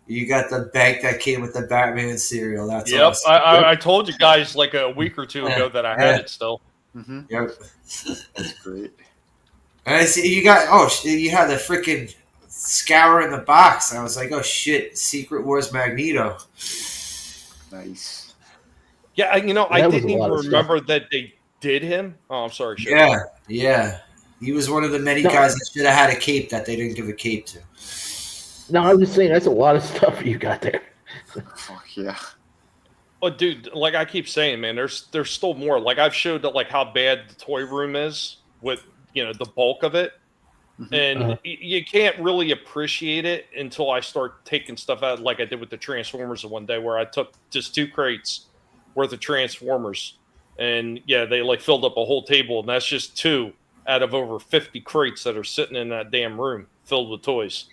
You got the bag that came with the Batman cereal. That's yep. awesome. I told you guys like a week or two ago that I had it still. Mm-hmm. Yep. That's great. And I see you got you had the freaking scour in the box. I was like, oh shit, Secret Wars Magneto. Nice. Yeah, I didn't even remember that they did him. Oh, I'm sorry. Sean. Yeah. He was one of the many guys that should have had a cape that they didn't give a cape to. No, I'm just saying that's a lot of stuff you got there. Fuck yeah. Well, dude, like I keep saying, man, there's still more. Like I've showed like how bad the toy room is with the bulk of it, and you can't really appreciate it until I start taking stuff out, like I did with the Transformers one day, where I took just 2 crates worth of Transformers, and they like filled up a whole table, and that's just 2 out of over 50 crates that are sitting in that damn room filled with toys.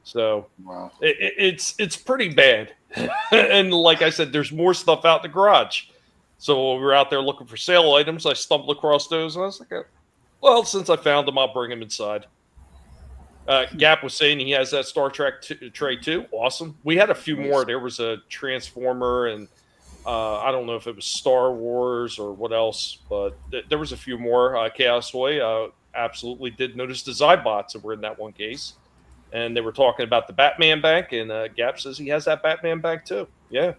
So wow, it's pretty bad. And like I said, there's more stuff out in the garage. So when we were out there looking for sale items, I stumbled across those, and I was like, well, since I found them, I'll bring them inside. Gap was saying he has that Star Trek tray too. Awesome. We had a few more. There was a Transformer, and I don't know if it was Star Wars or what else, but there was a few more. Chaos Toy absolutely did notice the Zybots that were in that one case. And they were talking about the Batman bank, and Gap says he has that Batman bank too. Yeah.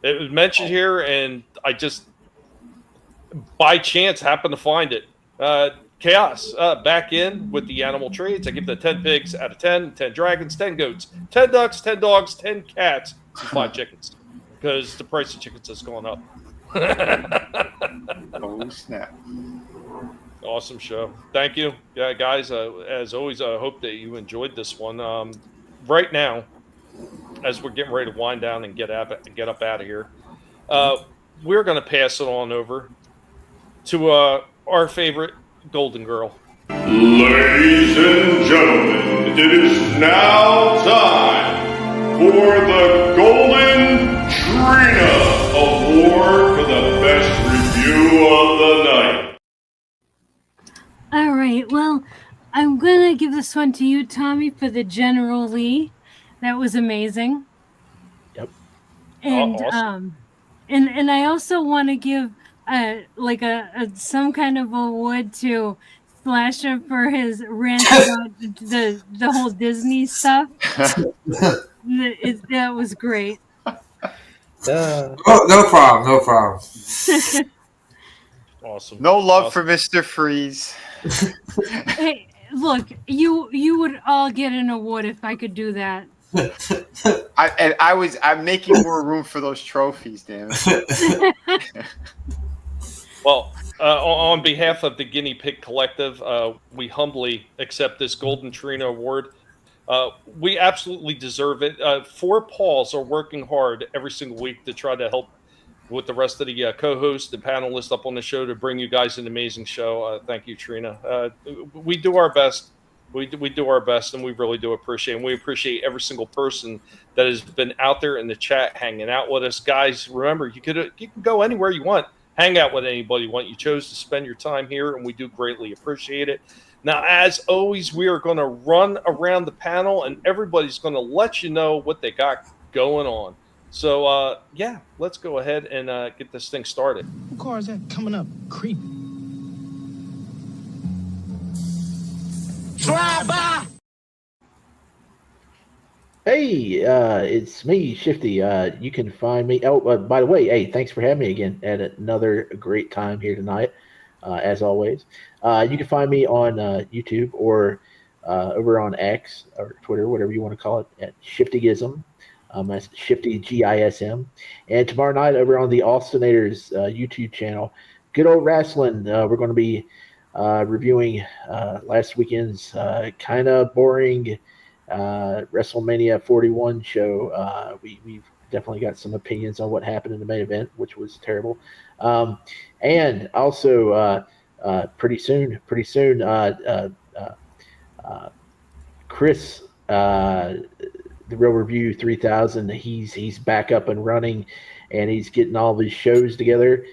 It was mentioned here, and I just, by chance, happened to find it. Chaos, back in with the animal trades. I give the 10 pigs out of 10, 10 dragons, 10 goats, 10 ducks, 10 dogs, 10 cats, and 5 chickens. Because the price of chickens has gone up. Oh, snap. Awesome show. Thank you. Yeah, guys, as always, I hope that you enjoyed this one. Right now, as we're getting ready to wind down and get up out of here, we're going to pass it on over to our favorite Golden Girl. Ladies and gentlemen, it is now time for the Golden Trina Award for the best review of the night. All right. Well, I'm going to give this one to you, Tommy, for the General Lee. That was amazing. Yep. And awesome. And I also want to give some kind of award to Slasher for his rant about the whole Disney stuff. That was great. Oh, no problem. Awesome. No love for Mr. Freeze. Hey, look, you would all get an award if I could do that. I'm making more room for those trophies, damn it. Well, on behalf of the Guinea Pig Collective, we humbly accept this Golden Trina Award. We absolutely deserve it. 4 Pauls are working hard every single week to try to help with the rest of the co-hosts and panelists up on the show to bring you guys an amazing show. Thank you, Trina. We do our best. We do our best, and we really do appreciate it. And we appreciate every single person that has been out there in the chat hanging out with us. Guys, remember, you can go anywhere you want. Hang out with anybody you want. You chose to spend your time here, and we do greatly appreciate it. Now, as always, we are going to run around the panel, and everybody's going to let you know what they got going on. So, yeah, let's go ahead and get this thing started. What car is that coming up? Creepy. Drive by. Hey, it's me, Shifty. You can find me. Oh, by the way, hey, thanks for having me again at another great time here tonight, as always. You can find me on YouTube or over on X or Twitter, whatever you want to call it, at Shiftygism. That's Shifty GISM. And tomorrow night over on the Austinators YouTube channel, Good Old Wrestling, we're going to be reviewing last weekend's kind of boring WrestleMania 41 show. We've definitely got some opinions on what happened in the main event, which was terrible. And also pretty soon, Chris, the Real Review 3000, he's back up and running, and he's getting all these shows together.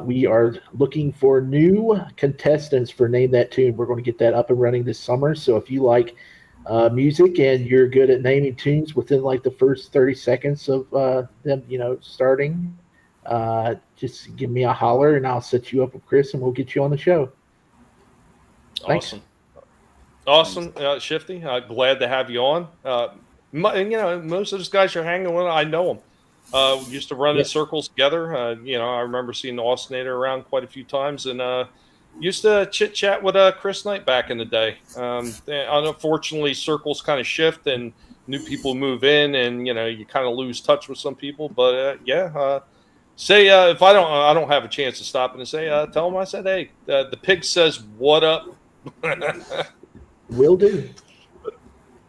We are looking for new contestants for Name That Tune. We're going to get that up and running this summer. So if you like music and you're good at naming tunes within like the first 30 seconds of them, starting, just give me a holler and I'll set you up with Chris and we'll get you on the show. Thanks. Awesome, Shifty. Glad to have you on. Most of those guys you're hanging with, I know them. We used to run in circles together. I remember seeing the Austinator around quite a few times, and used to chit chat with Chris Knight back in the day. Unfortunately, circles kind of shift and new people move in, and you kind of lose touch with some people. But say if I don't have a chance to stop and say, tell them I said, hey, the pig says what up. Will do.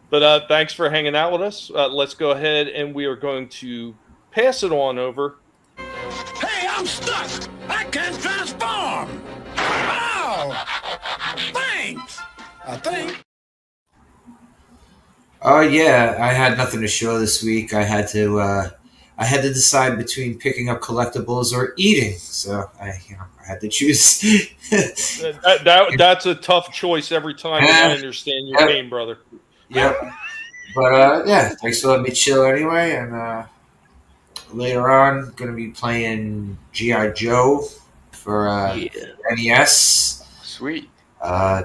But thanks for hanging out with us. Let's go ahead and we are going to pass it on over. Hey, I'm stuck. I can't transform. Oh, thanks. I think. Oh yeah, I had nothing to show this week. I had to decide between picking up collectibles or eating. So I had to choose. That's a tough choice every time. I understand your pain, brother. Yep. But thanks for letting me chill anyway. And later on, going to be playing G.I. Joe for NES. Sweet.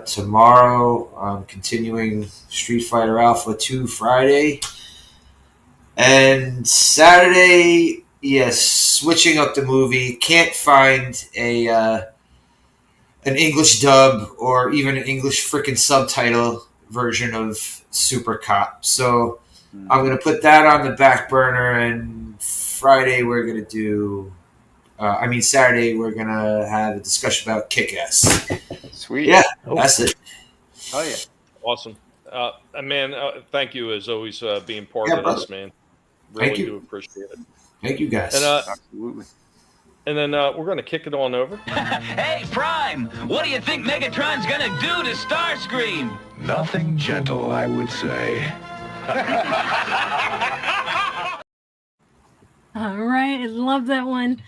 Tomorrow, I'm continuing Street Fighter Alpha 2 Friday. And Saturday, switching up the movie. Can't find an English dub or even an English freaking subtitle version of Super Cop. So I'm going to put that on the back burner, and Friday we're going to do... Saturday we're going to have a discussion about Kick-Ass. Sweet. Yeah, that's it. Oh, yeah. Awesome. Man, thank you as always being part of this, man. Really do appreciate it. Thank you, guys. And, absolutely. And then we're going to kick it on over. Hey, Prime, what do you think Megatron's going to do to Starscream? Nothing gentle, I would say. All right, I love that one.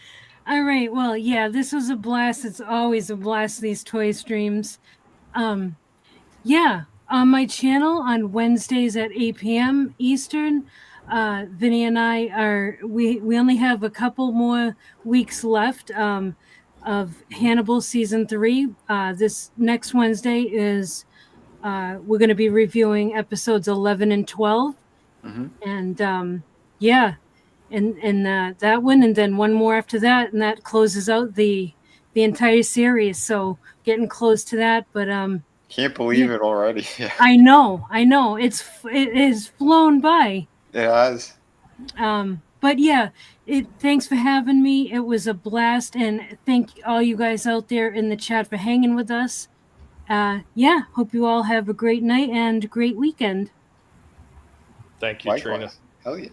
All right, well, yeah, this was a blast. It's always a blast, these toy streams. On my channel on Wednesdays at 8 p.m. Eastern, Vinnie and I we only have a couple more weeks left of Hannibal Season 3. This next Wednesday is we're going to be reviewing episodes 11 and 12. Mm-hmm. And and that one, and then one more after that, and that closes out the entire series. So getting close to that, but can't believe it already. Yeah. I know. It has flown by. It has. But yeah, thanks for having me. It was a blast, and thank all you guys out there in the chat for hanging with us. Hope you all have a great night and great weekend. Thank you, Likewise. Trina. Hell yeah.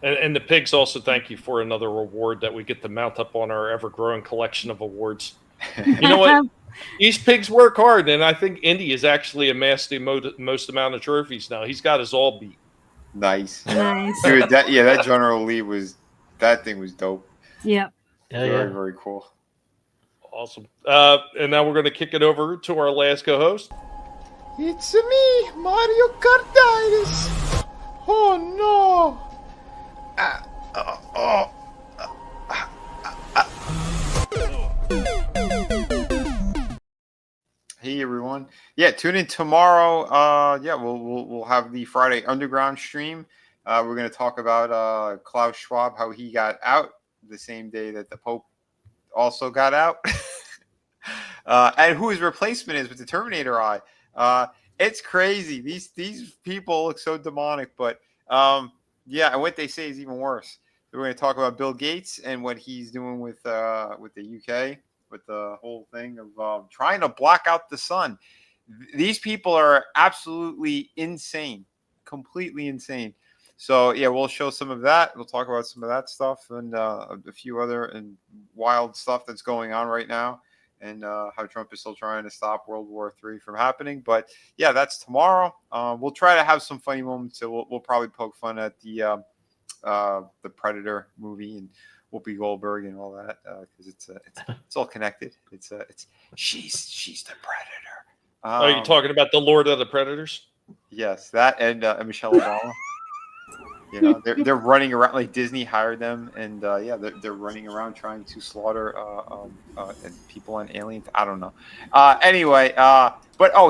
And the pigs also thank you for another reward that we get to mount up on our ever-growing collection of awards. You know what? These pigs work hard, and I think Indy has actually amassed the most amount of trophies now. He's got us all beat. Nice. Nice. Dude, that General Lee that thing was dope. Yep. Very, very cool. Awesome. And now we're going to kick it over to our last co-host. It's me, Mario Kartitis. Oh no. Hey everyone. Yeah, tune in tomorrow. We'll have the Friday Underground stream. We're going to talk about Klaus Schwab, how he got out the same day that the Pope also got out. And who his replacement is with the Terminator eye. It's crazy. These people look so demonic, but and what they say is even worse. We're going to talk about Bill Gates and what he's doing with the UK, with the whole thing of trying to block out the sun. These people are absolutely insane, completely insane. So yeah, we'll show some of that. We'll talk about some of that stuff and a few other and wild stuff that's going on right now, and how Trump is still trying to stop World War III from happening. But yeah, that's tomorrow. We'll try to have some funny moments. So we'll probably poke fun at the Predator movie and Whoopi Goldberg and all that, because it's all connected. It's she's the Predator. Are you talking about the Lord of the Predators? Yes, that and Michelle Obama. You know, they're running around like Disney hired them, and they're running around trying to slaughter people on aliens. I don't know. Anyway,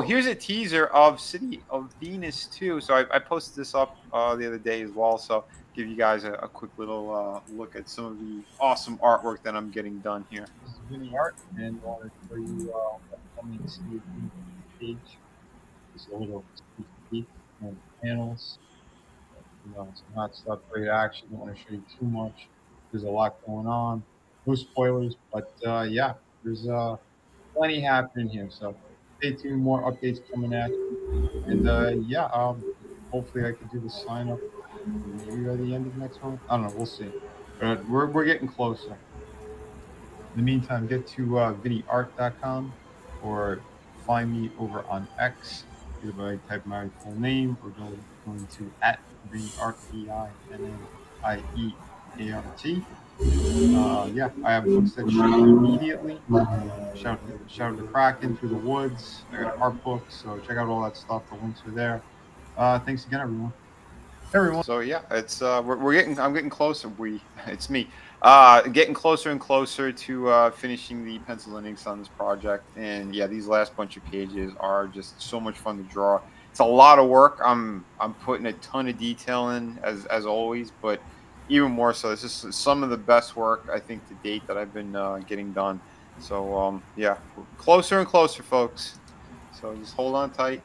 here's a teaser of City of Venus too. So I posted this up the other day as well. So give you guys a quick little look at some of the awesome artwork that I'm getting done here. This is Vinnieart, and I want to show you coming to the page. Just a little sneak peek on the panels. You know, it's not stuff, great action. Don't want to show you too much. There's a lot going on. No spoilers, but there's plenty happening here. So stay tuned. More updates coming at you. And hopefully I can do the sign up maybe by the end of next month. I don't know. We'll see. But we're getting closer. In the meantime, get to Vinnieart.com or find me over on X. Either by type my full name or going to @Vinnieart, VINNIEART. I have books that ship immediately. Shout out to Kraken, Through the Woods. I got art books, so check out all that stuff. The links are there. Thanks again, everyone. So yeah, it's I'm getting closer. It's me. Getting closer and closer to finishing the pencil and inks on this project. And yeah, these last bunch of pages are just so much fun to draw. It's a lot of work. I'm putting a ton of detail in as always, but even more so, this is some of the best work I think to date that I've been getting done. So we're closer and closer, folks. So just hold on tight.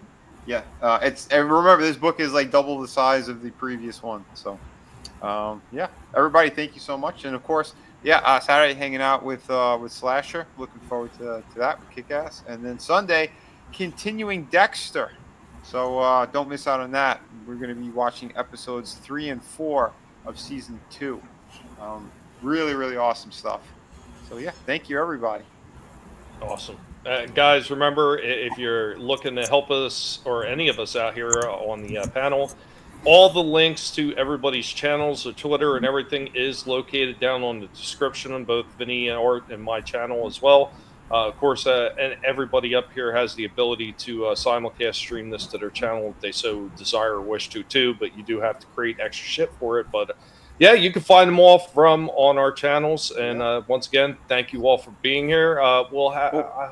Yeah, and remember, this book is like double the size of the previous one. So everybody, thank you so much. And of course, Saturday hanging out with Slasher. Looking forward to that with Kick-Ass. And then Sunday, continuing Dexter. So don't miss out on that. We're going to be watching episodes 3 and 4 of season 2. Really, really awesome stuff. So yeah, thank you everybody. Awesome. Guys, remember, if you're looking to help us or any of us out here on the panel, all the links to everybody's channels, the Twitter and everything is located down on the description on both Vinnieart and my channel as well. Of course, and everybody up here has the ability to simulcast stream this to their channel if they so desire or wish to too, but you do have to create extra shit for it. But yeah, you can find them all from on our channels. And once again, thank you all for being here. I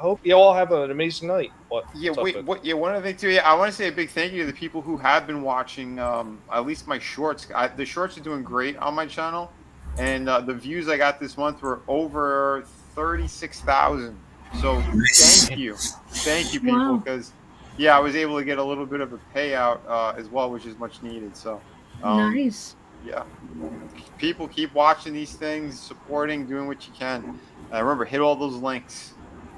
hope you all have an amazing night. One other thing too. I want to say a big thank you to the people who have been watching at least my shorts. The shorts are doing great on my channel, and the views I got this month were over 36,000. So thank you people, because I was able to get a little bit of a payout as well, which is much needed. So nice. Yeah, people keep watching these things, supporting, doing what you can. Remember, hit all those links.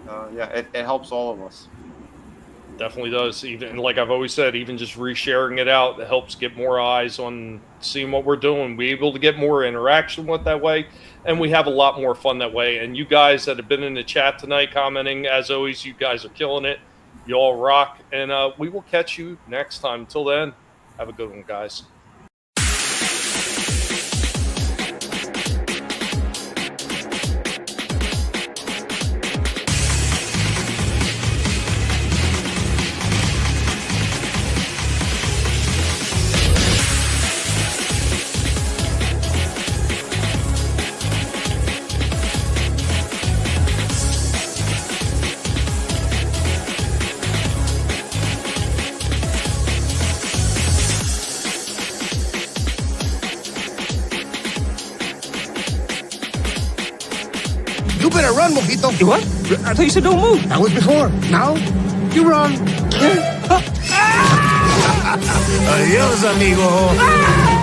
It helps all of us. Definitely does. Even like I've always said, even just resharing it out, it helps get more eyes on seeing what we're doing. We're able to get more interaction with that way, and we have a lot more fun that way. And you guys that have been in the chat tonight commenting, as always, you guys are killing it. You all rock, and we will catch you next time. Until then, have a good one, guys. You better run, Mojito. You what? I thought you said don't move. That was before. Now, you run. Adios, amigo.